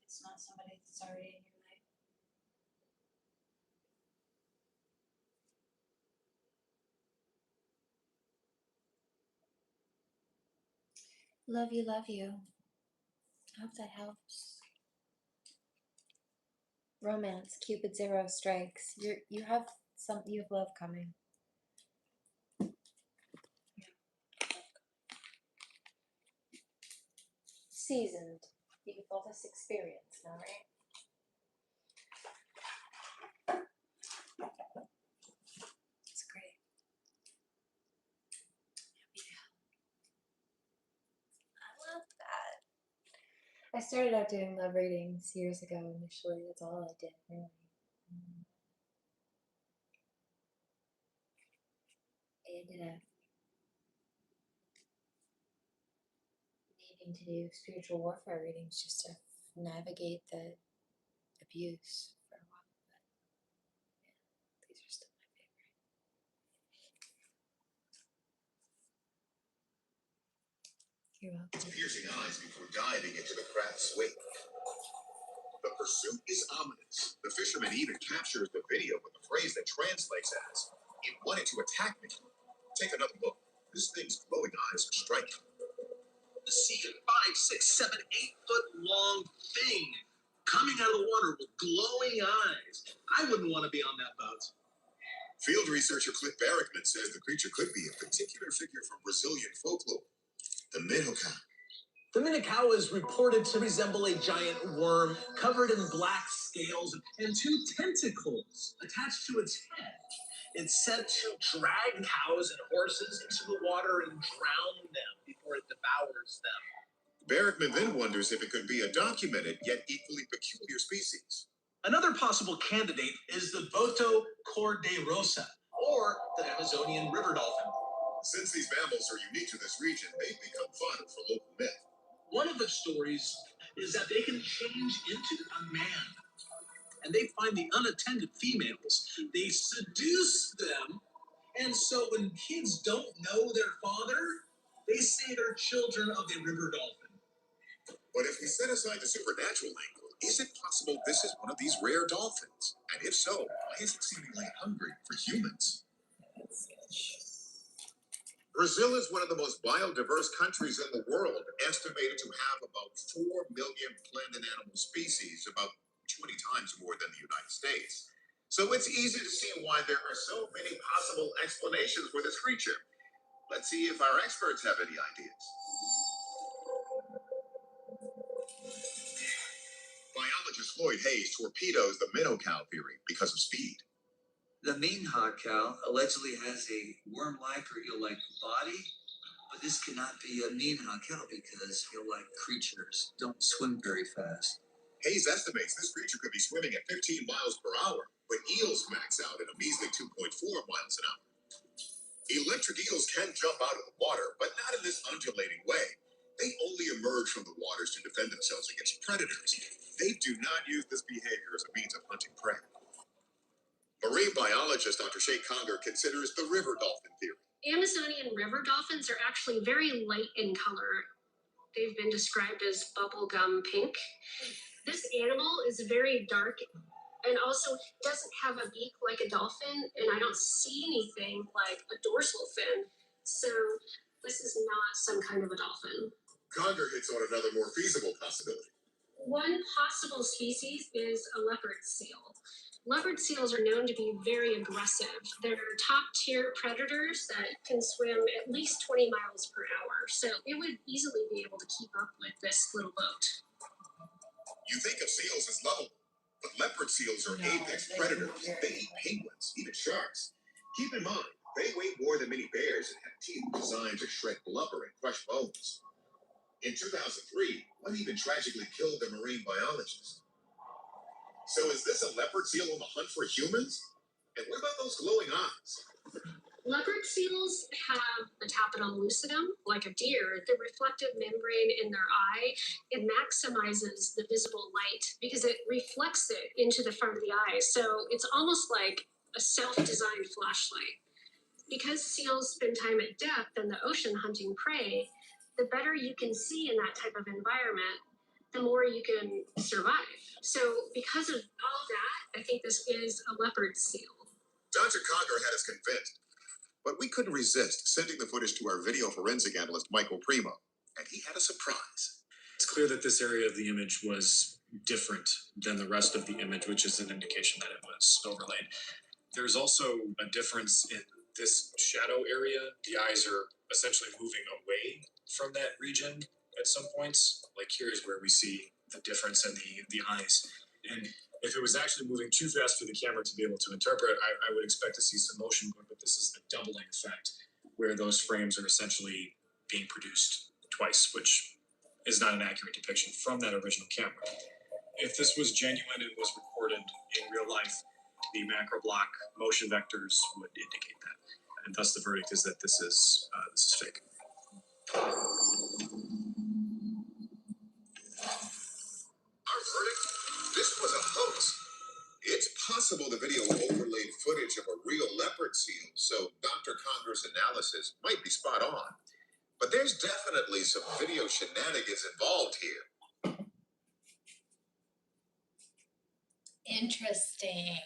If it's not somebody that's already in your life. Love you, love you. I hope that helps. Romance, Cupid 0 strikes. You have love coming. Seasoned. You've all this experience now, right? It's great. I love that. I started out doing love readings years ago initially. That's all I did, really. I ended up needing to do spiritual warfare readings just to navigate the abuse for a while. But yeah, these are still my favorite. You're welcome. Piercing eyes before diving into the craft's wake. The pursuit is ominous. The fisherman even captures the video with a phrase that translates as, "It wanted to attack me." Take another look. This thing's glowing eyes are striking. To see a 5, 6, 7, 8 foot long thing coming out of the water with glowing eyes. I wouldn't want to be on that boat. Field researcher Cliff Barrickman says the creature could be a particular figure from Brazilian folklore, the Minotaur. The Minotaur is reported to resemble a giant worm covered in black scales and 2 tentacles attached to its head. It's said to drag cows and horses into the water and drown them before it devours them. Barrickman then wonders if it could be a documented yet equally peculiar species. Another possible candidate is the Boto corderosa, or the Amazonian river dolphin. Since these mammals are unique to this region, they've become fodder for local myth. One of the stories is that they can change into a man, and they find the unattended females. They seduce them, and so when kids don't know their father, they say they're children of a river dolphin. But if we set aside the supernatural angle, is it possible this is one of these rare dolphins? And if so, why is it seemingly hungry for humans? Brazil is one of the most biodiverse countries in the world, estimated to have about 4 million plant and animal species, about 20 times more than the United States. So it's easy to see why there are so many possible explanations for this creature. Let's see if our experts have any ideas. Biologist Floyd Hayes torpedoes the minnow cow theory because of speed. The mean-hog cow allegedly has a worm-like or eel-like body, but this cannot be a mean-hog cow because eel-like creatures don't swim very fast. Hayes estimates this creature could be swimming at 15 miles per hour, but eels max out at a measly 2.4 miles an hour. Electric eels can jump out of the water, but not in this undulating way. They only emerge from the waters to defend themselves against predators. They do not use this behavior as a means of hunting prey. Marine biologist Dr. Shay Conger considers the river dolphin theory. Amazonian river dolphins are actually very light in color. They've been described as bubblegum pink. This animal is very dark and also doesn't have a beak like a dolphin, and I don't see anything like a dorsal fin. So this is not some kind of a dolphin. Conger hits on another more feasible possibility. One possible species is a leopard seal. Leopard seals are known to be very aggressive. They're top-tier predators that can swim at least 20 miles per hour, so it would easily be able to keep up with this little boat. You think of seals as lovable, But leopard seals are apex predators. They eat penguins, even sharks. Keep in mind, they weigh more than many bears and have teeth designed to shred blubber and crush bones. In 2003, one even tragically killed a marine biologist. So is this a leopard seal on the hunt for humans? And what about those glowing eyes? Leopard seals have the tapetum lucidum, like a deer. The reflective membrane in their eye, it maximizes the visible light because it reflects it into the front of the eye. So it's almost like a self-designed flashlight. Because seals spend time at depth in the ocean hunting prey, the better you can see in that type of environment, the more you can survive. So because of all that, I think this is a leopard seal. Dr. Conger had us convinced, but we couldn't resist sending the footage to our video forensic analyst, Michael Primo, and he had a surprise. It's clear that this area of the image was different than the rest of the image, which is an indication that it was overlaid. There's also a difference in this shadow area. The eyes are essentially moving away from that region at some points. Like here is where we see the difference in the eyes. And if it was actually moving too fast for the camera to be able to interpret, I would expect to see some motion, but this is the doubling effect where those frames are essentially being produced twice, which is not an accurate depiction from that original camera. If this was genuine and was recorded in real life, the macro block motion vectors would indicate that, and thus the verdict is that this is fake. Our verdict? This was a hoax. It's possible the video overlaid footage of a real leopard seal, so Dr. Conger's analysis might be spot on. But there's definitely some video shenanigans involved here. Interesting.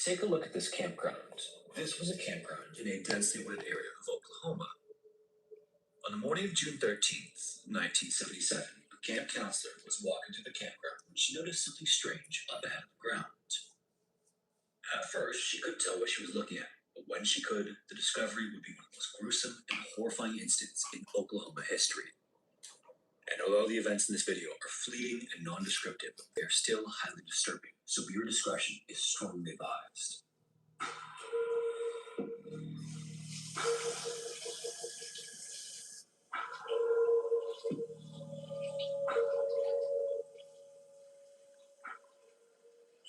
Take a look at this campground. This was a campground in a densely wooded area of Oklahoma. On the morning of June 13th, 1977, a camp counselor was walking through the campground when she noticed something strange up ahead of the ground. At first, she couldn't tell what she was looking at, but when she could, the discovery would be one of the most gruesome and horrifying incidents in Oklahoma history. And although the events in this video are fleeting and non-descriptive, they are still highly disturbing, so viewer discretion is strongly advised.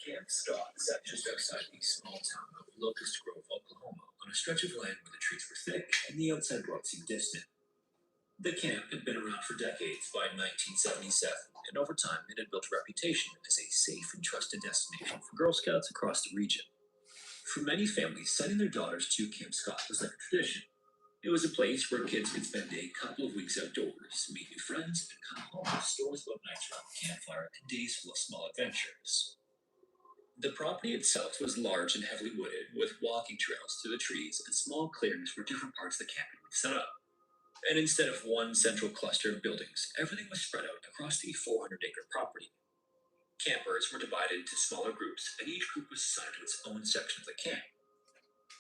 Camp Scott sat just outside the small town of Locust Grove, Oklahoma, on a stretch of land where the trees were thick and the outside world seemed distant. The camp had been around for decades by 1977, and over time it had built a reputation as a safe and trusted destination for Girl Scouts across the region. For many families, sending their daughters to Camp Scott was like a tradition. It was a place where kids could spend a couple of weeks outdoors, meet new friends, and come home with stories about nights around the campfire and days full of small adventures. The property itself was large and heavily wooded, with walking trails through the trees and small clearings where different parts of the camp had been set up. And instead of one central cluster of buildings, everything was spread out across the 400-acre property. Campers were divided into smaller groups, and each group was assigned to its own section of the camp.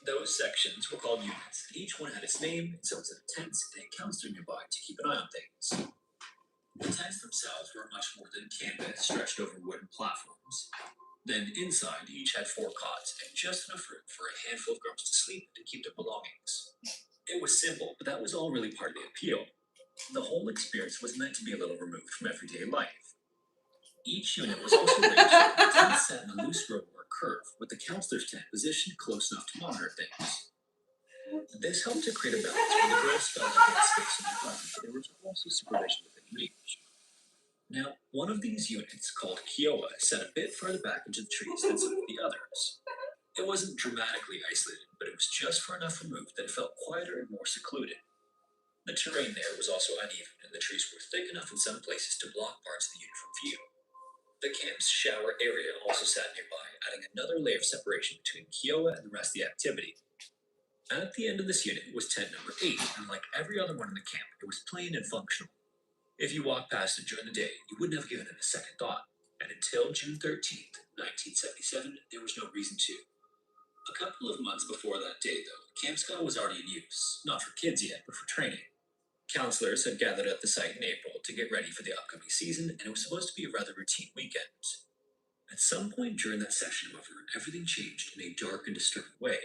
Those sections were called units, and each one had its name, its own set of tents, and a counselor nearby to keep an eye on things. The tents themselves were much more than canvas stretched over wooden platforms. Then inside, each had 4 cots and just enough room for a handful of girls to sleep and keep their belongings. It was simple, but that was all really part of the appeal. The whole experience was meant to be a little removed from everyday life. Each unit was also arranged so that the tent sat in a loose row or curve, with the counselor's tent positioned close enough to monitor things. This helped to create a balance where the girls felt like they had space in the environment, but there was also supervision within reach. Now, one of these units, called Kiowa, sat a bit further back into the trees than some of the others. It wasn't dramatically isolated, but it was just far enough removed that it felt quieter and more secluded. The terrain there was also uneven, and the trees were thick enough in some places to block parts of the unit from view. The camp's shower area also sat nearby, adding another layer of separation between Kiowa and the rest of the activity. At the end of this unit was tent number 8, and like every other one in the camp, it was plain and functional. If you walked past it during the day, you wouldn't have given it a second thought. And until June 13th, 1977, there was no reason to. A couple of months before that day, though, Camp Scott was already in use, not for kids yet, but for training. Counselors had gathered at the site in April to get ready for the upcoming season, and it was supposed to be a rather routine weekend. At some point during that session, however, everything changed in a dark and disturbing way.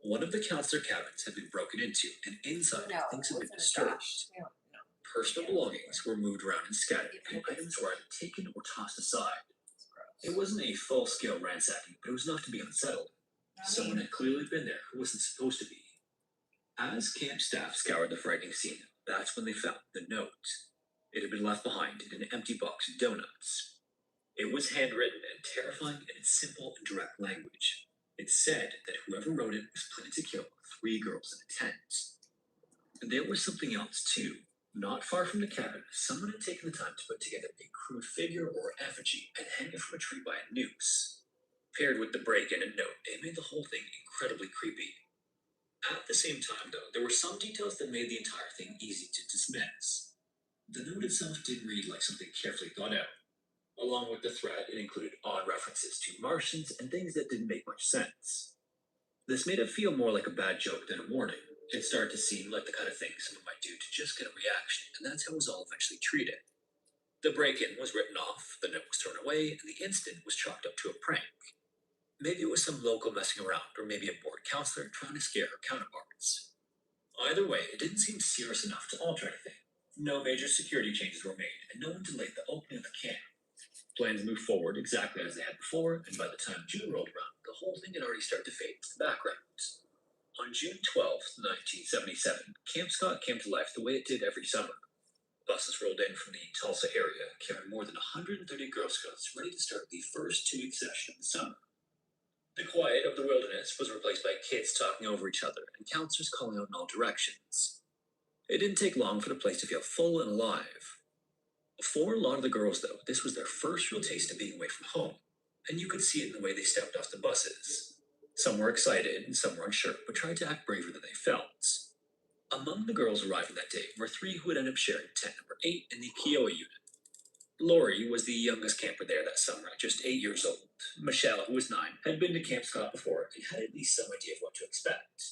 One of the counselor cabins had been broken into, and inside things had been disturbed. Personal belongings were moved around and scattered, and items were either taken or tossed aside. It wasn't a full-scale ransacking, but it was enough to be unsettled. Someone had clearly been there who wasn't supposed to be. As camp staff scoured the frightening scene, that's when they found the note. It had been left behind in an empty box of donuts. It was handwritten and terrifying in its simple and direct language. It said that whoever wrote it was planning to kill 3 girls in a tent. And there was something else, too. Not far from the cabin, someone had taken the time to put together a crude figure or effigy and hang it from a tree by a noose. Paired with the break-in and note, it made the whole thing incredibly creepy. At the same time, though, there were some details that made the entire thing easy to dismiss. The note itself didn't read like something carefully thought out. Along with the threat, it included odd references to Martians and things that didn't make much sense. This made it feel more like a bad joke than a warning. It started to seem like the kind of thing someone might do to just get a reaction, and that's how it was all eventually treated. The break-in was written off, the note was thrown away, and the incident was chalked up to a prank. Maybe it was some local messing around, or maybe a bored counselor trying to scare her counterparts. Either way, it didn't seem serious enough to alter anything. No major security changes were made, and no one delayed the opening of the camp. Plans moved forward exactly as they had before, and by the time June rolled around, the whole thing had already started to fade to the background. On June 12th, 1977, Camp Scott came to life the way it did every summer. Buses rolled in from the Tulsa area, carrying more than 130 Girl Scouts ready to start the first 2-week session of the summer. The quiet of the wilderness was replaced by kids talking over each other and counselors calling out in all directions. It didn't take long for the place to feel full and alive. For a lot of the girls, though, this was their first real taste of being away from home, and you could see it in the way they stepped off the buses. Some were excited and some were unsure, but tried to act braver than they felt. Among the girls arriving that day were 3 who would end up sharing tent number 8 in the Kiowa unit. Lori was the youngest camper there that summer at just 8 years old. Michelle, who was 9, had been to Camp Scott before and had at least some idea of what to expect.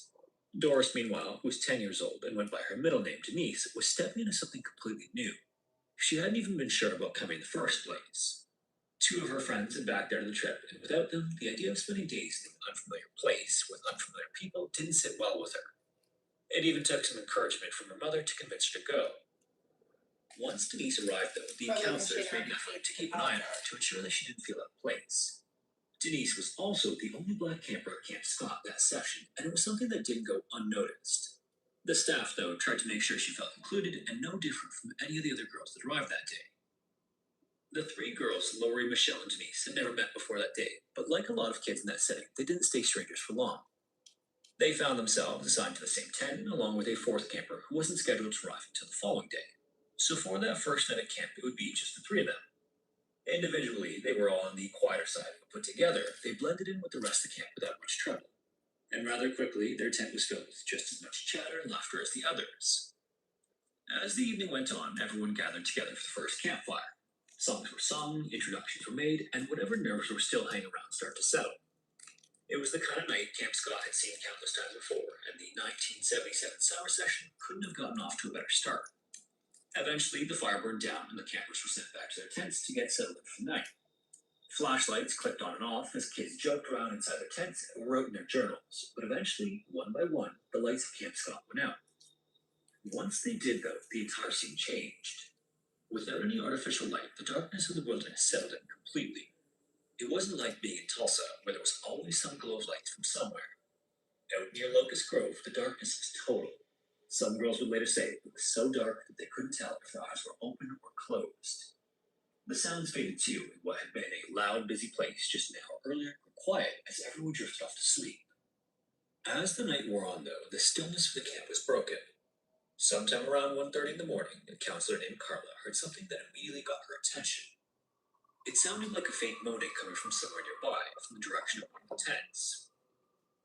Doris, meanwhile, who was 10 years old and went by her middle name Denise, was stepping into something completely new. She hadn't even been sure about coming in the first place. 2 of her friends had backed out of the trip, and without them, the idea of spending days in an unfamiliar place with unfamiliar people didn't sit well with her. It even took some encouragement from her mother to convince her to go. Once Denise arrived, though, the counselors made an effort to keep an eye on her to ensure that she didn't feel out of place. Denise was also the only black camper at Camp Scott that session, and it was something that didn't go unnoticed. The staff, though, tried to make sure she felt included and no different from any of the other girls that arrived that day. The 3 girls, Lori, Michelle, and Denise, had never met before that day, but like a lot of kids in that setting, they didn't stay strangers for long. They found themselves assigned to the same tent, along with a 4th camper who wasn't scheduled to arrive until the following day. So for that first night at camp, it would be just the 3 of them. Individually, they were all on the quieter side, but put together, they blended in with the rest of the camp without much trouble. And rather quickly, their tent was filled with just as much chatter and laughter as the others. As the evening went on, everyone gathered together for the first campfire. Songs were sung, introductions were made, and whatever nerves were still hanging around started to settle. It was the kind of night Camp Scott had seen countless times before, and the 1977 summer session couldn't have gotten off to a better start. Eventually, the fire burned down, and the campers were sent back to their tents to get settled in for the night. Flashlights clicked on and off as kids joked around inside their tents and wrote in their journals, but eventually, one by one, the lights of Camp Scott went out. Once they did, though, the entire scene changed. Without any artificial light, the darkness of the wilderness settled in completely. It wasn't like being in Tulsa, where there was always some glow of lights from somewhere. Out near Locust Grove, the darkness was total. Some girls would later say it was so dark that they couldn't tell if their eyes were open or closed. The sounds faded too, in what had been a loud, busy place just an hour earlier were quiet as everyone drifted off to sleep. As the night wore on, though, the stillness of the camp was broken. Sometime around 1:30 in the morning, a counselor named Carla heard something that immediately got her attention. It sounded like a faint moaning coming from somewhere nearby, from the direction of one of the tents.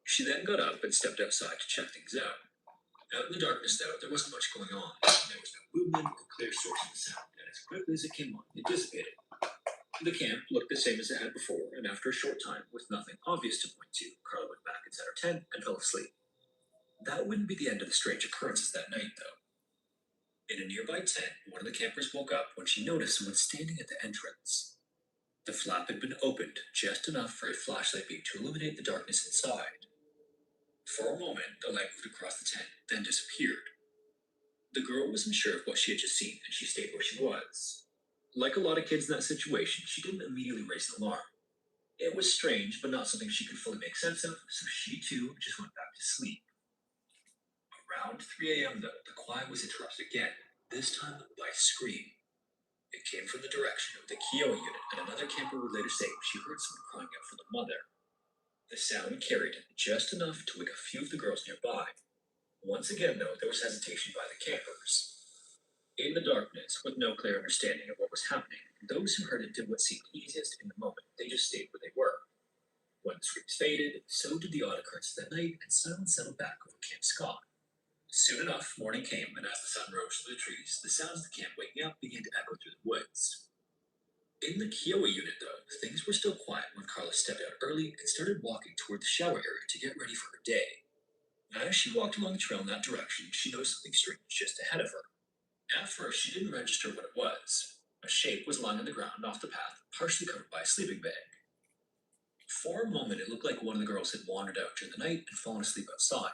She then got up and stepped outside to check things out. Out in the darkness, though, there wasn't much going on. There was no movement or clear source of the sound, and as quickly as it came on, it dissipated. The camp looked the same as it had before, and after a short time, with nothing obvious to point to, Carla went back inside her tent and fell asleep. That wouldn't be the end of the strange occurrences that night, though. In a nearby tent, one of the campers woke up when she noticed someone standing at the entrance. The flap had been opened just enough for a flashlight beam to illuminate the darkness inside. For a moment, the light moved across the tent, then disappeared. The girl wasn't sure of what she had just seen, and she stayed where she was. Like a lot of kids in that situation, she didn't immediately raise an alarm. It was strange, but not something she could fully make sense of, so she too just went back to sleep. Around 3 a.m., though, the quiet was interrupted again, this time by a scream. It came from the direction of the Kiowa unit, and another camper would later say she heard someone crying out for the mother. The sound carried just enough to wake a few of the girls nearby. Once again, though, there was hesitation by the campers. In the darkness, with no clear understanding of what was happening, those who heard it did what seemed easiest in the moment. They just stayed where they were. When the screams faded, so did the odd occurrences that night, and silence settled back over Camp Scott. Soon enough, morning came, and as the sun rose through the trees, the sounds of the camp waking up began to echo through the woods. In the Kiowa unit, though, things were still quiet when Carla stepped out early and started walking toward the shower area to get ready for her day. As she walked along the trail in that direction, she noticed something strange just ahead of her. At first, she didn't register what it was. A shape was lying on the ground off the path, partially covered by a sleeping bag. For a moment, it looked like one of the girls had wandered out during the night and fallen asleep outside.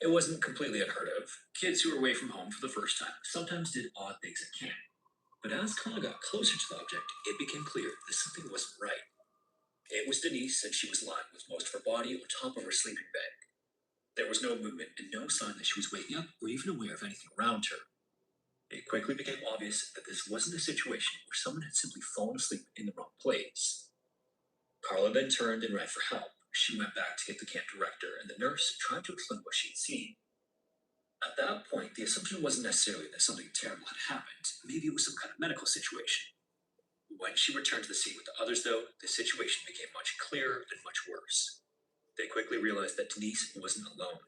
It wasn't completely unheard of. Kids who were away from home for the first time sometimes did odd things at camp. But as Carla got closer to the object, it became clear that something wasn't right. It was Denise, and she was lying with most of her body on top of her sleeping bag. There was no movement and no sign that she was waking up or even aware of anything around her. It quickly became obvious that this wasn't a situation where someone had simply fallen asleep in the wrong place. Carla then turned and ran for help. She went back to get the camp director, and the nurse tried to explain what she had seen. At that point, the assumption wasn't necessarily that something terrible had happened. Maybe it was some kind of medical situation. When she returned to the scene with the others, though, the situation became much clearer and much worse. They quickly realized that Denise wasn't alone.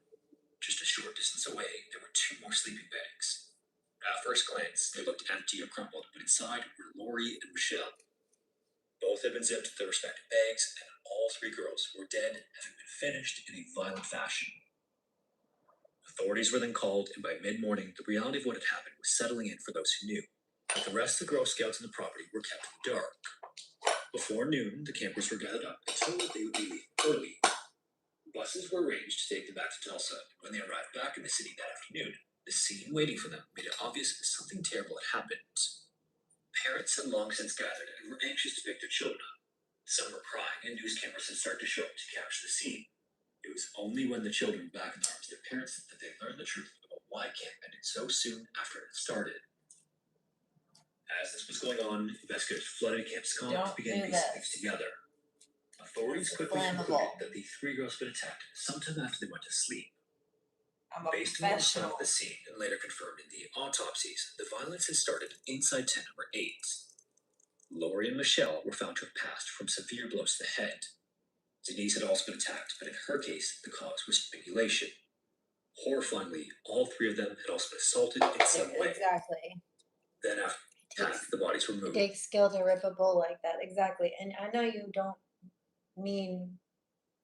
Just a short distance away, there were two more sleeping bags. At first glance, they looked empty or crumpled, but inside were Lori and Michelle. Both had been zipped to their respective bags, and all three girls were dead, having been finished in a violent fashion. Authorities were then called, and by mid-morning, the reality of what had happened was settling in for those who knew. But the rest of the Girl Scouts on the property were kept in the dark. Before noon, the campers were gathered up and told that they would be leaving early. Buses were arranged to take them back to Tulsa, and when they arrived back in the city that afternoon, the scene waiting for them made it obvious that something terrible had happened. Parents had long since gathered and were anxious to pick their children up. Some were crying, and news cameras had started to show up to capture the scene. It was only when the children were back in the arms of their parents that they learned the truth about why camp ended so soon after it had started. As this was going on, investigators flooded Camp Scott to begin piecing things together. Authorities quickly concluded that the three girls had been attacked sometime after they went to sleep. Based on what was found at the scene and later confirmed in the autopsies, the violence had started inside tent number 8. Lori and Michelle were found to have passed from severe blows to the head. Denise had also been attacked, but in her case, the cause was strangulation. Horrifyingly, all three of them had also been assaulted in some way. Exactly. Then after half the bodies were It moved. takes skill to rip a bowl like that. Exactly. And I know you don't mean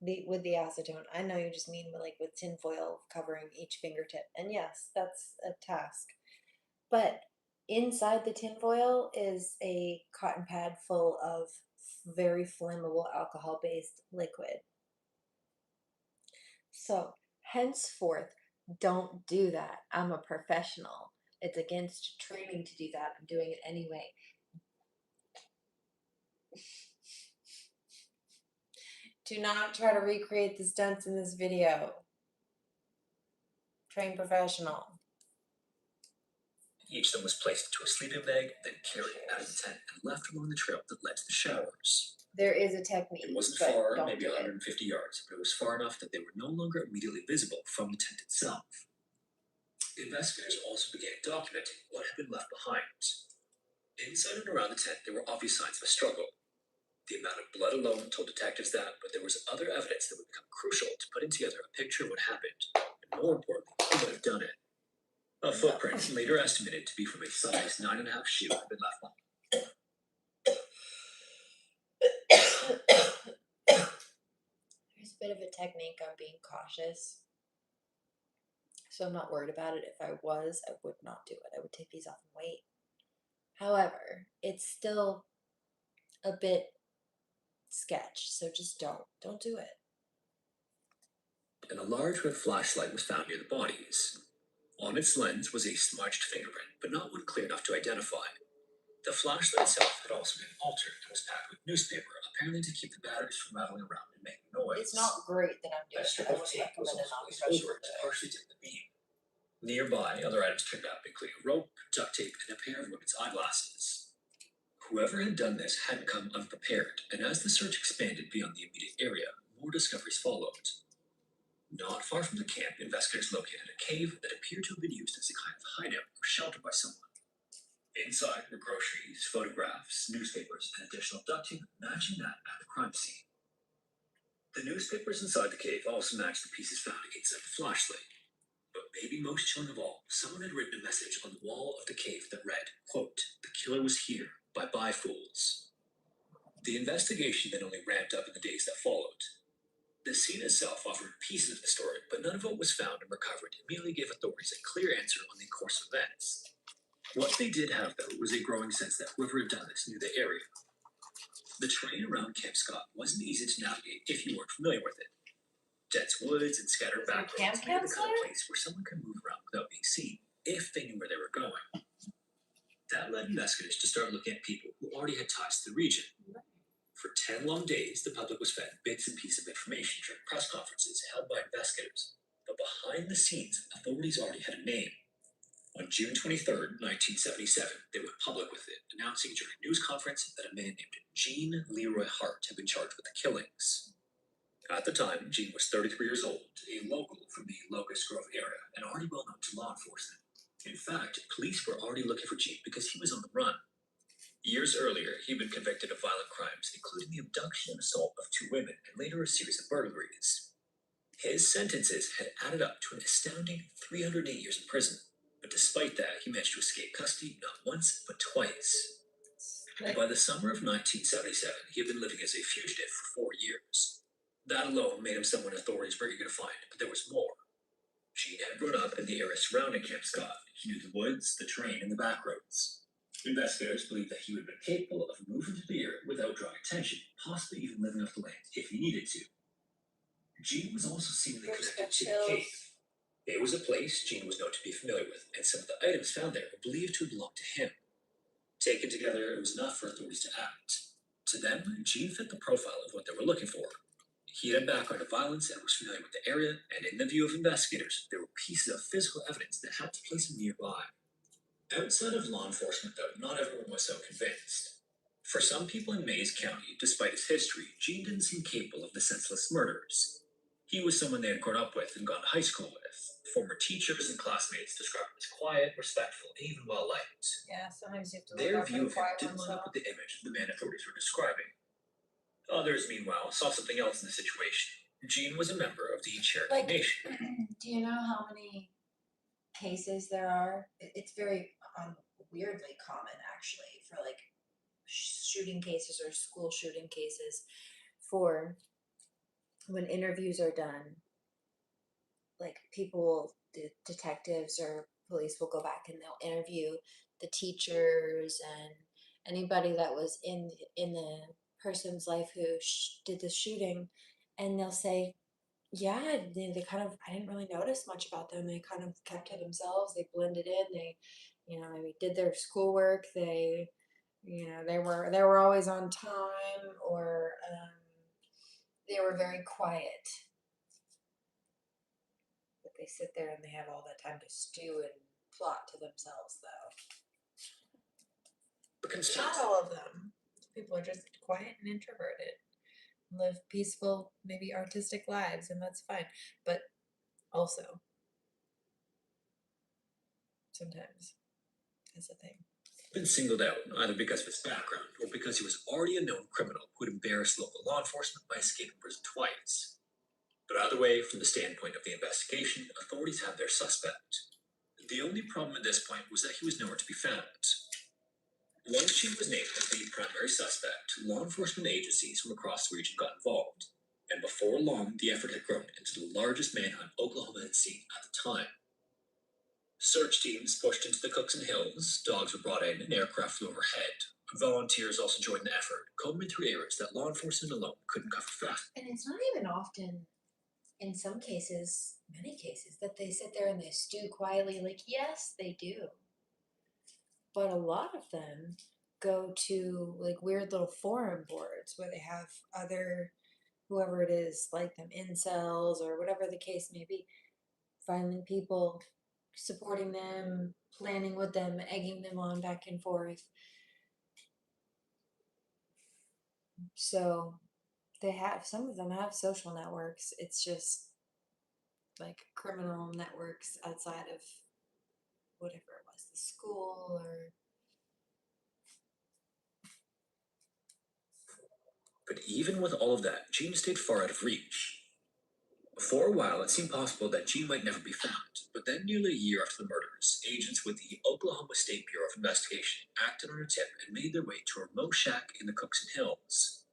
with the acetone. I know you just mean with tinfoil covering each fingertip. And yes, that's a task. But inside the tinfoil is a cotton pad full of very flammable alcohol-based liquid. So, henceforth, don't do that. I'm a professional. It's against training to do that. I'm doing it anyway. Do not try to recreate the stunts in this video. Trained professional. Each of them was placed into a sleeping bag, then carried out of the tent and left along the trail that led to the showers. There is a technique. It wasn't but far, don't maybe do it. 150 yards, but it was far enough that they were no longer immediately visible from the tent itself. Investigators also began documenting what had been left behind. Inside and around the tent, there were obvious signs of a struggle. The amount of blood alone told detectives that, but there was other evidence that would become crucial to putting together a picture of what happened, and more importantly, who would have done it. A footprint, later estimated to be from a size 9.5 shoe, had been left behind. There's a bit of a technique on being cautious. So I'm not worried about it. If I was, I would not do it. I would take these off and wait. However, it's still a bit sketch, so just don't do it. And a large red flashlight was found near the bodies. On its lens was a smudged fingerprint, but not one clear enough to identify. The flashlight itself had also been altered and was packed with newspaper, apparently to keep the batteries from rattling around and making noise. It's not great that I'm doing A it. strip I of would tape was recommend a also placed over non-professional it to do it. partially tip the beam. Nearby, other items turned up, including a rope, duct tape, and a pair of women's eyeglasses. Whoever had done this hadn't come unprepared, and as the search expanded beyond the immediate area, more discoveries followed. Not far from the camp, investigators located a cave that appeared to have been used as a kind of hideout or shelter by someone. Inside were groceries, photographs, newspapers, and additional duct tape matching that at the crime scene. The newspapers inside the cave also matched the pieces found inside the flashlight. But maybe most chilling of all, someone had written a message on the wall of the cave that read, quote, "The killer was here. Bye-bye, fools." The investigation then only ramped up in the days that followed. The scene itself offered pieces of the story, but none of what was found and recovered immediately gave authorities a clear answer on the course of events. What they did have, though, was a growing sense that whoever had done this knew the area. The terrain around Camp Scott wasn't easy to navigate if you weren't familiar with it. Dense woods and scattered back roads made it the kind of place where someone could move around without being seen, if they knew where they were going. That led investigators to start looking at people who already had ties to the region. For 10 long days, the public was fed bits and pieces of information during press conferences held by investigators. But behind the scenes, authorities already had a name. On June 23rd, 1977, they went public with it, announcing during a news conference that a man named Gene Leroy Hart had been charged with the killings. At the time, Gene was 33 years old, a local from the Locust Grove area, and already well known to law enforcement. In fact, police were already looking for Gene because he was on the run. Years earlier, he'd been convicted of violent crimes, including the abduction and assault of 2 women, and later a series of burglaries. His sentences had added up to an astounding 308 years in prison. But despite that, he managed to escape custody not once, but twice. And by the summer of 1977, he had been living as a fugitive for 4 years. That alone made him someone authorities were eager to find, but there was more. Gene had grown up in the area surrounding Camp Scott. He knew the woods, the terrain, and the back roads. Investigators believed that he would have been capable of moving through the area without drawing attention, possibly even living off the land if he needed to. Gene was also seemingly connected to the cave. It was a place Gene was known to be familiar with, and some of the items found there were believed to belong to him. Taken together, it was enough for authorities to act. To them, Gene fit the profile of what they were looking for. He had a background of violence and was familiar with the area, and in the view of investigators, there were pieces of physical evidence that helped to place him nearby. Outside of law enforcement, though, not everyone was so convinced. For some people in Mays County, despite his history, Gene didn't seem capable of the senseless murders. He was someone they had grown up with and gone to high school with. Former teachers and classmates described him as quiet, respectful, and even well-liked. Yeah, sometimes you have to look Their out view for the of him quiet didn't ones, line up though. with the image the man authorities were describing. Others, meanwhile, saw something else in the situation. Jean was a member of the Cherokee Nation. Do you know how many cases there are? It's very weirdly common, actually, for like shooting cases or school shooting cases, for when interviews are done, like people, the detectives or police will go back and they'll interview the teachers and anybody that was in the person's life who did the shooting, and they'll say, yeah, they kind of, I didn't really notice much about them. They kind of kept to themselves. They blended in. They, maybe did their schoolwork. They, they were always on time, or they were very quiet. But they sit there and they have all that time to stew and plot to themselves, though. Not all of them. People are just quiet and introverted, live peaceful, maybe artistic lives, and that's fine. But also, sometimes that's a thing. Been singled out either because of his background or because he was already a known criminal who had embarrassed local law enforcement by escaping prison twice. But either way, from the standpoint of the investigation, authorities had their suspect. The only problem at this point was that he was nowhere to be found. Once Jean was named as the primary suspect, law enforcement agencies from across the region got involved, and before long, the effort had grown into the largest manhunt Oklahoma had seen at the time. Search teams pushed into the Cookson Hills, dogs were brought in, and aircraft flew overhead. Volunteers also joined the effort, combing through areas that law enforcement alone couldn't cover fast. And it's not even often, in some cases, many cases, that they sit there and they stew quietly. Like, yes, they do. But a lot of them go to like weird little forum boards where they have other, whoever it is, like them, incels or whatever the case may be, finding people, supporting them, planning with them, egging them on back and forth. So some of them have social networks. It's just like criminal networks outside of whatever it was, the school or. But even with all of that, Jean stayed far out of reach. For a while, it seemed possible that Jean might never be found, but then nearly a year after the murders, agents with the Oklahoma State Bureau of Investigation acted on a tip and made their way to a remote shack in the Cookson Hills.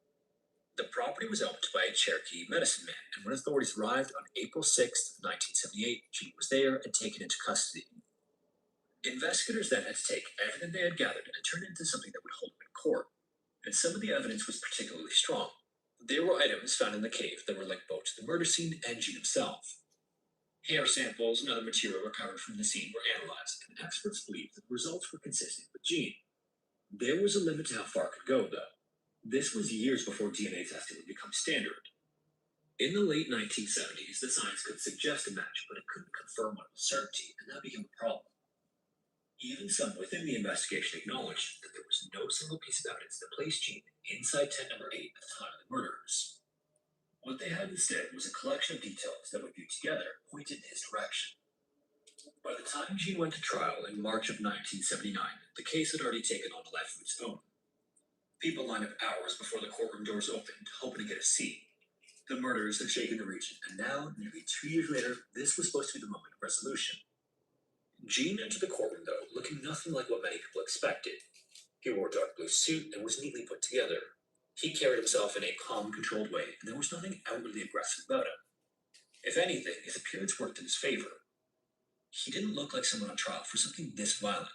The property was owned by a Cherokee medicine man, and when authorities arrived on April 6, 1978, Jean was there and taken into custody. Investigators then had to take everything they had gathered and turn it into something that would hold them in court, and some of the evidence was particularly strong. There were items found in the cave that were linked both to the murder scene and Jean himself. Hair samples and other material recovered from the scene were analyzed, and experts believed that the results were consistent with Jean. There was a limit to how far it could go, though. This was years before DNA testing would become standard. In the late 1970s, the science could suggest a match, but it couldn't confirm one with certainty, and that became a problem. Even some within the investigation acknowledged that there was no single piece of evidence that placed Jean inside tent number 8 at the time of the murders. What they had instead was a collection of details that, when viewed together, pointed in his direction. By the time Jean went to trial in March of 1979, the case had already taken on a life of its own. People lined up hours before the courtroom doors opened, hoping to get a seat. The murders had shaken the region, and now, nearly 2 years later, this was supposed to be the moment of resolution. Jean entered the courtroom, though, looking nothing like what many people expected. He wore a dark blue suit and was neatly put together. He carried himself in a calm, controlled way, and there was nothing outwardly aggressive about him. If anything, his appearance worked in his favor. He didn't look like someone on trial for something this violent.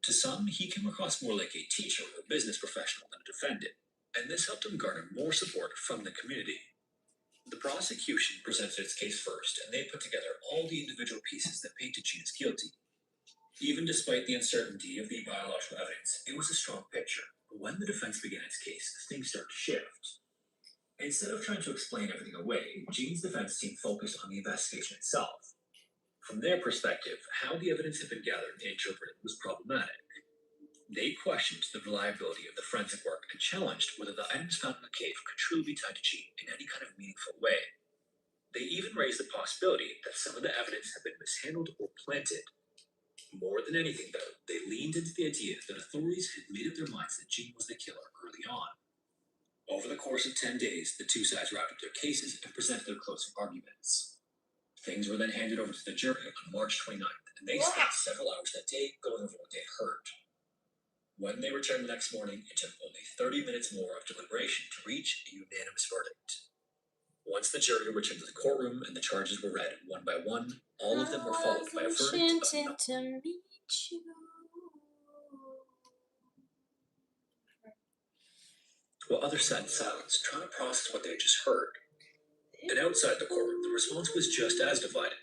To some, he came across more like a teacher or business professional than a defendant, and this helped him garner more support from the community. The prosecution presented its case first, and they put together all the individual pieces that painted Jean as guilty. Even despite the uncertainty of the biological evidence, it was a strong picture. But when the defense began its case, things started to shift. Instead of trying to explain everything away, Jean's defense team focused on the investigation itself. From their perspective, how the evidence had been gathered and interpreted was problematic. They questioned the reliability of the forensic work and challenged whether the items found in the cave could truly be tied to Jean in any kind of meaningful way. They even raised the possibility that some of the evidence had been mishandled or planted. More than anything, though, they leaned into the idea that authorities had made up their minds that Jean was the killer early on. Over the course of 10 days, the two sides wrapped up their cases and presented their closing arguments. Things were then handed over to the jury on March 29th, and they spent several hours that day going over what they had heard. When they returned the next morning, it took only 30 minutes more of deliberation to reach a unanimous verdict. Once the jury returned to the courtroom and the charges were read one by one, all of them were followed by a verdict of not. to meet you. While others sat in silence, trying to process what they had just heard. And outside the courtroom, the response was just as divided.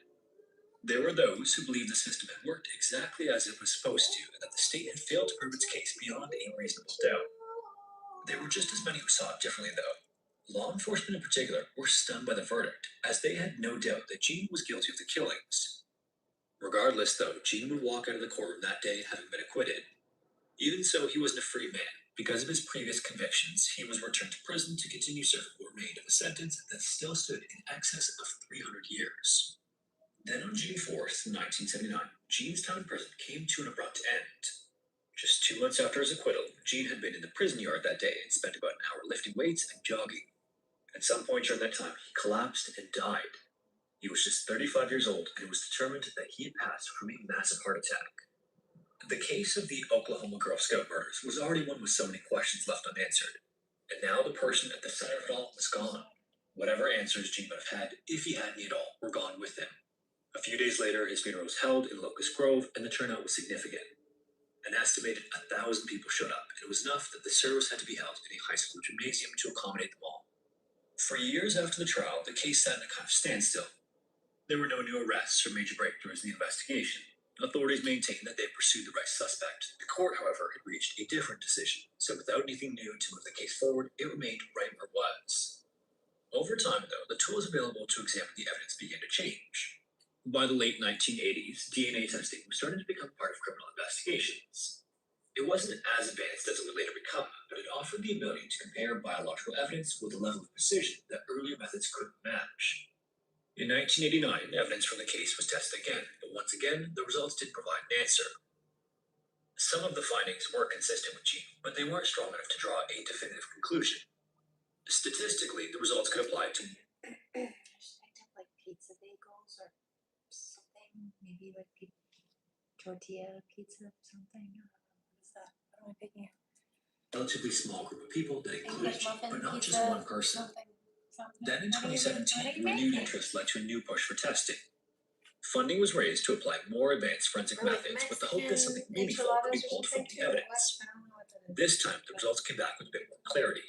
There were those who believed the system had worked exactly as it was supposed to, and that the state had failed to prove its case beyond a reasonable doubt. There were just as many who saw it differently, though. Law enforcement in particular were stunned by the verdict, as they had no doubt that Gene was guilty of the killings. Regardless, though, Gene would walk out of the courtroom that day having been acquitted. Even so, he wasn't a free man. Because of his previous convictions, he was returned to prison to continue serving what remained of a sentence that still stood in excess of 300 years. Then on June 4th, 1979, Gene's time in prison came to an abrupt end. Just 2 months after his acquittal, Gene had been in the prison yard that day and spent about an hour lifting weights and jogging. At some point during that time, he collapsed and died. He was just 35 years old, and it was determined that he had passed from a massive heart attack. The case of the Oklahoma Girl Scout murders was already one with so many questions left unanswered. And now the person at the center of it all was gone. Whatever answers Gene would have had, if he had any at all, were gone with him. A few days later, his funeral was held in Locust Grove, and the turnout was significant. An estimated 1,000 people showed up, and it was enough that the service had to be held in a high school gymnasium to accommodate them all. For years after the trial, the case sat in a kind of standstill. There were no new arrests or major breakthroughs in the investigation. Authorities maintained that they pursued the right suspect. The court, however, had reached a different decision, so without anything new to move the case forward, it remained right where it was. Over time, though, the tools available to examine the evidence began to change. By the late 1980s, DNA testing was starting to become part of criminal investigations. It wasn't as advanced as it would later become, but it offered the ability to compare biological evidence with a level of precision that earlier methods couldn't match. In 1989, evidence from the case was tested again, but once again, the results didn't provide an answer. Some of the findings were consistent with Gene, but they weren't strong enough to draw a definitive conclusion. Statistically, the results could apply to like pizza bagels or something, maybe like tortilla pizza or something. What is that? What am I picking up? a relatively small group of people that included Gene, but not just one person. Something. Then in What are you 2017, making? renewed interest led to a new push for testing. Funding was raised to apply more advanced forensic methods with the hope that something meaningful could be pulled from the evidence. This time, the results came back with a bit more clarity.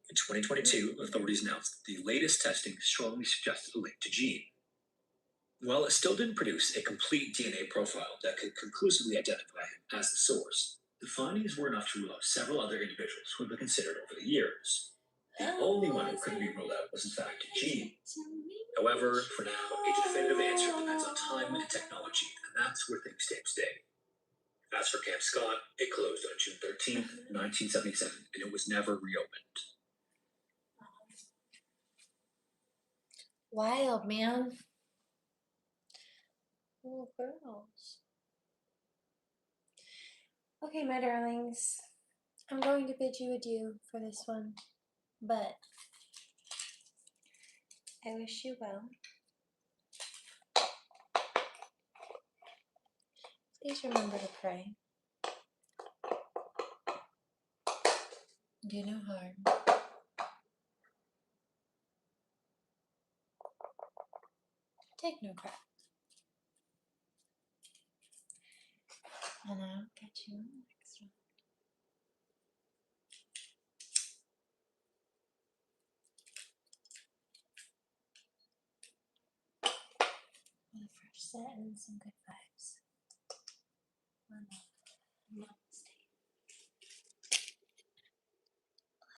In 2022, authorities announced that the latest testing strongly suggested a link to Gene. While it still didn't produce a complete DNA profile that could conclusively identify him as the source, the findings were enough to rule out several other individuals who had been considered over the years. The only one who couldn't be ruled out was in fact Gene. However, for now, a definitive answer depends on time and technology, and that's where things stand today. As for Camp Scott, it closed on June 13th, 1977, and it was never reopened. Wild, man. Little girls. Okay, my darlings. I'm going to bid you adieu for this one, but I wish you well. Please remember to pray. Do no harm. Take no crap. And I'll catch you on the next one. With a fresh set and some good vibes. One love.